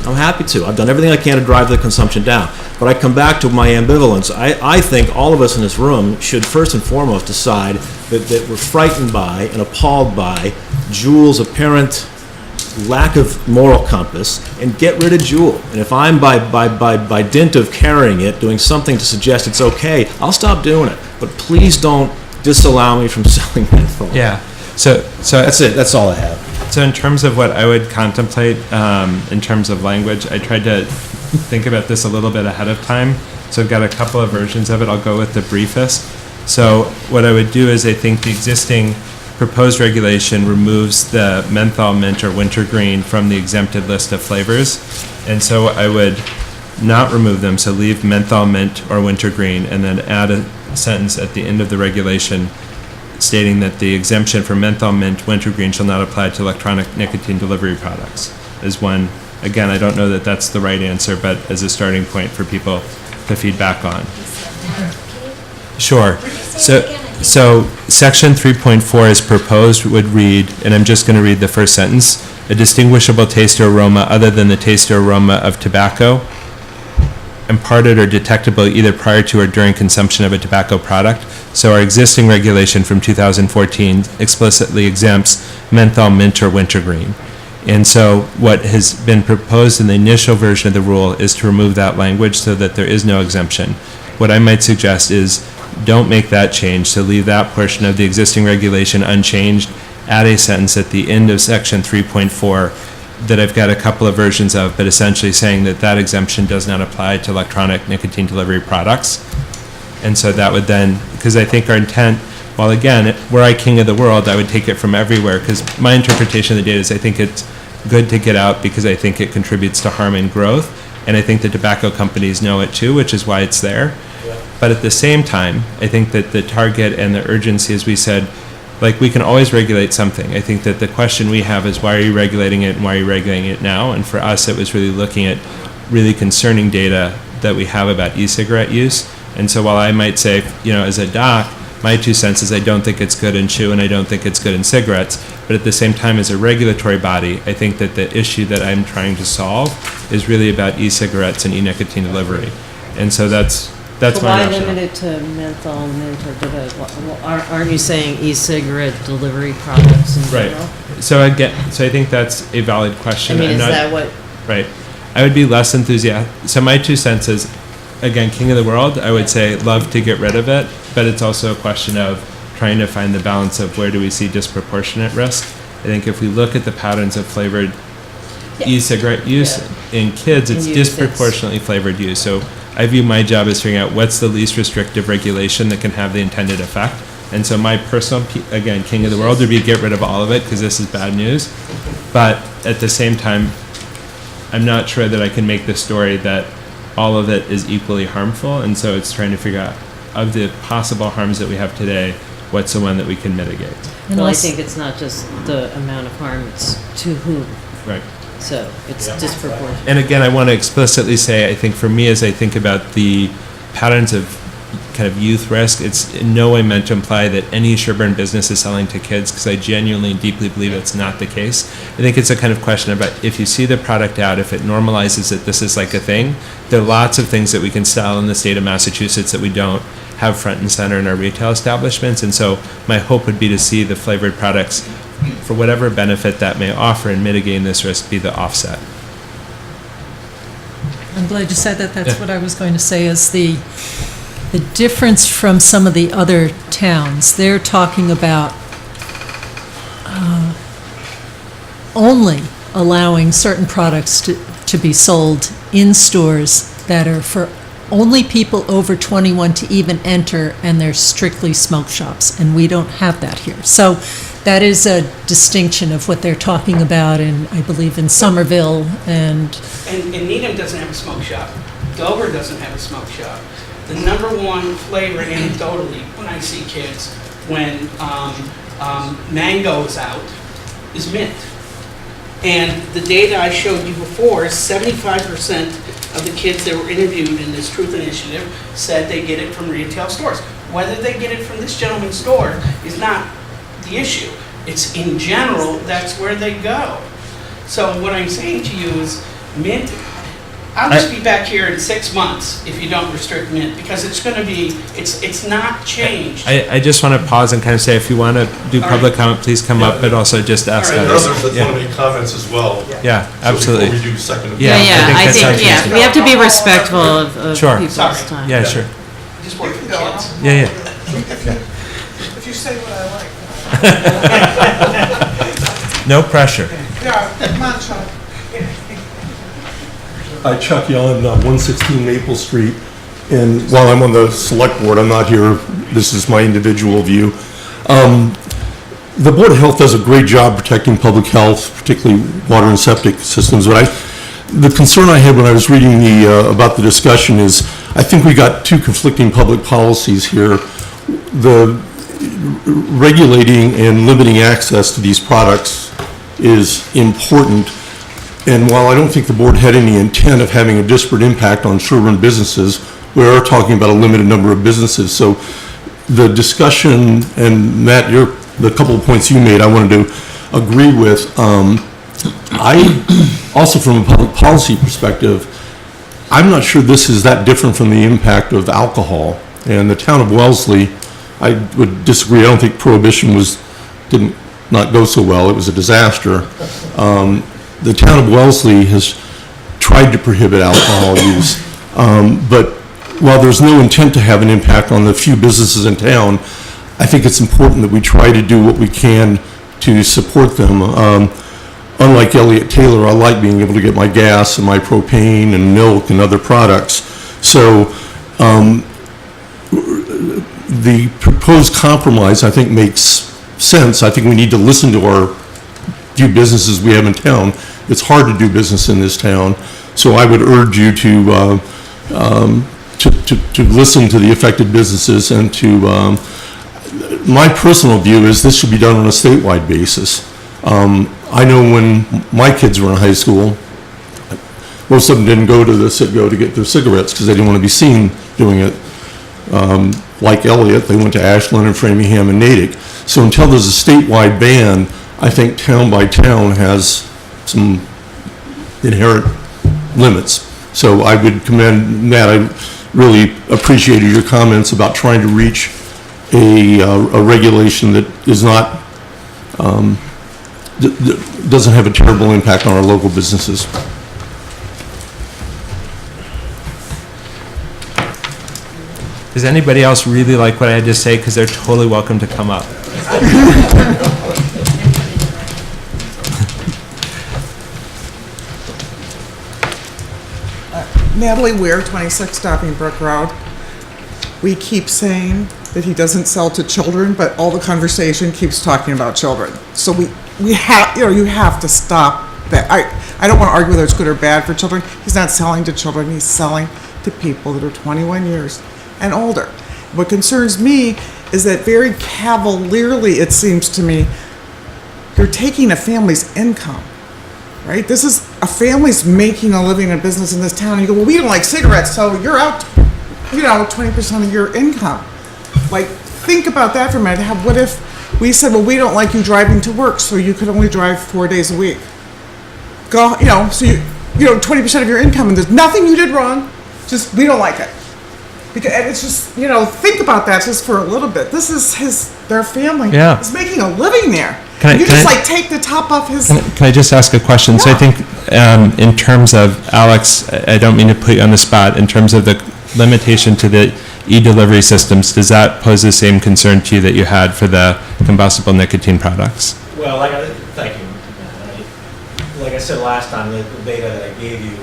I'm happy to. I've done everything I can to drive the consumption down. But I come back to my ambivalence. I think all of us in this room should first and foremost decide that we're frightened by and appalled by Juul's apparent lack of moral compass and get rid of Juul. And if I'm by dint of carrying it, doing something to suggest it's okay, I'll stop doing it. But please don't disallow me from selling menthol. Yeah. So that's it. That's all I have. So in terms of what I would contemplate in terms of language, I tried to think about this a little bit ahead of time. So I've got a couple of versions of it. I'll go with the briefest. So what I would do is I think the existing proposed regulation removes the menthol, mint, or wintergreen from the exempted list of flavors. And so I would not remove them, so leave menthol, mint, or wintergreen, and then add a sentence at the end of the regulation stating that the exemption for menthol, mint, wintergreen shall not apply to electronic nicotine delivery products is one. Again, I don't know that that's the right answer, but as a starting point for people to feedback on. Sure. So section 3.4 as proposed would read, and I'm just going to read the first sentence, a distinguishable taste or aroma other than the taste or aroma of tobacco imparted or detectable either prior to or during consumption of a tobacco product. So our existing regulation from 2014 explicitly exempts menthol, mint, or wintergreen. And so what has been proposed in the initial version of the rule is to remove that language so that there is no exemption. What I might suggest is don't make that change, so leave that portion of the existing regulation unchanged, add a sentence at the end of section 3.4 that I've got a couple of versions of, but essentially saying that that exemption does not apply to electronic nicotine delivery products. And so that would then, because I think our intent, while again, were I king of the world, I would take it from everywhere, because my interpretation of the data is I think it's good to get out because I think it contributes to harm and growth, and I think the tobacco companies know it too, which is why it's there. Yeah. But at the same time, I think that the target and the urgency, as we said, like we can always regulate something. I think that the question we have is why are you regulating it and why are you regulating it now? And for us, it was really looking at really concerning data that we have about e-cigarette use. And so while I might say, you know, as a doc, my 2 cents is I don't think it's good in chew and I don't think it's good in cigarettes. But at the same time, as a regulatory body, I think that the issue that I'm trying to solve is really about e-cigarettes and e-nicotine delivery. And so that's But my why rationale. limit it to menthol, mint, or aren't you saying e-cigarette delivery products in general? Right. So I think that's a valid question. I mean, I'm is not- that what? Right. I would be less enthusiastic. So my 2 cents is, again, king of the world, I would say love to get rid of it, but it's also a question of trying to find the balance of where do we see disproportionate risk. I think if we look at the patterns of flavored e-cigarette use in kids, it's disproportionately flavored use. So I view my job as figuring out what's the least restrictive regulation that can have the intended effect. And so my personal, again, king of the world would be get rid of all of it because this is bad news. But at the same time, I'm not sure that I can make the story that all of it is equally harmful. And so it's trying to figure out of the possible harms that we have today, what's the one that we can mitigate. Well, I think it's not just the amount of harm, it's to whom. Right. So it's disproportionate. And again, I want to explicitly say, I think for me, as I think about the patterns of kind of youth risk, it's in no way meant to imply that any Sherborn business is selling to kids, because I genuinely and deeply believe it's not the case. I think it's a kind of question about if you see the product out, if it normalizes that this is like a thing, there are lots of things that we can sell in the state of Massachusetts that we don't have front and center in our retail establishments. And so my hope would be to see the flavored products, for whatever benefit that may offer in mitigating this risk, be the offset. I'm glad you said that. That's what I was going to say is the difference from some of the other towns. They're talking about only allowing certain products to be sold in stores that are for only people over 21 to even enter, and they're strictly smoke shops, and we don't have that here. So that is a distinction of what they're talking about in, I believe, in Somerville and And Needham doesn't have a smoke shop. Dover doesn't have a smoke shop. The number one flavor anecdotally when I see kids when mango is out is mint. And the data I showed you before is 75% of the kids that were interviewed in this Truth Initiative said they get it from retail stores. Whether they get it from this gentleman's store is not the issue. It's in general, that's where they go. So what I'm saying to you is mint, I'll just be back here in 6 months if you don't restrict mint, because it's going to be, it's not changed. I just want to pause and kind of say, if you want to do public comment, please come up, but also just ask And us. others that want to make comments as well. Yeah, absolutely. So before we do second. Yeah, I think, that yeah, sounds we have to be respectful of Sure. people's Sorry. time. Yeah, sure. Just work with kids. Yeah. If you say what I like. No pressure. Yeah, come on, Chuck. Hi, Chuck Yellen, 116 Maple Street. And while I'm on the select board, I'm not here, this is my individual view. The Board of Health does a great job protecting public health, particularly water and septic systems. But the concern I had when I was reading about the discussion is, I think we got two conflicting public policies here. The regulating and limiting access to these products is important. And while I don't think the board had any intent of having a disparate impact on Sherborn businesses, we are talking about a limited number of businesses. So the discussion, and Matt, the couple of points you made, I wanted to agree with. I also, from a public policy perspective, I'm not sure this is that different from the impact of alcohol. And the town of Wellesley, I would disagree. I don't think prohibition didn't not go so well. It was a disaster. The town of Wellesley has tried to prohibit alcohol use, but while there's no intent to have an impact on the few businesses in town, I think it's important that we try to do what we can to support them. Unlike Elliott Taylor, I like being able to get my gas and my propane and milk and other products. So the proposed compromise, I think, makes sense. I think we need to listen to our few businesses we have in town. It's hard to do business in this town, so I would urge you to listen to the affected businesses and to. My personal view is this should be done on a statewide basis. I know when my kids were in high school, most of them didn't go to the Citgo to get their cigarettes because they didn't want to be seen doing it. Like Elliott, they went to Ashland and Framingham and Natick. So until there's a statewide ban, I think town by town has some inherent limits. So I would commend Matt. I really appreciated your comments about trying to reach a regulation that is not doesn't have a terrible impact on our local businesses. Does anybody else really like what I had to say? Because they're totally welcome to come up. Natalie Weir, 26 Stopping-Brook Road. We keep saying that he doesn't sell to children, but all the conversation keeps talking about children. So we have, you have to stop that. I don't want to argue whether it's good or bad for children. He's not selling to children. He's selling to people that are 21 years and older. What concerns me is that very cavalierly, it seems to me, you're taking a family's income. Right? This is a family's making a living in business in this town. And you go, well, we don't like cigarettes, so you're out, 20% of your income. Like, think about that for a minute. What if we said, well, we don't like you driving to work, so you could only drive 4 days a week? Go, so you 20% of your income, and there's nothing you did wrong, just we don't like it. Because, and it's just, think about that just for a little bit. This is their family. Yeah. Is making a living there. Can I take the top off his... Can I just ask a question? Yeah. So I think in terms of, Alex, I don't mean to put you on the spot, in terms of the limitation to the e-delivery systems, does that pose the same concern to you that you had for the combustible nicotine products? Well, thank you. Like I said last time, the data that I gave you,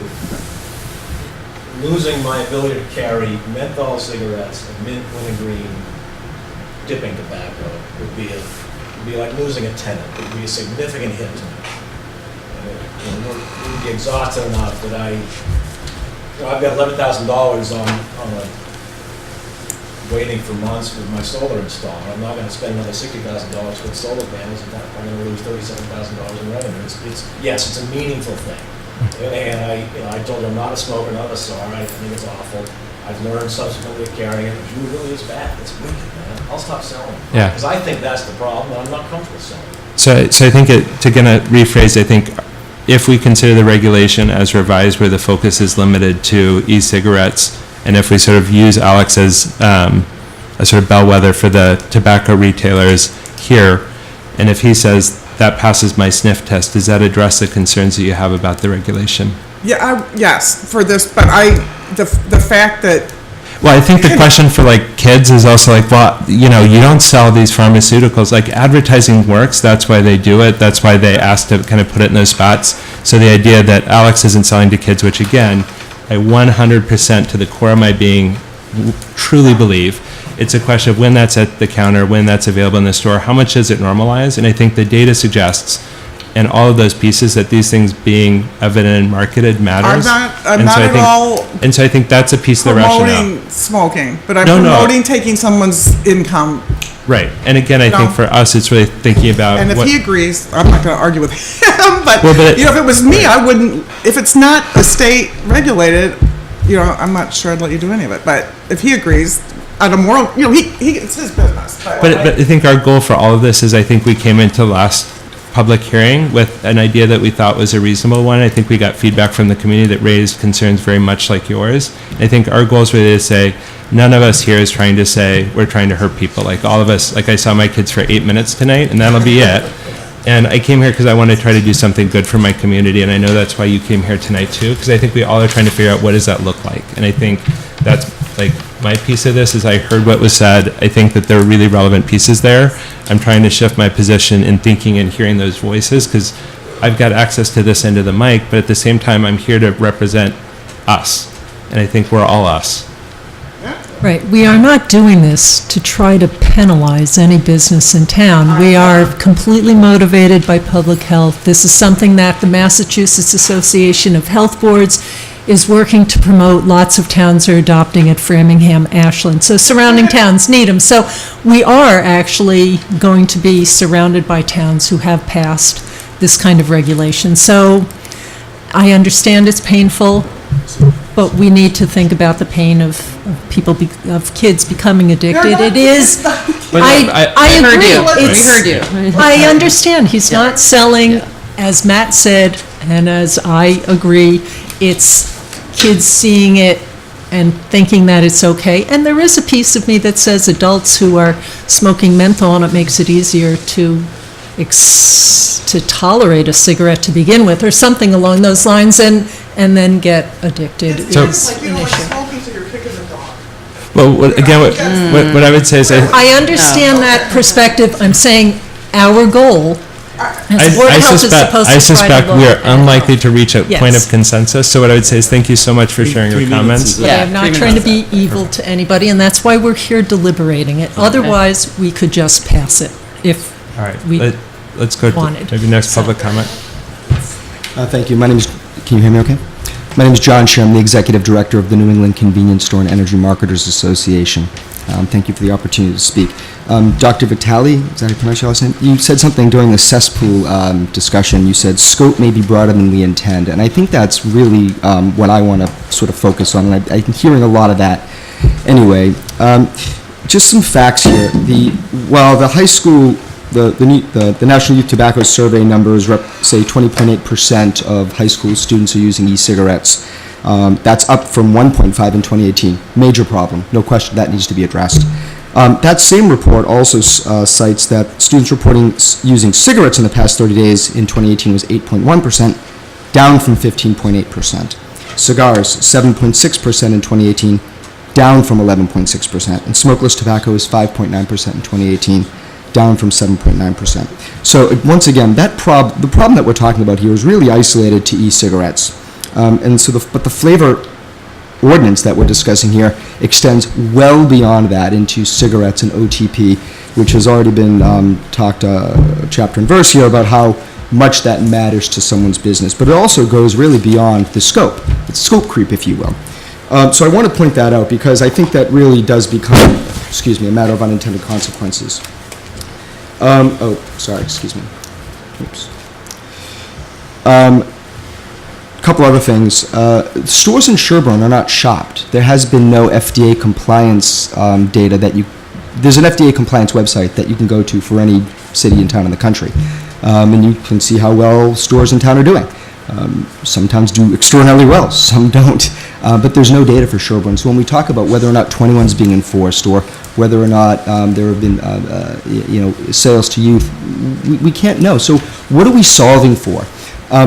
losing my ability to carry menthol cigarettes and mint wintergreen dipping tobacco would be like losing a tenant. It would be a significant hit to me. It would be exhausted enough that I I've got $11,000 on waiting for months with my solar installed. I'm not gonna spend another $60,000 with solar panels, and I'm gonna lose $37,000 in revenue. Yes, it's a meaningful thing. And I told you I'm not a smoker, not a SAR, I think it's awful. I've learned subsequently carrying it, it really is bad, it's wicked, man. I'll stop selling. Yeah. Because I think that's the problem, and I'm not comfortable selling. So I think to kind of rephrase, I think if we consider the regulation as revised where the focus is limited to e-cigarettes, and if we sort of use Alex as a sort of bellwether for the tobacco retailers here, and if he says that passes my sniff test, does that address the concerns that you have about the regulation? Yeah, yes, for this, but the fact that. Well, I think the question for like kids is also like, well, you don't sell these pharmaceuticals. Like advertising works, that's why they do it. That's why they ask to kind of put it in those spots. So the idea that Alex isn't selling to kids, which again, I 100% to the core of my being truly believe, it's a question of when that's at the counter, when that's available in the store, how much does it normalize? And I think the data suggests, and all of those pieces, that these things being evident and marketed matters. I'm not at all and so I think that's a piece of the rationale. promoting smoking, but I'm promoting taking someone's income. Right, and again, I think for us, it's really thinking about. And if he agrees, I'm not going to argue with him. But if it was me, I wouldn't. If it's not a state regulated, I'm not sure I'd let you do any of it. But if he agrees, out of moral, it's his business. But I think our goal for all of this is, I think we came into the last public hearing with an idea that we thought was a reasonable one. I think we got feedback from the community that raised concerns very much like yours. I think our goal is really to say, none of us here is trying to say we're trying to hurt people. Like all of us, like I saw my kids for 8 minutes tonight, and that'll be it. And I came here because I want to try to do something good for my community, and I know that's why you came here tonight too, because I think we all are trying to figure out what does that look like. And I think that's like my piece of this is I heard what was said. I think that there are really relevant pieces there. I'm trying to shift my position in thinking and hearing those voices because I've got access to this end of the mic, but at the same time, I'm here to represent us. And I think we're all us. Right, we are not doing this to try to penalize any business in town. We are completely motivated by public health. This is something that the Massachusetts Association of Health Boards is working to promote. Lots of towns are adopting it, Framingham, Ashland, so surrounding towns need them. So we are actually going to be surrounded by towns who have passed this kind of regulation. So I understand it's painful, but we need to think about the pain of people, of kids becoming addicted. It is, I agree. We heard you. I understand, he's not selling, as Matt said, and as I agree, it's kids seeing it and thinking that it's okay. And there is a piece of me that says adults who are smoking menthol, and it makes it easier to tolerate a cigarette to begin with, or something along those lines, and then get addicted is an issue. Smoking, so you're kicking the dog. Well, what I would say is I understand that perspective. I'm saying our goal as Board of Health is supposed to try to I suspect look we are at unlikely to reach a point Yes. of consensus. So what I would say is thank you so much for sharing your comments. I am not trying to be evil to anybody, and that's why we're here deliberating it. Otherwise, we could just pass it if All right, we let's go to wanted. maybe next public comment. Thank you. Can you hear me okay? My name is John Scher. I'm the Executive Director of the New England Convenience Store and Energy Marketers Association. Thank you for the opportunity to speak. Dr. Vitale, is that how you pronounce your last name? You said something during the cesspool discussion. You said scope may be broader than we intend, and I think that's really what I want to sort of focus on, and I'm hearing a lot of that anyway. Just some facts here. While the high school, the National Youth Tobacco Survey numbers say 20.8% of high school students are using e-cigarettes. That's up from 1.5 in 2018. Major problem, no question, that needs to be addressed. That same report also cites that students reporting using cigarettes in the past 30 days in 2018 was 8.1%, down from 15.8%. Cigars, 7.6% in 2018, down from 11.6%. And smokeless tobacco is 5.9% in 2018, down from 7.9%. So once again, the problem that we're talking about here is really isolated to e-cigarettes. And so but the flavor ordinance that we're discussing here extends well beyond that into cigarettes and OTP, which has already been talked chapter and verse here about how much that matters to someone's business. But it also goes really beyond the scope. It's scope creep, if you will. So I want to point that out because I think that really does become, a matter of unintended consequences. Excuse me. Oops. Couple other things. Stores in Sherborn are not shopped. There has been no FDA compliance data that you... There's an FDA compliance website that you can go to for any city and town in the country. And you can see how well stores in town are doing. Sometimes do extraordinarily well, some don't. But there's no data for Sherborn. So when we talk about whether or not 21's being enforced or whether or not there have been sales to youth, we can't know. So what are we solving for?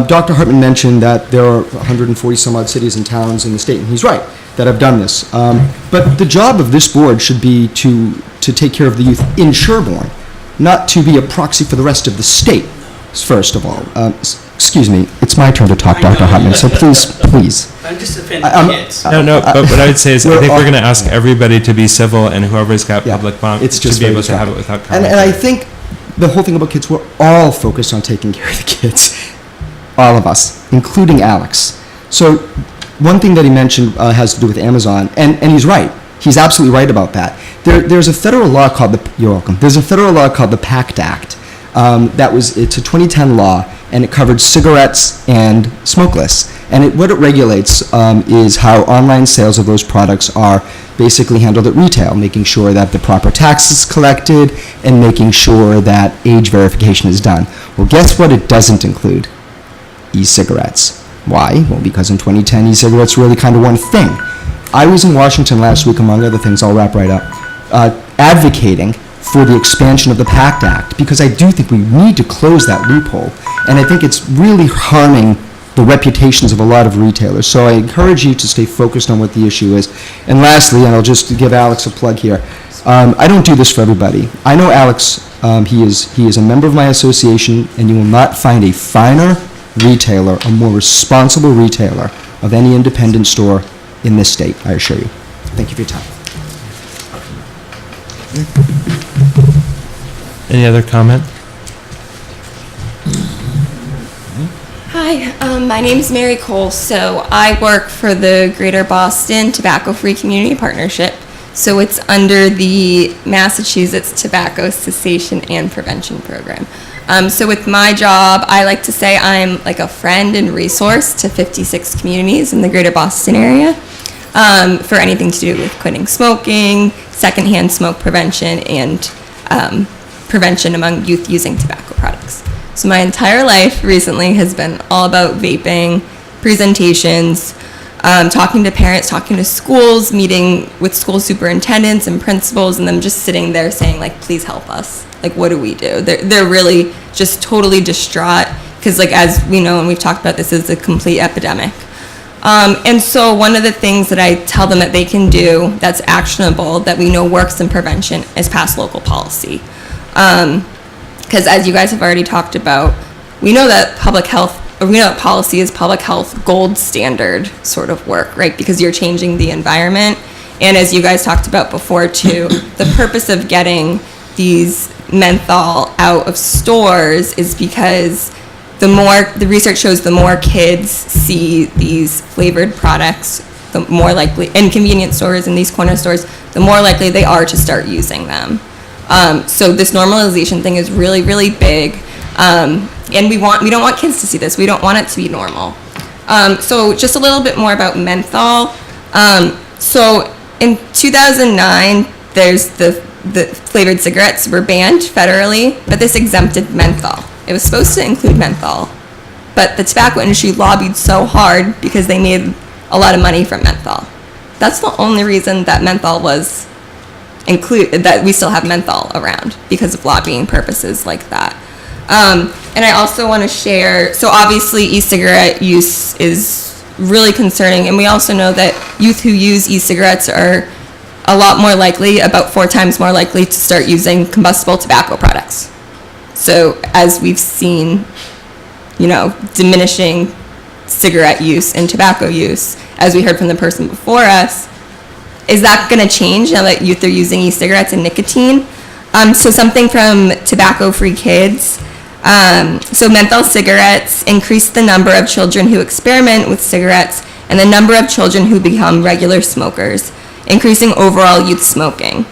Dr. Hartman mentioned that there are 140 some odd cities and towns in the state, and he's right, that have done this. But the job of this board should be to take care of the youth in Sherborn, not to be a proxy for the rest of the state, first of all. Excuse me, it's my turn to talk, Dr. Hartman, so please. I'm just offending kids. No, but what I would say is I think we're going to ask everybody to be civil, and whoever's got public bond should be able to have it without comment. And I think the whole thing about kids, we're all focused on taking care of the kids. All of us, including Alex. So one thing that he mentioned has to do with Amazon, and he's right. He's absolutely right about that. There's a federal law called There's a federal law called the PACT Act. It's a 2010 law, and it covered cigarettes and smokeless. And what it regulates is how online sales of those products are basically handled at retail, making sure that the proper tax is collected and making sure that age verification is done. Well, guess what it doesn't include? E-cigarettes. Why? Well, because in 2010, e-cigarettes really kind of one thing. I was in Washington last week, among other things, I'll wrap right up, advocating for the expansion of the PACT Act, because I do think we need to close that loophole, and I think it's really harming the reputations of a lot of retailers. So I encourage you to stay focused on what the issue is. And lastly, and I'll just give Alex a plug here, I don't do this for everybody. I know Alex, he is a member of my association, and you will not find a finer retailer, a more responsible retailer of any independent store in this state, I assure you. Thank you for your time. Any other comment? Hi, my name's Mary Cole. So I work for the Greater Boston Tobacco-Free Community Partnership. So it's under the Massachusetts Tobacco Cessation and Prevention Program. So with my job, I like to say I'm like a friend and resource to 56 communities in the Greater Boston area for anything to do with quitting smoking, secondhand smoke prevention, and prevention among youth using tobacco products. So my entire life recently has been all about vaping, presentations, talking to parents, talking to schools, meeting with school superintendents and principals, and them just sitting there saying, like, please help us. Like, what do we do? They're really just totally distraught because, like, as we know and we've talked about, this is a complete epidemic. And so one of the things that I tell them that they can do that's actionable, that we know works in prevention, is pass local policy. Because as you guys have already talked about, we know that policy is public health gold standard sort of work, right? Because you're changing the environment. And as you guys talked about before too, the purpose of getting these menthol out of stores is because the research shows the more kids see these flavored products, the more likely, in convenience stores and these corner stores, the more likely they are to start using them. So this normalization thing is really, really big. And we don't want kids to see this. We don't want it to be normal. So just a little bit more about menthol. So in 2009, there's the flavored cigarettes were banned federally, but this exempted menthol. It was supposed to include menthol, but the tobacco industry lobbied so hard because they made a lot of money from menthol. That's the only reason that menthol was included, that we still have menthol around, because of lobbying purposes like that. And I also want to share, so obviously e-cigarette use is really concerning, and we also know that youth who use e-cigarettes are a lot more likely, about 4 times more likely, to start using combustible tobacco products. So as we've seen, diminishing cigarette use and tobacco use, as we heard from the person before us, is that going to change now that youth are using e-cigarettes and nicotine? So something from Tobacco Free Kids, So menthol cigarettes increase the number of children who experiment with cigarettes and the number of children who become regular smokers, increasing overall youth smoking.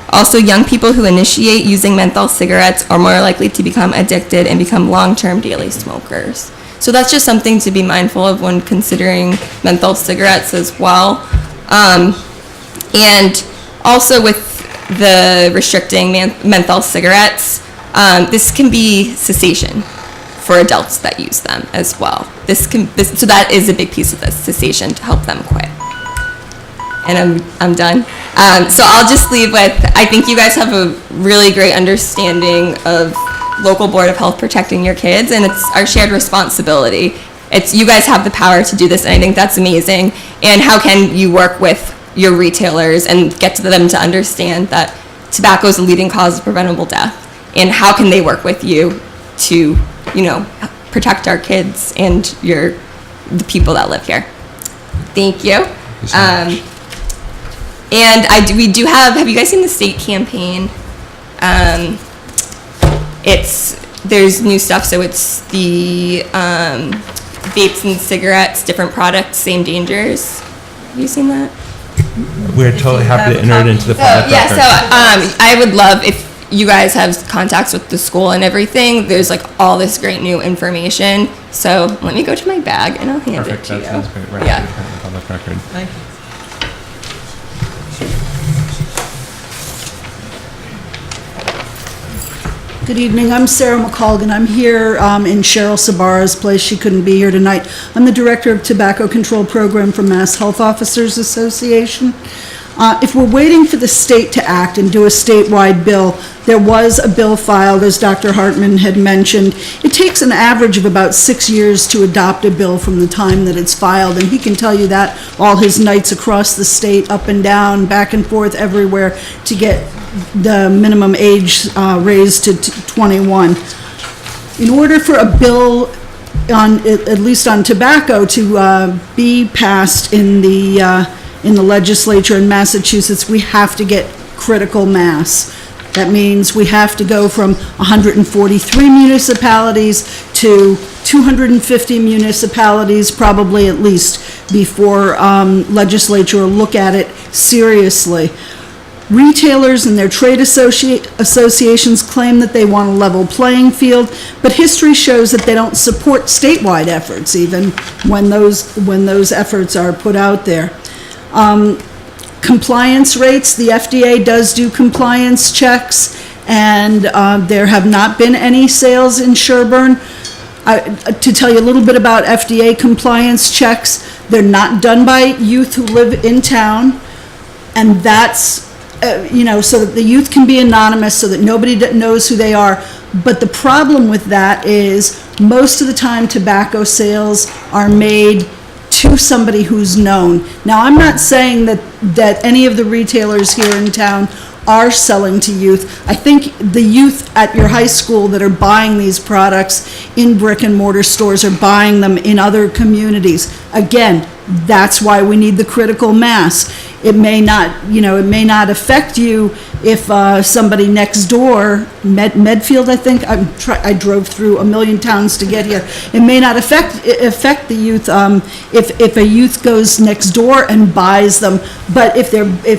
Also, young people who initiate using menthol cigarettes are more likely to become addicted and become long-term daily smokers. So that's just something to be mindful of when considering menthol cigarettes as well. And also with the restricting menthol cigarettes, this can be cessation for adults that use them as well. So that is a big piece of this, cessation, to help them quit. And I'm done. So I'll just leave with, I think you guys have a really great understanding of local Board of Health protecting your kids, and it's our shared responsibility. You guys have the power to do this, and I think that's amazing. And how can you work with your retailers and get to them to understand that tobacco is a leading cause of preventable death? And how can they work with you to, protect our kids and the people that live here? Thank you. And we do have you guys seen the state campaign? There's new stuff, so it's the vapes and cigarettes, different products, same dangers. Have you seen that? We're totally happy to enter it into the public record. I would love if you guys have contacts with the school and everything. There's all this great new information. So let me go to my bag and I'll hand it to you. That sounds great. We're Yeah. happy to enter the public record. Thank you. Good evening, I'm Sarah McColgan. I'm here in Cheryl Sabara's place. She couldn't be here tonight. I'm the Director of Tobacco Control Program for Mass Health Officers Association. If we're waiting for the state to act and do a statewide bill, there was a bill filed, as Dr. Hartman had mentioned. It takes an average of about 6 years to adopt a bill from the time that it's filed, and he can tell you that all his nights across the state, up and down, back and forth, everywhere, to get the minimum age raised to 21. In order for a bill at least on tobacco to be passed in the legislature in Massachusetts, we have to get critical mass. That means we have to go from 143 municipalities to 250 municipalities, probably at least, before legislature will look at it seriously. Retailers and their trade associations claim that they want a level playing field, but history shows that they don't support statewide efforts, even when those efforts are put out there. Compliance rates, the FDA does do compliance checks, and there have not been any sales in Sherborn. To tell you a little bit about FDA compliance checks, they're not done by youth who live in town, and that's so that the youth can be anonymous, so that nobody knows who they are. But the problem with that is most of the time tobacco sales are made to somebody who's known. Now, I'm not saying that any of the retailers here in town are selling to youth. I think the youth at your high school that are buying these products in brick and mortar stores are buying them in other communities. Again, that's why we need the critical mass. It may not affect you if somebody next door, Medfield, I think, I drove through a million towns to get here. It may not affect the youth if a youth goes next door and buys them, but if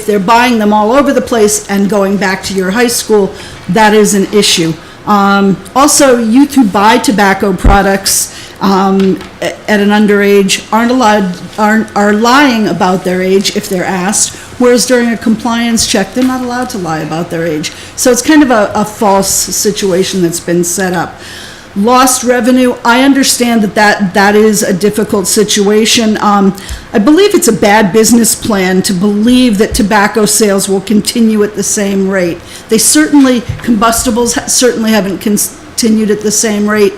they're buying them all over the place and going back to your high school, that is an issue. Also, youth who buy tobacco products at an underage are lying about their age if they're asked, whereas during a compliance check, they're not allowed to lie about their age. So it's kind of a false situation that's been set up. Lost revenue, I understand that is a difficult situation. I believe it's a bad business plan to believe that tobacco sales will continue at the same rate. Combustibles certainly haven't continued at the same rate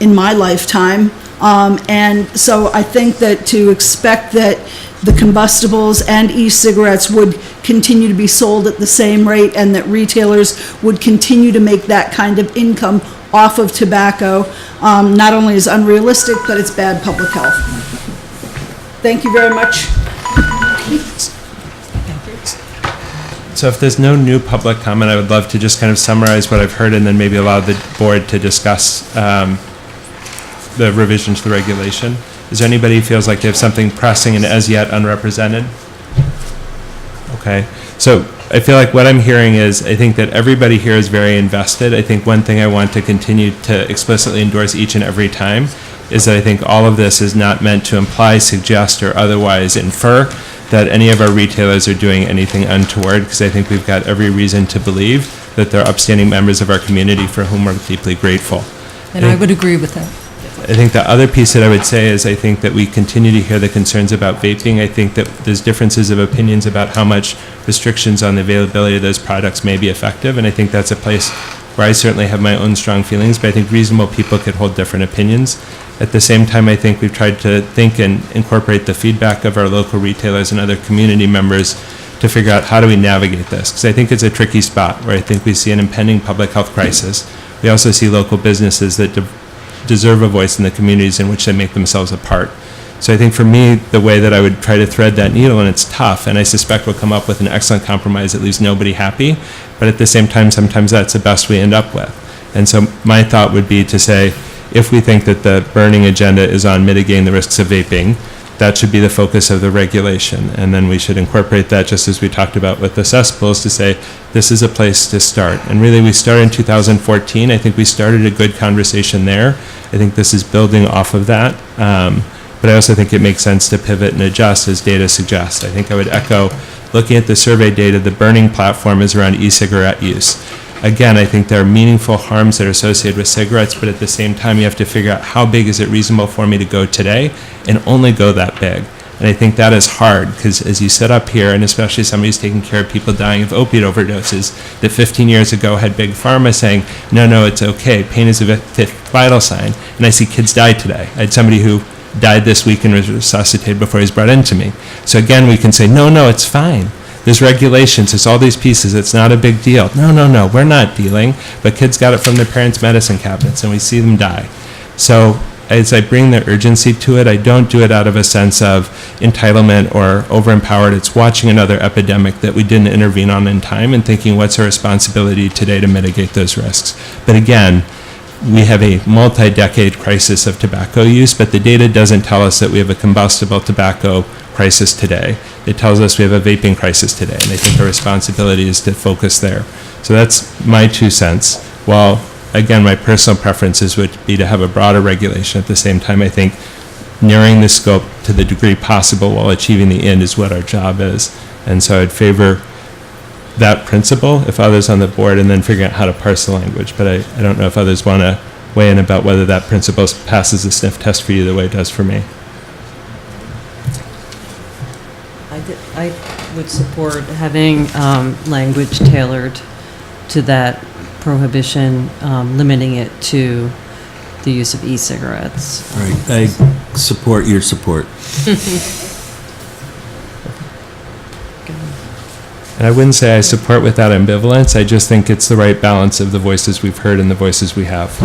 in my lifetime. And so I think that to expect that the combustibles and e-cigarettes would continue to be sold at the same rate and that retailers would continue to make that kind of income off of tobacco, not only is unrealistic, but it's bad public health. Thank you very much. So So if there's no new public comment, I would love to just kind of summarize what I've heard and then maybe allow the board to discuss the revision to the regulation. Is there anybody who feels like they have something pressing and as yet unrepresented? Okay, so I feel like what I'm hearing is, I think that everybody here is very invested. I think one thing I want to continue to explicitly endorse each and every time is that I think all of this is not meant to imply, suggest, or otherwise infer that any of our retailers are doing anything untoward, because I think we've got every reason to believe that they're upstanding members of our community for whom we're deeply grateful. And I would agree with that. I think the other piece that I would say is I think that we continue to hear the concerns about vaping. I think that there's differences of opinions about how much restrictions on the availability of those products may be effective, and I think that's a place where I certainly have my own strong feelings, but I think reasonable people could hold different opinions. At the same time, I think we've tried to think and incorporate the feedback of our local retailers and other community members to figure out how do we navigate this, because I think it's a tricky spot where I think we see an impending public health crisis. We also see local businesses that deserve a voice in the communities in which they make themselves a part. So I think for me, the way that I would try to thread that needle, and it's tough, and I suspect we'll come up with an excellent compromise that leaves nobody happy, but at the same time, sometimes that's the best we end up with. And so my thought would be to say, if we think that the burning agenda is on mitigating the risks of vaping, that should be the focus of the regulation. And then we should incorporate that, just as we talked about with the cesspools, to say this is a place to start. And really, we started in 2014. I think we started a good conversation there. I think this is building off of that. But I also think it makes sense to pivot and adjust as data suggests. I think I would echo, looking at the survey data, the burning platform is around e-cigarette use. Again, I think there are meaningful harms that are associated with cigarettes, but at the same time, you have to figure out how big is it reasonable for me to go today and only go that big. And I think that is hard, because as you sit up here, and especially somebody who's taking care of people dying of opiate overdoses, that 15 years ago had Big Pharma saying, no, it's okay, pain is a vital sign, and I see kids die today. I had somebody who died this week and was resuscitated before he was brought into me. So again, we can say, no, it's fine. There's regulations, there's all these pieces, it's not a big deal. No, we're not dealing, but kids got it from their parents' medicine cabinets, and we see them die. So as I bring the urgency to it, I don't do it out of a sense of entitlement or over-empowered. It's watching another epidemic that we didn't intervene on in time and thinking, what's our responsibility today to mitigate those risks? But again, we have a multi-decade crisis of tobacco use, but the data doesn't tell us that we have a combustible tobacco crisis today. It tells us we have a vaping crisis today, and I think our responsibility is to focus there. So that's my 2 cents. While, again, my personal preferences would be to have a broader regulation. At the same time, I think narrowing the scope to the degree possible while achieving the end is what our job is. And so I'd favor that principle if others on the board, and then figuring out how to parse the language. But I don't know if others want to weigh in about whether that principle passes the sniff test for you the way it does for me. I would support having language tailored to that prohibition, limiting it to the use of e-cigarettes. Right, I support your support. And I wouldn't say I support without ambivalence. I just think it's the right balance of the voices we've heard and the voices we have.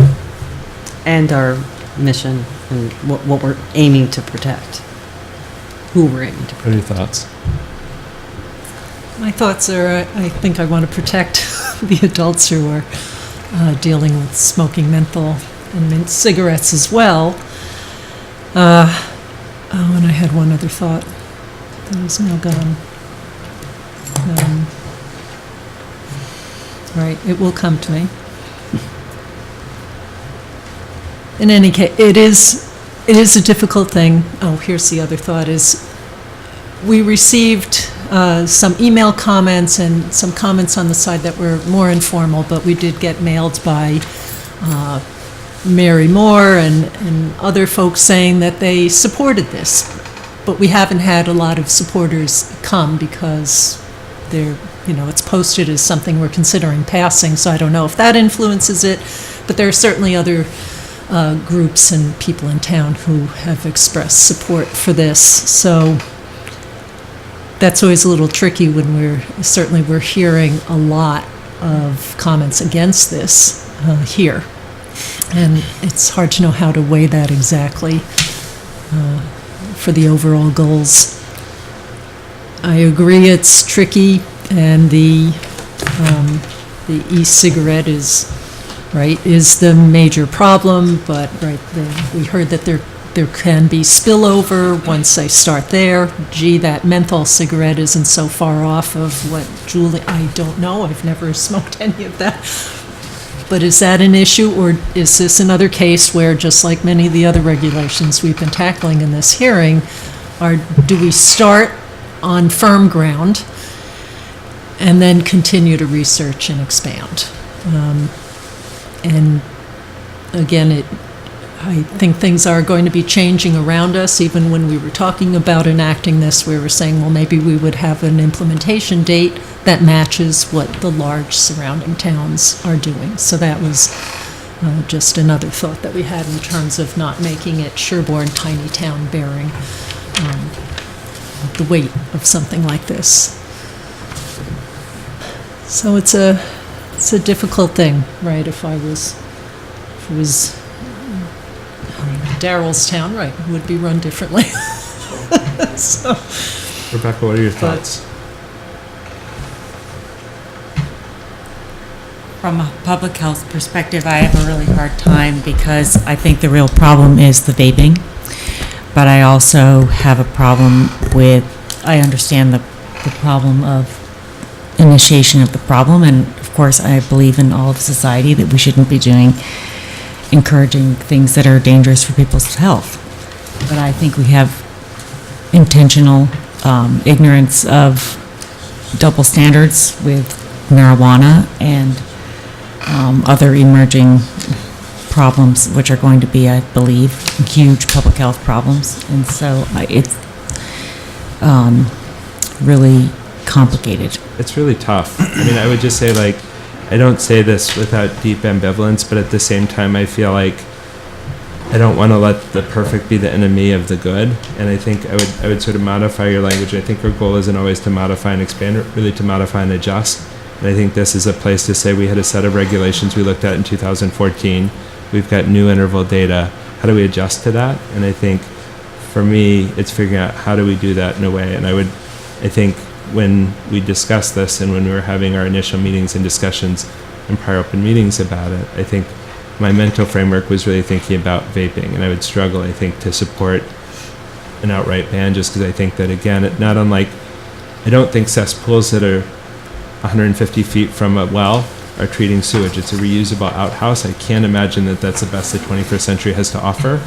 And our mission and what we're aiming to protect. Who we're aiming to protect. What are your thoughts? My thoughts are, I think I want to protect the adults who are dealing with smoking menthol and mint cigarettes as well. And I had one other thought that is now gone. Right, it will come to me. In any case, it is a difficult thing. Oh, here's the other thought is, we received some email comments and some comments on the side that were more informal, but we did get mailed by Mary Moore and other folks saying that they supported this. But we haven't had a lot of supporters come because they're, it's posted as something we're considering passing, so I don't know if that influences it, but there are certainly other groups and people in town who have expressed support for this. So that's always a little tricky when we're hearing a lot of comments against this here. And it's hard to know how to weigh that exactly for the overall goals. I agree it's tricky And the e-cigarette is the major problem, but, we heard that there can be spillover once they start there. Gee, that menthol cigarette isn't so far off of what Julie, I don't know, I've never smoked any of that. But is that an issue, or is this another case where, just like many of the other regulations we've been tackling in this hearing, do we start on firm ground and then continue to research and expand? And again, I think things are going to be changing around us. Even when we were talking about enacting this, we were saying, well, maybe we would have an implementation date that matches what the large surrounding towns are doing. So that was just another thought that we had in terms of not making it Sherborn, tiny town, bearing the weight of something like this. So it's a difficult thing, right? If it was Darrell's town, right, it would be run differently. So, Rebecca, what are your thoughts? From a public health perspective, I have a really hard time because I think the real problem is the vaping. But I also have a problem with, I understand the problem of initiation of the problem, and of course I believe in all of society that we shouldn't be encouraging things that are dangerous for people's health. But I think we have intentional ignorance of double standards with marijuana and other emerging problems, which are going to be, I believe, huge public health problems. And so it's really complicated. It's really tough. I mean, I would just say, like, I don't say this without deep ambivalence, but at the same time, I feel like I don't want to let the perfect be the enemy of the good. And I think I would sort of modify your language. I think our goal isn't always to modify and expand, really to modify and adjust. And I think this is a place to say we had a set of regulations we looked at in 2014. We've got new interval data. How do we adjust to that? And I think for me, it's figuring out how do we do that in a way. And I think when we discussed this and when we were having our initial meetings and discussions and prior open meetings about it, I think my mental framework was really thinking about vaping. And I would struggle, I think, to support an outright ban just because I think that, again, not unlike, I don't think cesspools that are 150 feet from a well are treating sewage. It's a reusable outhouse. I can't imagine that that's the best the 21st century has to offer.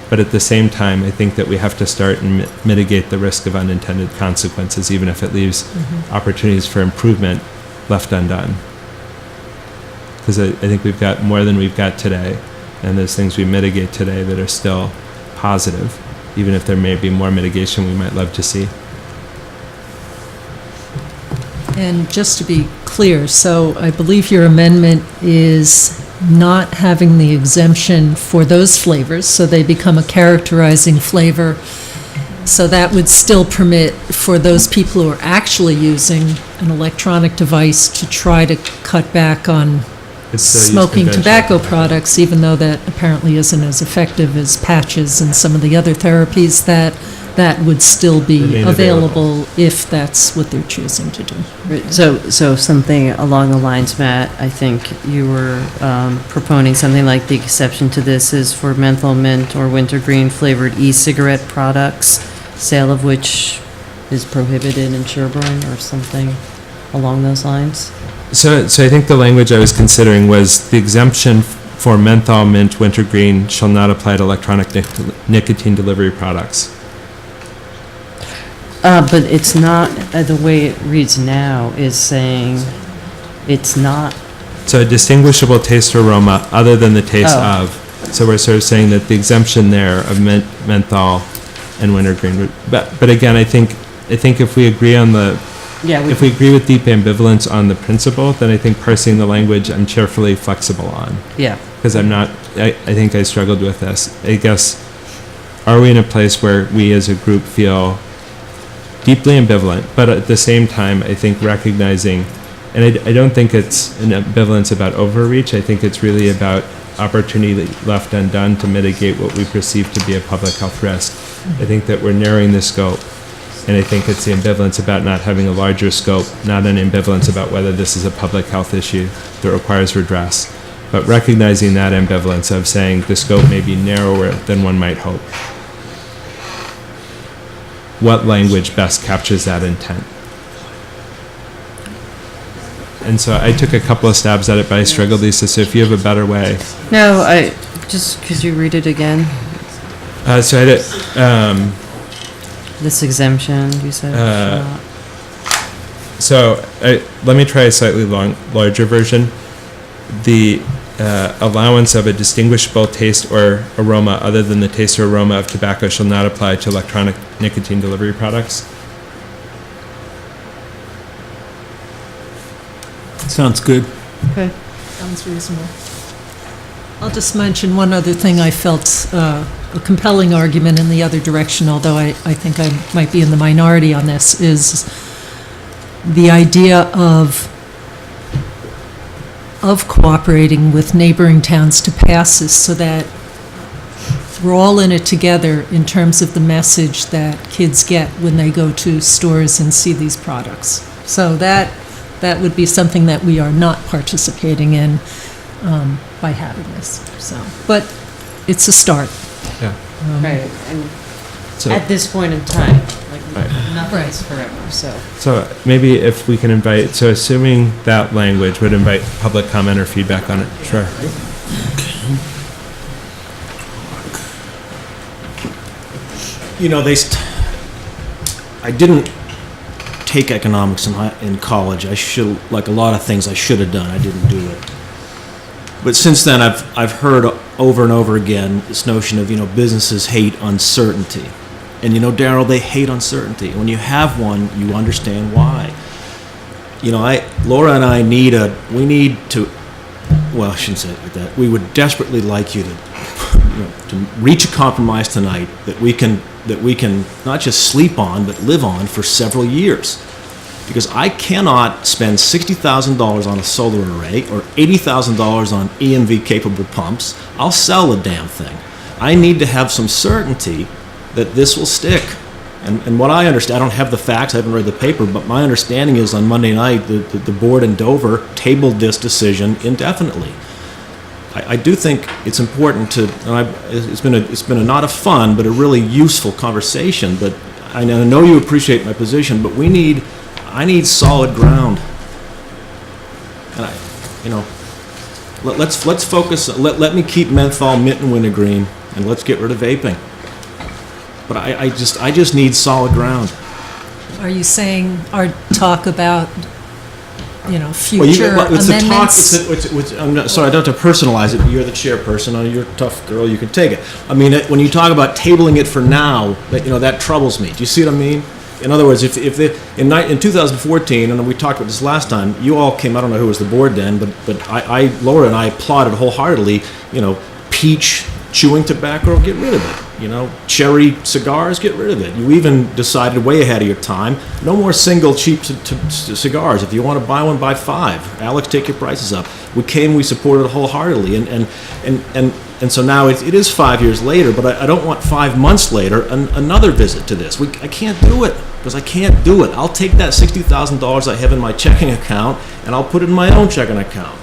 But at the same time, I think that we have to start and mitigate the risk of unintended consequences, even if it leaves opportunities for improvement left undone. Because I think we've got more than we've got today, and there's things we mitigate today that are still positive, even if there may be more mitigation we might love to see. And just to be clear, so I believe your amendment is not having the exemption for those flavors, so they become a characterizing flavor. So that would still permit for those people who are actually using an electronic device to try to cut back on smoking tobacco products, even though that apparently isn't as effective as patches and some of the other therapies, that would still be available if that's what they're choosing to do. Right. So something along the lines, Matt, I think you were proponing something like the exception to this is for menthol mint or wintergreen flavored e-cigarette products, sale of which is prohibited in Sherborn or something along those lines? So I think the language I was considering was the exemption for menthol, mint, wintergreen shall not apply to electronic nicotine delivery products. But it's not, the way it reads now is saying it's not. So a distinguishable taste or aroma other than the taste of. So we're sort of saying that the exemption there of menthol and wintergreen. But again, I think if we agree on if we agree with deep ambivalence on the principle, then I think parsing the language I'm cheerfully flexible on. Yeah. Because I think I struggled with this. I guess, are we in a place where we as a group feel deeply ambivalent, but at the same time, I think recognizing, and I don't think it's an ambivalence about overreach, I think it's really about opportunity left undone to mitigate what we perceive to be a public health risk. I think that we're narrowing the scope And I think it's the ambivalence about not having a larger scope, not an ambivalence about whether this is a public health issue that requires redress, but recognizing that ambivalence of saying the scope may be narrower than one might hope. What language best captures that intent? And so I took a couple of stabs at it, but I struggled, Lisa, so if you have a better way. No, could you read it again? So I did, This exemption, you said? Let me try a slightly larger version. The allowance of a distinguishable taste or aroma other than the taste or aroma of tobacco shall not apply to electronic nicotine delivery products. Sounds good. Okay. Sounds reasonable. I'll just mention one other thing I felt a compelling argument in the other direction, although I think I might be in the minority on this, is the idea of cooperating with neighboring towns to pass this so that we're all in it together in terms of the message that kids get when they go to stores and see these products. So that would be something that we are not participating in by having this. So, but it's a start. Yeah. Right, and So- at this point in time, like, Right. nothing's forever, so. So maybe if we can invite, so assuming that language would invite public comment or feedback on it, sure. You know, I didn't take economics in college. I should, like a lot of things I should have done, I didn't do it. But since then, I've heard over and over again this notion of, businesses hate uncertainty. And Darryl, they hate uncertainty. When you have one, you understand why. Laura and I we need to, well, I shouldn't say it like that. We would desperately like you to reach a compromise tonight that we can not just sleep on, but live on for several years. Because I cannot spend $60,000 on a solar array or $80,000 on EMV-capable pumps. I'll sell the damn thing. I need to have some certainty that this will stick. And what I understand, I don't have the facts, I haven't read the paper, but my understanding is on Monday night, the board in Dover tabled this decision indefinitely. I do think it's important to, and it's been a not a fun, but a really useful conversation, but I know you appreciate my position, but I need solid ground. And let's focus, let me keep menthol, mint, and wintergreen, and let's get rid of vaping. But I just need solid ground. Are you saying our talk about, future amendments? I'm not, sorry, I don't have to personalize it, but you're the chairperson, you're a tough girl, you can take it. I mean, when you talk about tabling it for now, that troubles me. Do you see what I mean? In other words, in 2014, and we talked about this last time, you all came, I don't know who was the board then, but Laura and I applauded wholeheartedly, peach chewing tobacco, get rid of it. Cherry cigars, get rid of it. You even decided way ahead of your time, no more single cheap cigars. If you want to buy one, buy 5. Alex, take your prices up. We supported it wholeheartedly, and so now it is 5 years later, but I don't want 5 months later another visit to this. I can't do it, because I can't do it. I'll take that $60,000 I have in my checking account, and I'll put it in my own checking account.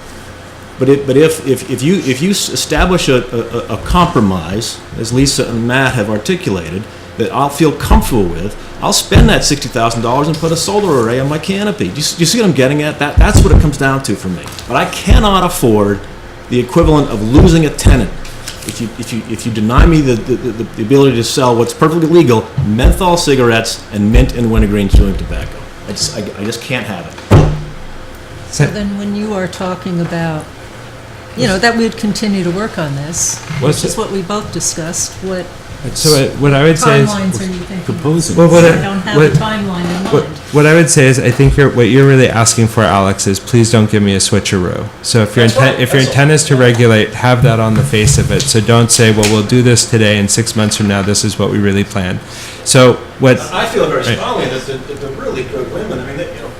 But if you establish a compromise, as Lisa and Matt have articulated, that I'll feel comfortable with, I'll spend that $60,000 and put a solar array on my canopy. Do you see what I'm getting at? That's what it comes down to for me. But I cannot afford the equivalent of losing a tenant if you deny me the ability to sell what's perfectly legal, menthol cigarettes and mint and wintergreen chewing tobacco. I just can't have it. So then when you are talking about, that we'd continue to work on this, which is what we both discussed, what I would say is timelines are you thinking? Proposing. Well, I don't have a timeline in mind. What I would say is, I think what you're really asking for, Alex, is please don't give me a switcheroo. So if your intent is to regulate, have that on the face of it. So don't say, well, we'll do this today, and 6 months from now, this is what we really plan. So what I feel very strongly that the really good women,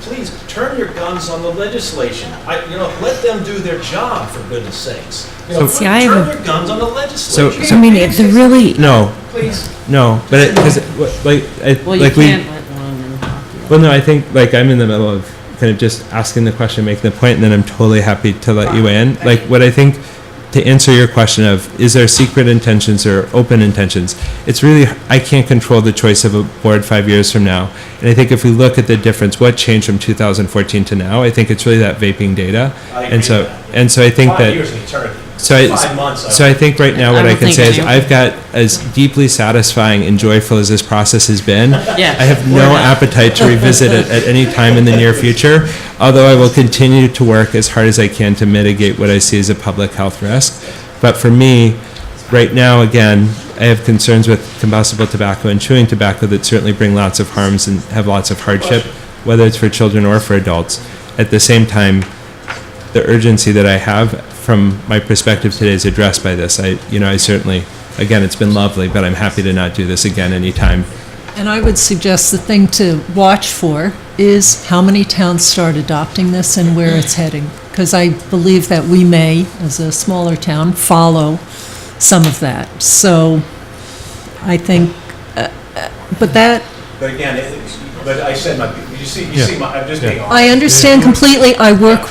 please turn your guns on the legislation. Let them do their job, for goodness sakes. Turn your guns on the legislation. If they're really... No. Please. No, but because Well, you can't let one Well, no, I think, like, I'm in the middle of kind of just asking the question, making the point, and then I'm totally happy to let you in. Like, what I think, to answer your question of, is there secret intentions or open intentions? It's really, I can't control the choice of a board 5 years from now. And I think if we look at the difference, what changed from 2014 to now, I think it's really that vaping data. And so I think 5 that, years in eternity. so 5 months. I think right now what I don't can think say is any- I've got, as deeply satisfying and joyful as this process has been, Yeah. I have no appetite to revisit it at any time in the near future, although I will continue to work as hard as I can to mitigate what I see as a public health risk. But for me, right now, again, I have concerns with combustible tobacco and chewing tobacco that certainly bring lots of harms and have lots of hardship, whether it's for children or for adults. At the same time, the urgency that I have from my perspective today is addressed by this. I certainly, again, it's been lovely, but I'm happy to not do this again anytime. And I would suggest the thing to watch for is how many towns start adopting this and where it's heading. Because I believe that we may, as a smaller town, follow some of that. So I think, but again, but I said, you see, I'm just being honest. I understand completely. I work,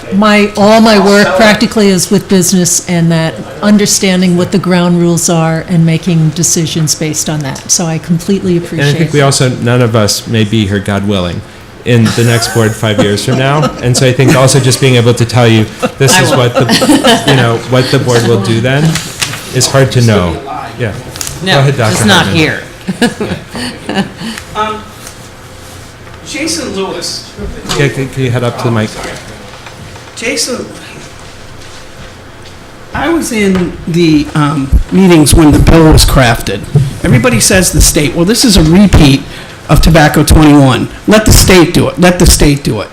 all my work practically is with business and that understanding what the ground rules are and making decisions based on that. So I completely appreciate And I think we also, none of us may be here, God willing, in the next board 5 years from now. And so I think also just being able to tell you, this is what what the board will do then is hard to know. Yeah. Go No, ahead, Dr. it's not Hartman. here. Jason Lewis. Yeah, can you head up to the mic? Jason, I was in the meetings when the bill was crafted. Everybody says the state, well, this is a repeat of Tobacco 21. Let the state do it. Let the state do it.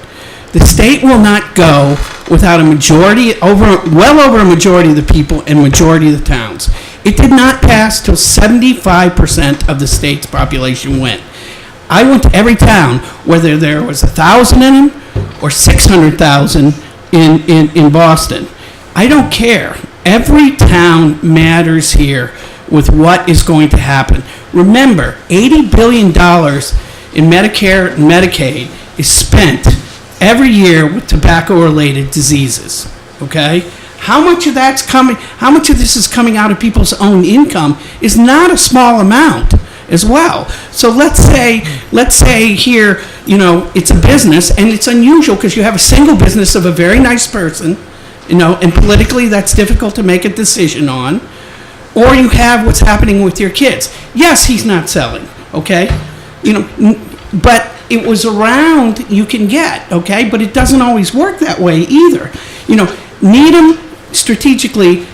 The state will not go without a majority, well over a majority of the people and majority of the towns. It did not pass till 75% of the state's population went. I went to every town, whether there was 1,000 in them or 600,000 in Boston. I don't care. Every town matters here with what is going to happen. Remember, $80 billion in Medicare and Medicaid is spent every year with tobacco-related diseases, okay? How much of this is coming out of people's own income is not a small amount as well. So let's say here, it's a business, and it's unusual because you have a single business of a very nice person, and politically that's difficult to make a decision on, or you have what's happening with your kids. Yes, he's not selling, okay? But it was around you can get, okay? But it doesn't always work that way either. Needham strategically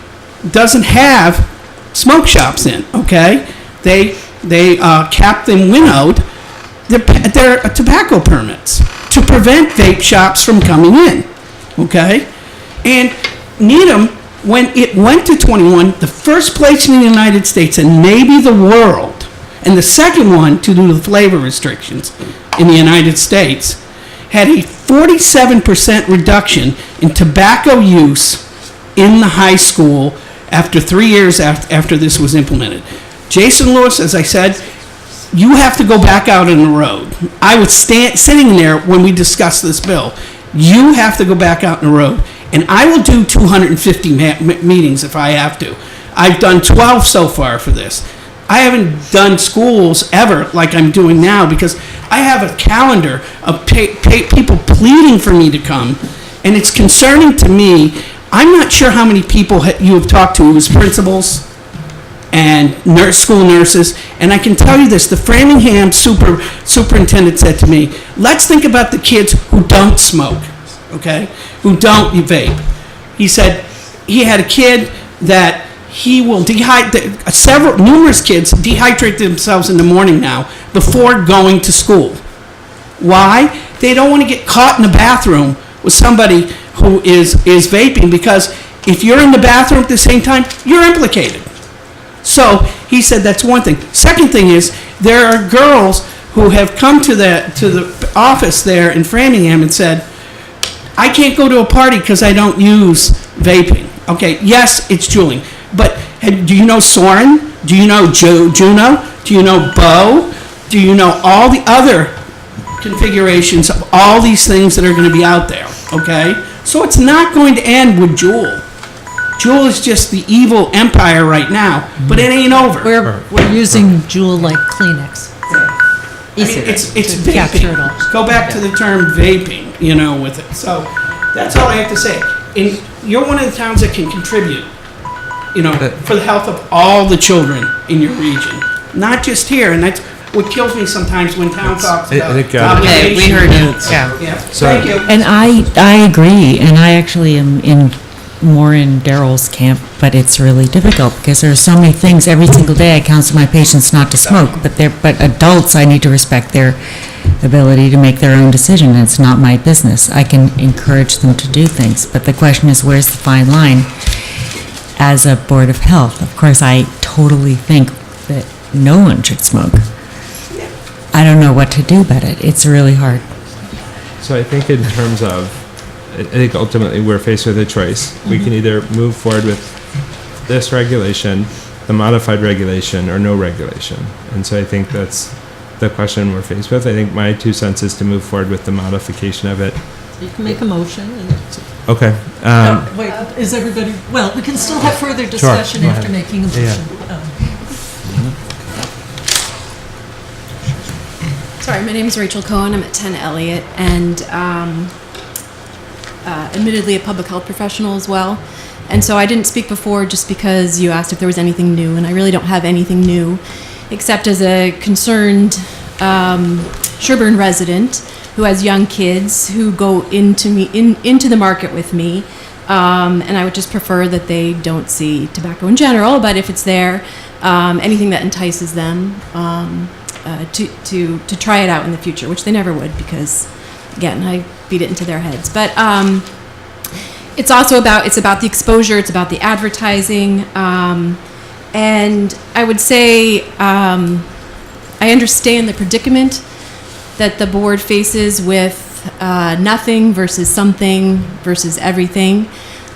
doesn't have smoke shops in, okay? They capped and winnowed their tobacco permits to prevent vape shops from coming in, okay? And Needham, when it went to 21, the first place in the United States and maybe the world, and the second one to do the flavor restrictions in the United States, had a 47% reduction in tobacco use in the high school after 3 years after this was implemented. Jason Lewis, as I said, you have to go back out on the road. I was sitting there when we discussed this bill. You have to go back out on the road. And I will do 250 meetings if I have to. I've done 12 so far for this. I haven't done schools ever like I'm doing now because I have a calendar of people pleading for me to come. And it's concerning to me. I'm not sure how many people you have talked to as principals and school nurses. And I can tell you this, the Framingham superintendent said to me, let's think about the kids who don't smoke, okay, who don't vape. He said he had a kid that he will numerous kids dehydrate themselves in the morning now before going to school. Why? They don't want to get caught in the bathroom with somebody who is vaping, because if you're in the bathroom at the same time, you're implicated. So he said that's one thing. Second thing is there are girls who have come to the office there in Framingham and said, I can't go to a party because I don't use vaping. Okay, yes, it's juuling. But do you know Soren? Do you know Juno? Do you know Bo? Do you know all the other configurations of all these things that are gonna be out there, okay? So it's not going to end with Juul. Juul is just the evil empire right now, but it ain't over. We're using Juul like Kleenex. I mean, it's to capture it all. vaping. Go back to the term vaping, with it. So that's all I have to say. And you're one of the towns that can contribute, for the health of all the children in your region, not just here. And that's what kills me sometimes when town talks about Okay, we heard you. Yeah. Thank you. And I agree, and I actually am more in Daryl's camp, but it's really difficult because there are so many things. Every single day I counsel my patients not to smoke, but adults, I need to respect their ability to make their own decision, and it's not my business. I can encourage them to do things, but the question is, where's the fine line? As a Board of Health, of course, I totally think that no one should smoke. I don't know what to do about it. It's really hard. So I think in terms of, I think ultimately we're faced with a choice. We can either move forward with this regulation, the modified regulation, or no regulation. And so I think that's the question we're faced with. I think my 2 cents is to move forward with the modification of it. You can make a motion. Okay. Wait, is everybody, well, we can still have further discussion after making a motion. Sorry, my name is Rachel Cohen. I'm at 10 Elliott, and admittedly a public health professional as well. And so I didn't speak before just because you asked if there was anything new, and I really don't have anything new, except as a concerned Sherborn resident who has young kids who go into the market with me, and I would just prefer that they don't see tobacco in general, but if it's there, anything that entices them to try it out in the future, which they never would because, again, I beat it into their heads. But it's also about the exposure, it's about the advertising, and I would say I understand the predicament that the board faces with nothing versus something versus everything,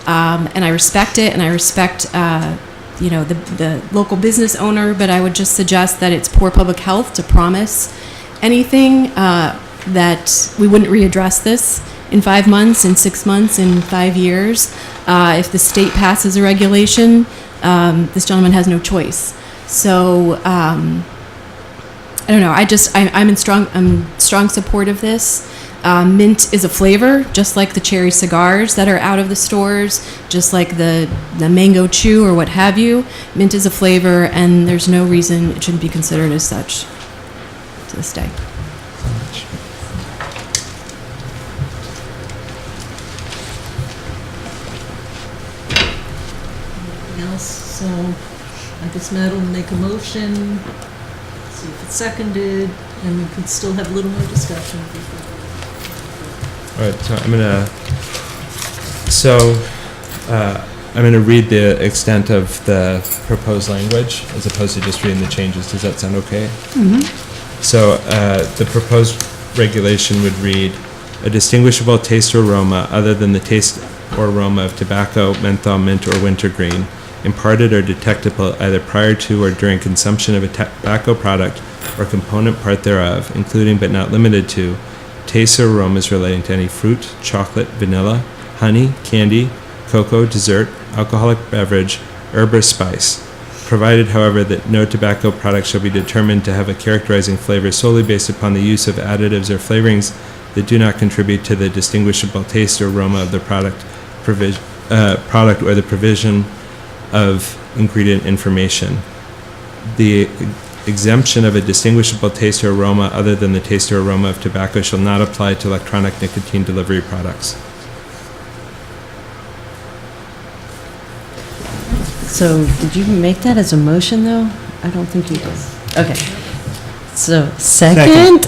and I respect it, and I respect the local business owner, but I would just suggest that it's poor public health to promise anything, that we wouldn't readdress this in 5 months, in 6 months, in 5 years. If the state passes a regulation, this gentleman has no choice. So I don't know. I'm in strong support of this. Mint is a flavor, just like the cherry cigars that are out of the stores, just like the mango chew or what have you. Mint is a flavor, and there's no reason it shouldn't be considered as such to this day. Anything else? So I guess Matt will make a motion, see if it's seconded, and we could still have a little more discussion. All right, so I'm gonna read the extent of the proposed language as opposed to just reading the changes. Does that sound okay? Mm-hmm. So the proposed regulation would read, a distinguishable taste or aroma other than the taste or aroma of tobacco, menthol, mint, or wintergreen, imparted or detectable either prior to or during consumption of a tobacco product or component part thereof, including but not limited to tastes or aromas relating to any fruit, chocolate, vanilla, honey, candy, cocoa, dessert, alcoholic beverage, herb, or spice, provided, however, that no tobacco product shall be determined to have a characterizing flavor solely based upon the use of additives or flavorings that do not contribute to the distinguishable taste or aroma of the product or the provision of ingredient information. The exemption of a distinguishable taste or aroma other than the taste or aroma of tobacco shall not apply to electronic nicotine delivery products. So, did you make that as a motion, though? I don't think you did. Okay. So, second?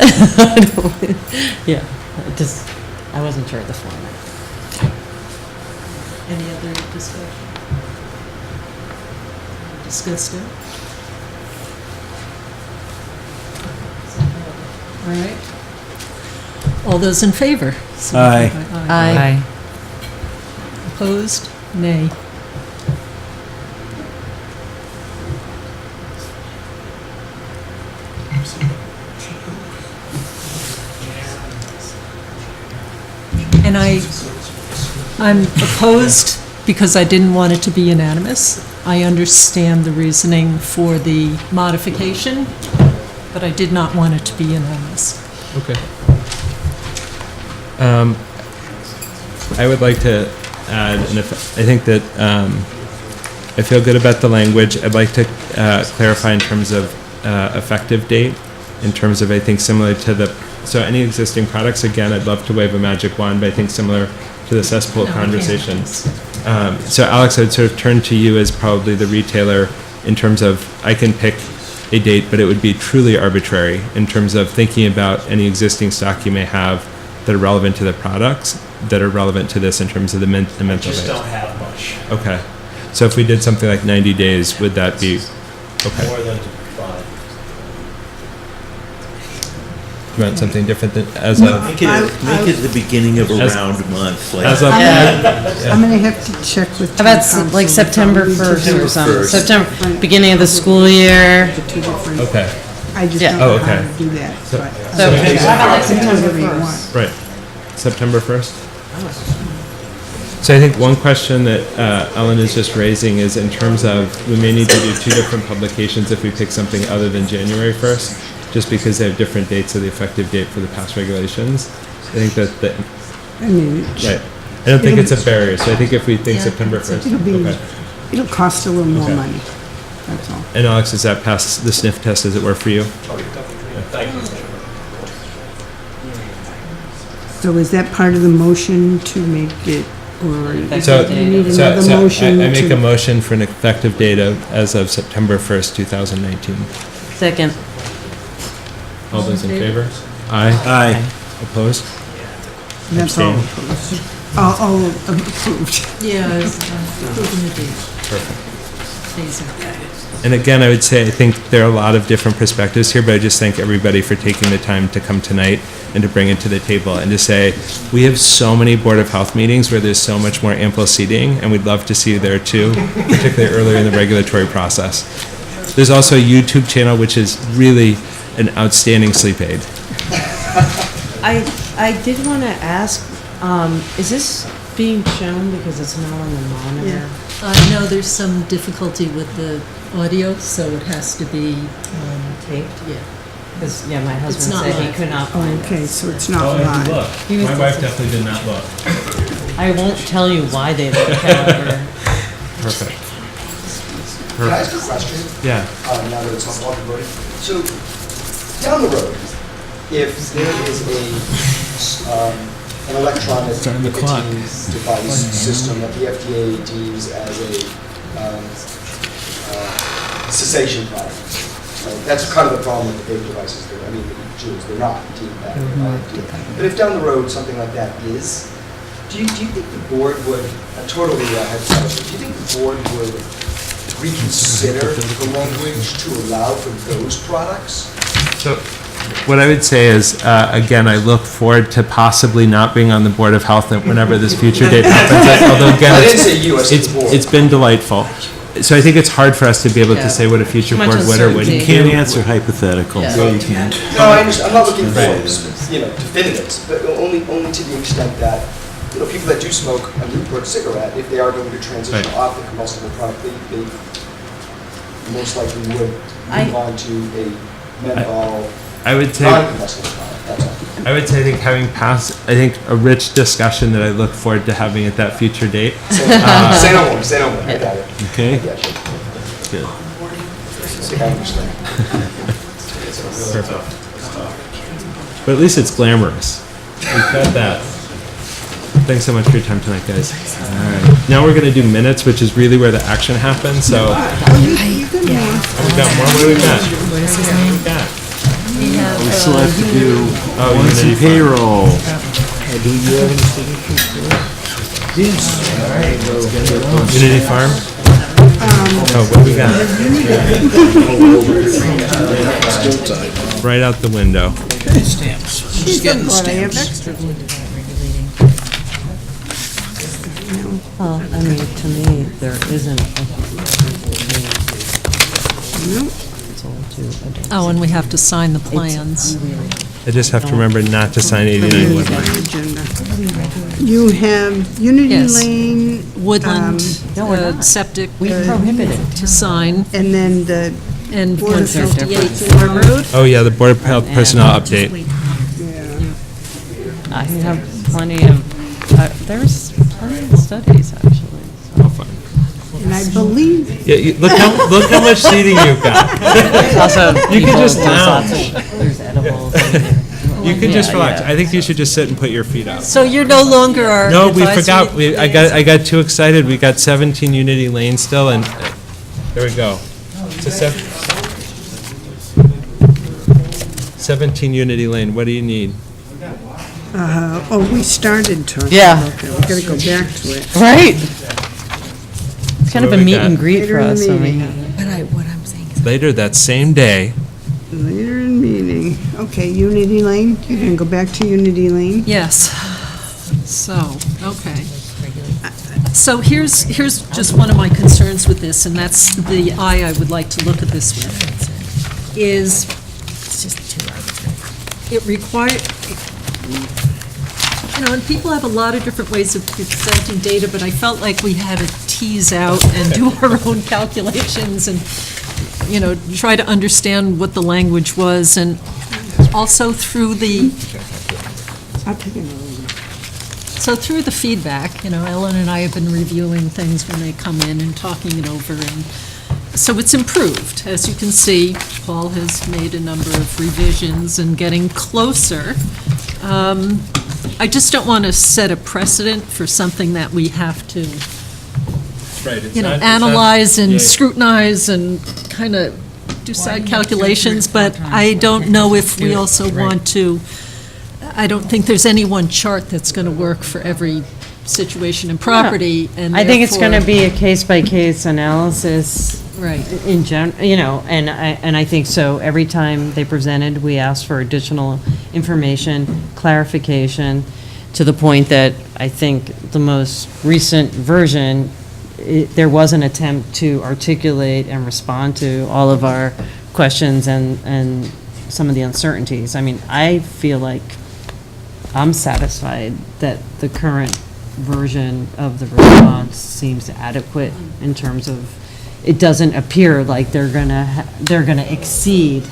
Yeah, I wasn't sure of the format. Any other discussion? Discussed it? All right. All those in favor? Aye. Aye. Opposed? Nay. and I'm opposed because I didn't want it to be unanimous. I understand the reasoning for the modification, but I did not want it to be unanimous. Okay. I would like to add, and if, I think that I feel good about the language. I'd like to clarify in terms of effective date, in terms of, I think, similar to the, so any existing products, again, I'd love to wave a magic wand, but I think similar to the cesspool conversation. So Alex, I'd sort of turn to you as probably the retailer in terms of, I can pick a date, but it would be truly arbitrary in terms of thinking about any existing stock you may have that are relevant to the products, that are relevant to this in terms of the mental Just base. don't have much. Okay. So if we did something like 90 days, would that be, okay. More than fine. You want something different than, as of? Make it the beginning of a As- round month, like. As of, I'm gonna have to check with. How about town like council. September 1st or something? 1st. September, beginning of the school year. Two different. okay, I just Yeah. don't know Oh, how okay. to do that. So- but- So, So- how about like September Whatever you 1st? right. September 1st? So I think one question that Ellen is just raising is in terms of, we may need to do two different publications if we pick something other than January 1st, just because they have different dates of the effective date for the past regulations. I think that, I mean, right. I don't think it's a barrier, so I think if we think Yeah, September 1st, it'll be, okay. it'll cost a little more Okay. money, that's all. And Alex, does that pass the sniff test, as it were, for you? Thank you. So is that part of the motion to make it, or So, do you need so, another so motion? I make to- a motion for an effective date of, as of September 1st, 2019. Second. All those in favor? Aye. Aye. Opposed? That's all Abstain. opposed. All approved. Yeah, I was approving the date. Perfect. Phasing. And again, I would say, I think there are a lot of different perspectives here, but I just thank everybody for taking the time to come tonight and to bring it to the table and to say, we have so many Board of Health meetings where there's so much more ample seating, and we'd love to see you there too, particularly earlier in the regulatory process. There's also a YouTube channel, which is really an outstanding sleep aid. I did want to ask, is this being shown because it's not on the monitor? No, there's some difficulty with the audio, so it has to be Taped? Yeah. Because, yeah, my It's husband not said he live. could not Oh, find it. okay, so it's not live. He was My wife listening. definitely did not look. I won't tell you why they look, however. Perfect. Can I ask a question? Yeah. Now that it's on voting. So, down the road, if there is an electronic Starting the clock. nicotine device system that the FDA deems as a cessation product, that's kind of the problem with the vape devices. I mean, the jewels, they're not deemed that. But if down the road something like that is, do you think the board would, totally hypothetically, do you think the board would reconsider the language to allow for those products? So, what I would say is, again, I look forward to possibly not being on the Board of Health whenever this future date happens. Although again, I didn't say you, I said the board. it's been delightful. So I think it's hard for us to be able to say what a future Much board would or wouldn't. You can't answer hypotheticals. Yeah. Yeah, you can. No, I understand, I'm not looking for, definitives, but only to the extent that, people that do smoke a Newport cigarette, if they are going to transition Right. off the combustible product, they most likely would I- move on to a menthol, I would say, non-combustible product, that's all. I would say, I think having passed, I think a rich discussion that I look forward to having at that future date. Say no more, I got it. Okay? I got you. Good. I understand. But at least it's glamorous. We've got that. Thanks so much for your time tonight, guys. All right. Now we're going to do minutes, which is really where the action happens. So, You can we got more. What do we got? What is his name? We have, We still have to do warrants and payroll. Do you have any signatures for this? Yes. All right. Unity Farm? Oh, what do we got? Right out the window. She's getting stamps. Well, I mean, to me, there isn't a Nope. It's all to adopt. oh, and we have to sign the plans. Really. I just have to remember not to sign 89 Woodland. Agenda. You have Unity Yes. Lane. Woodland, No, we're not. septic. We prohibit it. To sign, And then the and Board of Health 158 Farm Road. Oh, yeah, the Board of Health Personnel update. I have plenty of, there's plenty of studies, actually. Oh, fine. And I believe, Yeah, look how much seating you've got. Also, You can people- just there's lots lounge. of- There's edibles. You can just Yeah, relax. yeah. I think you should just sit and put your feet up. So you're no longer our No, we advisory forgot. I got too excited. We got 17 Unity Lane still, and there we go. It's a 17 Unity Lane. What do you need? we started talking Yeah. about that. We gotta go back to it. Right? It's kind of What a do we meet got? and greet Later for in us. the I mean, meeting. What I'm saying is. Later that same day. Later in meeting. Okay, Unity Lane. You're gonna go back to Unity Lane. Yes. So, okay. So here's just one of my concerns with this, and that's the eye I would like to look at this with, is it require, and people have a lot of different ways of presenting data, but I felt like we had to tease out and do our own calculations and, try to understand what the language was, and also through the I'll take another one. So through the feedback, Ellen and I have been reviewing things when they come in and talking it over, and so it's improved. As you can see, Paul has made a number of revisions and getting closer. I just don't want to set a precedent for something that we have to, Right. It's analyze and scrutinize and kind of do side calculations, but I don't know if we also want to, I don't think there's any one chart that's going to work for every situation in property, and I think it's going to therefore- be a case-by-case analysis. Right. In and I think so. Every time they presented, we asked for additional information, clarification, to the point that I think the most recent version, there was an attempt to articulate and respond to all of our questions and some of the uncertainties. I mean, I feel like I'm satisfied that the current version of the response seems adequate in terms of, it doesn't appear like they're gonna exceed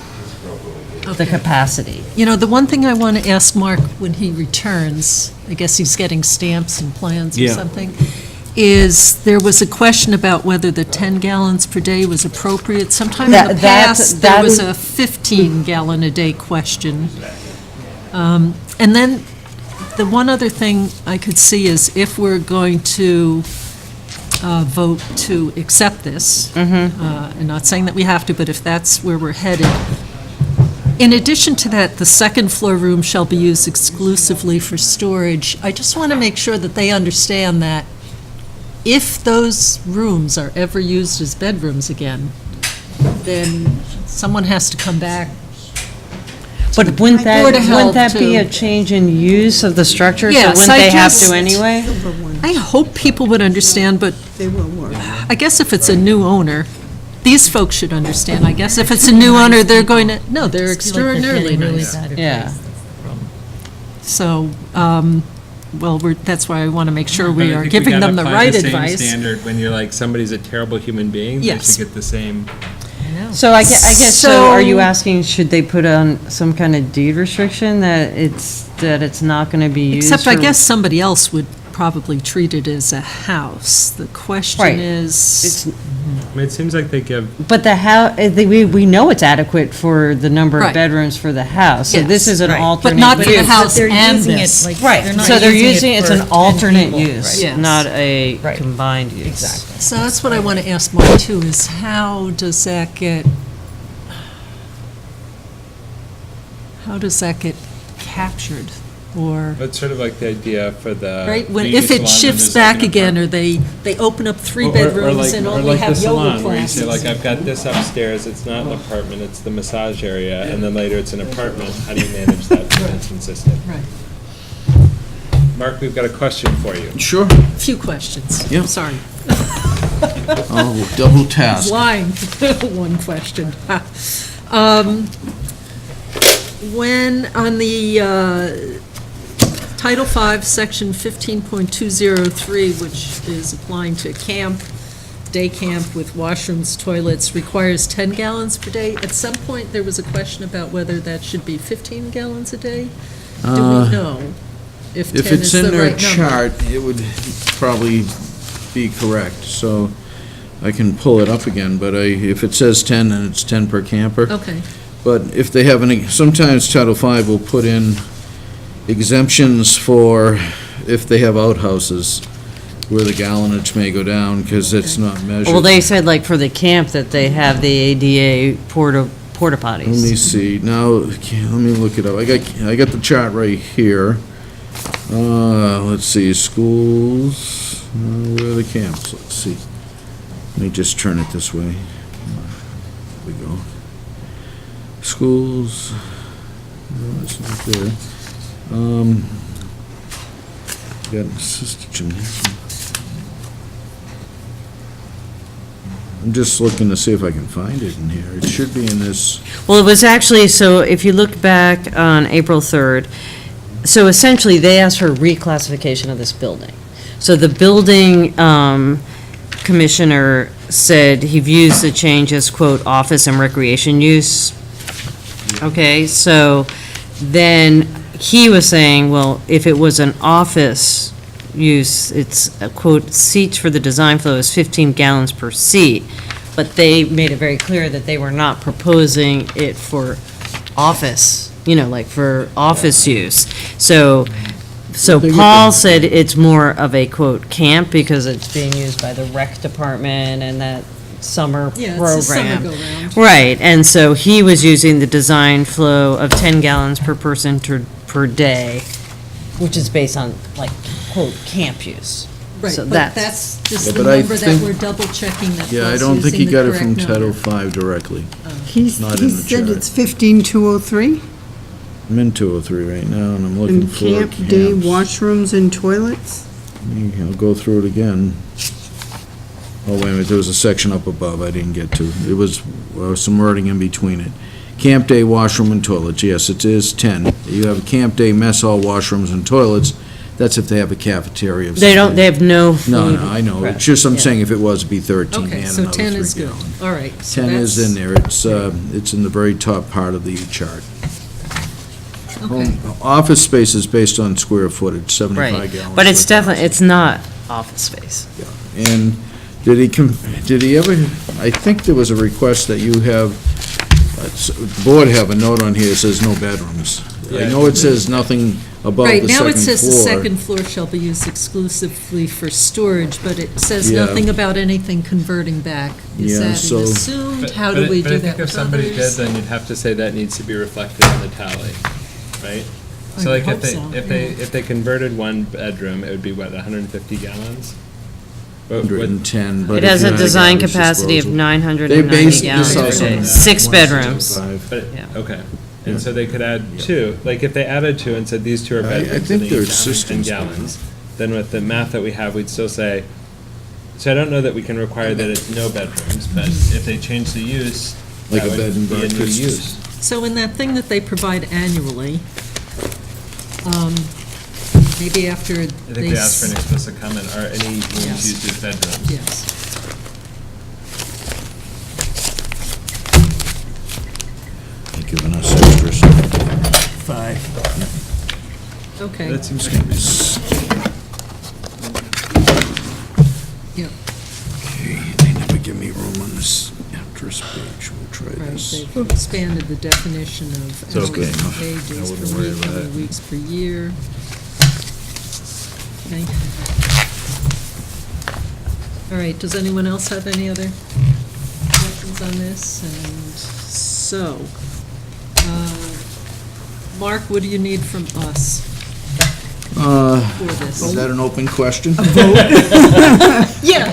the capacity. The one thing I want to ask Mark when he returns, I guess he's getting stamps and plans or Yeah. something, is there was a question about whether the 10 gallons per day was appropriate. Sometime in the past, there was a 15-gallon-a-day question. And then the one other thing I could see is if we're going to vote to accept this, and not saying that we have to, but if that's where we're headed, in addition to that, the second floor room shall be used exclusively for storage. I just want to make sure that they understand that if those rooms are ever used as bedrooms again, then someone has to come back. But wouldn't Board of Health that be a to- change in use of the structure? Yes, So wouldn't I they have just- to anyway? I hope people would understand, but They will work. I guess if it's a new owner, these folks should understand. I guess if it's a new owner, they're going to, no, they're extraordinarily nice. Yeah. So, well, that's why I want to make sure But we I are think giving gotta them the apply right same advice. standard when you're like, somebody's a terrible human being, they Yes. should get the same. So I guess, so are you asking, should they put on some kind of deed restriction that it's not going to be used? Except I for- guess somebody else would probably treat it as a house. The question Right. is, I mean, it seems like they give, But we know it's adequate for the number of Right. bedrooms for the house. So Yes. this is an Right. alternate. But not for the use. house and this. Right, so they're using, it's an alternate use, Right. Yes. not a combined use. Exactly. So that's what I want to ask Mark too, is how does that get captured? Or, it's sort of like the idea for the. right, when, beauty if it salon, shifts there's like back an again, or they open up three Or bedrooms like- and or only like the have yoga salon, where you say, classes. like, I've got this upstairs, it's not an apartment, it's the massage area, and then later it's an apartment. How do you manage that so it's consistent? Right. Mark, we've got a question for you. Sure. A few questions. Yep. Sorry. I'll double task. Lying. One question. when, on the Title V, Section 15.203, which is applying to camp, day camp with washrooms, toilets, requires 10 gallons per day. At some point, there was a question about whether that should be 15 gallons a day. Do we know if 10 If is it's the in their right number? chart, it would probably be correct, so I can pull it up again, but if it says 10, then it's 10 per camper. Okay. But if they have any, sometimes Title V will put in exemptions for if they have outhouses where the gallonage may go down because it's not measured. Well, they said like for the camp that they have the ADA porta potties. Let me see, now, okay, let me look it up. I got the chart right here. Let's see, schools, where are the camps? Let's see. Let me just turn it this way. There we go. Schools, no, it's not there. Got assisted gymnasium. I'm just looking to see if I can find it in here. It should be in this. Well, it was actually, so if you look back on April 3rd, so essentially, they asked for a reclassification of this building. So the building commissioner said he views the change as, quote, office and recreation use. Okay, so then he was saying, well, if it was an office use, it's, quote, seats for the design flow is 15 gallons per seat. But they made it very clear that they were not proposing it for office, like for office use. So Paul said it's more of a, quote, camp because it's being used by the rec department and that summer program. Yeah, it's a summer go-round. Right, and so he was using the design flow of 10 gallons per person per day, which is based on, like, quote, camp use. Right, So but that's just Yeah, the but I number that think- we're double checking that Yeah, I Paul's don't think he using the got it from correct Title number. V directly. He Not in the said chart. it's 15203? I'm in 203 right now, and I'm looking And for camp day camps. washrooms and toilets? I'll go through it again. Oh, wait a minute, there was a section up above I didn't get to. It was some wording in between it. Camp day washroom and toilets, yes, it is 10. You have a camp day mess hall, washrooms and toilets, that's if they have a cafeteria of They some they have no food. No, I know, prep. it's just I'm Yeah. saying if it was, it'd be 13 Okay, and so another 10 is 3 good. gallon. All right. so 10 is that's- in there, it's in the very top part of the chart. Okay. Office space is based on square footage, 75 Right, gallons. but it's per thousand. definitely, it's not office space. And did he ever, I think there was a request that you have, the board have a note on here that says no bedrooms. I know it says nothing above Right, the now second it says the floor. second floor shall be used exclusively for storage, but it says Yeah. nothing about anything converting back. Is Yeah, that so- an assumed? How do we do But I that think if with somebody did, others? then you'd have to say that needs to be reflected in the tally, right? I So like hope so, if they converted one bedroom, it would be what, 150 gallons? What- 110, but It if has you a had design garbage capacity of disposal. 990 They based gallons this per house day. on 6 bedrooms. 165. But, Yeah. okay, and so they could add two, like if they added two and said these two are I bedrooms think and they're they each have 10 systems. gallons, then with the math that we have, we'd still say, so I don't know that we can require that it's no bedrooms, but if they change the use, Like that a bed and would be a new breakfast. use. So in that thing that they provide annually, maybe after I they... think they asked for an explicit comment, are any rooms Yes. used as bedrooms? Yes. They're giving us extras. 5. Okay. That seems Yeah. Okay, they never give me room on this address page. We'll try Right, this. they've expanded the definition of It's okay. hours per day, I days wouldn't per worry week, about how many it. weeks per year. Okay. All right, does anyone else have any other questions on this? And so, Mark, what do you need from us for this? Is that an open question? Yeah.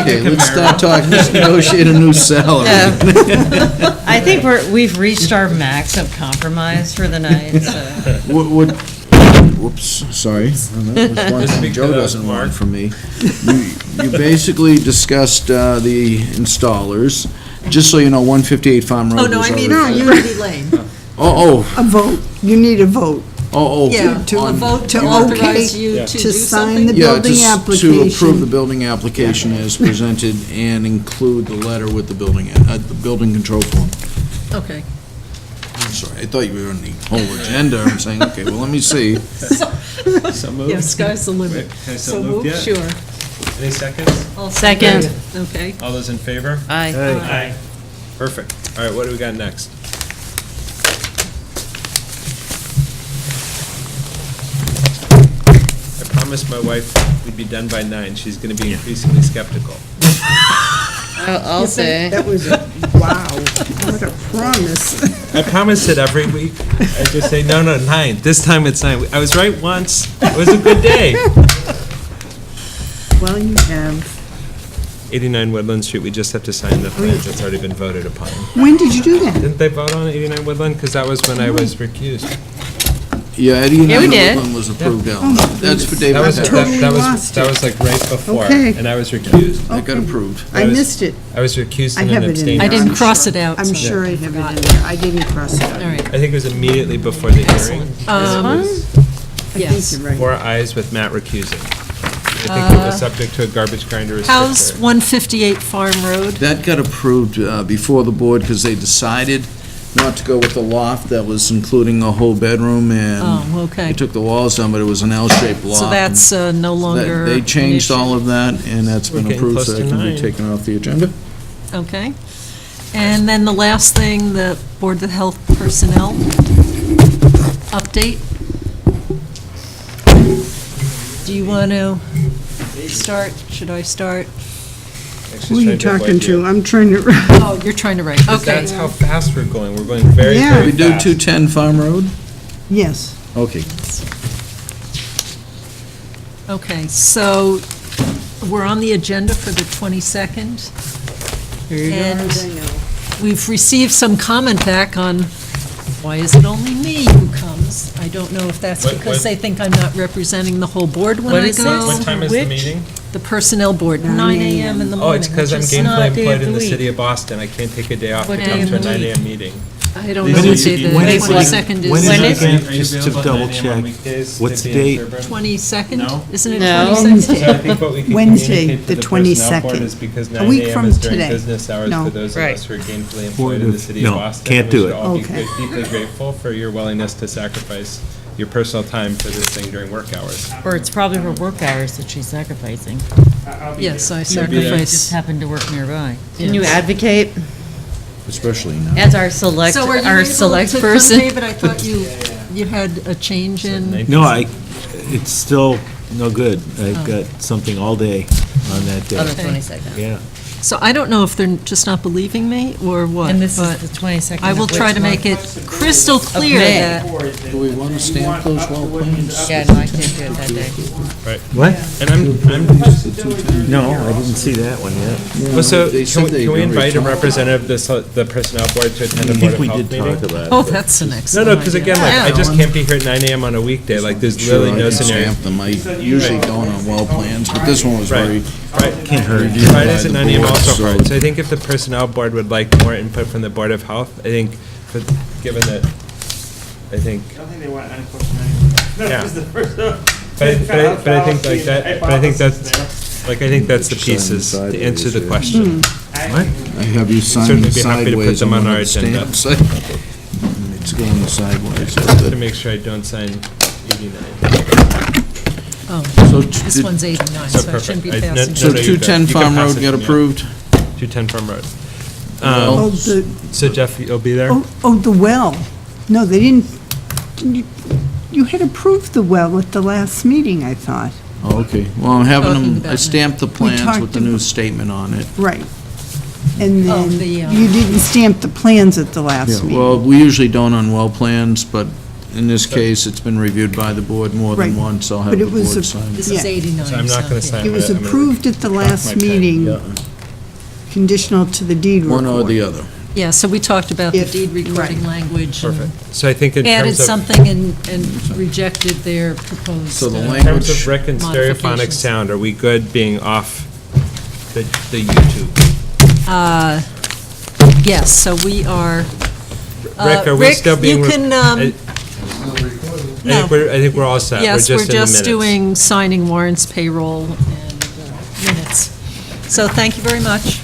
Okay, let's start talking, let's negotiate a new salary. I think we've reached our max of compromise for the night, so. Whoops, sorry. That was one thing Joe doesn't want from me. You basically discussed the installers. Just so you know, 158 Farm Road Oh, no, was I mean, already- Unity Lane. A vote. You need a vote. Yeah, To a vote to okay, authorize you to do to sign something? the Yeah, building to application. approve the building application as presented and include the letter with the building control form. Okay. I'm sorry, I thought you were on the whole agenda. I'm saying, okay, well, let me see. So moved. Yeah, sky's the limit. Wait, can I So so move moved, yet? sure. Any seconds? I'll Second. Okay. All those in favor? Aye. Aye. Perfect. All right, what do we got next? I promised my wife we'd be done by 9. She's going to be increasingly skeptical. I'll say. That was, wow, what a promise. I promise it every week. I just say, no, 9. This time it's 9. I was right once. It was a good day. Well, you have, 89 Woodland Street, we just have to sign the plans. It's already been voted upon. when did you do that? Didn't they vote on 89 Woodland? Because that was when I was recused. Yeah, Yeah, we did. Woodland was approved, Alan. That's for David. That was, totally lost that was like right before, Okay. and I was recused. That got approved. I missed it. I was recused I and have then it in abstained. there. I didn't I'm cross sure. it out. I'm so sure I have it in forgot. there. I didn't cross it out. All right. I think it was immediately before the hearing. I Yes. think you're right. 4 ayes with Matt recusing. I think it was subject to a garbage grinder restriction. How's 158 Farm Road? That got approved before the board because they decided not to go with the loft that was including a whole bedroom and Oh, okay. they took the walls down, but it was an L-shaped loft. So that's no longer. They changed an issue. all of that and that's We're been getting approved, close so to that can be 9. taken off the agenda. Okay. And then the last thing, the Board of Health personnel update. Do you want to start? Should I start? Who are you talking to? I'm trying to, Oh, you're trying to write. Okay. That's how fast we're going. We're going very, Yeah. very We do fast. 210 Farm Road? yes. Okay. Okay, so we're on the agenda for the 22nd. And we've received some comment back on, why is it only me who comes? I don't know if that's What- because what- they think I'm not representing the whole board when What I is go. What time is the meeting? The Personnel Board, 9 a.m. in the Oh, morning. it's because I'm which is gainfully not- employed in the city of Boston. I can't take a day off to What come day of to a the 9 week? a.m. meeting. I don't When know, is the it- when is it- 22nd is. when is When it is again? Are you Just to available at double 9 a.m. on check. weekdays What's to the be in date? Sherborn? 22nd? No. Isn't it No. 22nd? So I think what we can Wednesday, communicate to the the personnel board 22nd. is because A 9 week a.m. from is during today. business hours No. for those of Right. us who are gainfully employed Board in the of- city no, of Boston. can't and do we it. should all be Okay. deeply grateful for your willingness to sacrifice your personal time for this thing during work hours. Or it's probably her work hours that she's sacrificing. Yes, I You just sacrifice. happen to work nearby. Can you advocate Especially now. as our select, So are you our able select to come, person? David? I thought you had a change in. No, it's still no good. I've got something all day on that day. On the Okay. 22nd. Yeah. So I don't know if they're just not believing me or what, And this is but the 22nd. I will of try which to make it month? crystal clear May. that. Do we want to stamp those well plans? Yeah, no, I can't do it that day. Right. What? And I'm No, I didn't see that one yet. well, so They said they can we don't invite a return. representative of the personnel board to attend I the Board think of we Health did meeting? talk about it. Oh, but- that's an No, excellent no, because again, like, I idea. just can't be here at 9 a.m. on a weekday. Like, there's Sure, literally I no can scenario. stamp them. I usually don't on well plans, but this one was Right. very Right. Can't hurt. reviewed by Fridays the at 9 a.m. board, also so- hard. So I think if the personnel board would like more input from the Board of Health, I think, given that, I think. I don't think they want any question anyway. No, Yeah. it's the first. But I think like that, but I think that's, like, I think that's the pieces to answer the question. What? I have you sign Certainly it be happy to put sideways them on on one our of the agenda. stamps. It's going sideways. To make sure I don't sign 89. Oh, So this did- one's 89, So so I shouldn't be perfect. passing. So No, you 210 can Farm pass Road it got to me. approved? 210 Farm Road. Oh, the, So Jeff, you'll be there? oh, the well. No, they didn't, you had approved the well at the last meeting, I thought. Oh, okay. Well, I'm having Talking them, about I stamped the plans talked with the new statement on it. Right. And Oh, then the, you didn't stamp the plans at the last Yeah, meeting. well, we usually don't on well plans, but in this case, it's been reviewed by the board more than Right. once. I'll have But the it was board a- sign. This Yeah. is 89. So I'm not gonna yeah. sign It was I'm gonna approved at the drop last my pen. meeting, Yeah. conditional to the deed report. One or the other. Yeah, so we talked about the If- deed recording language and Perfect. So I think in added terms of, something and rejected their proposed. So the in language- terms of Rick and stereophonic modifications. sound, are we good being off the YouTube? Yes, so we are Rick, are we Rick, still being? you can, I no. think we're all set. Yes, we're we're just in the just minutes. doing signing warrants, payroll, and minutes. So thank you very much.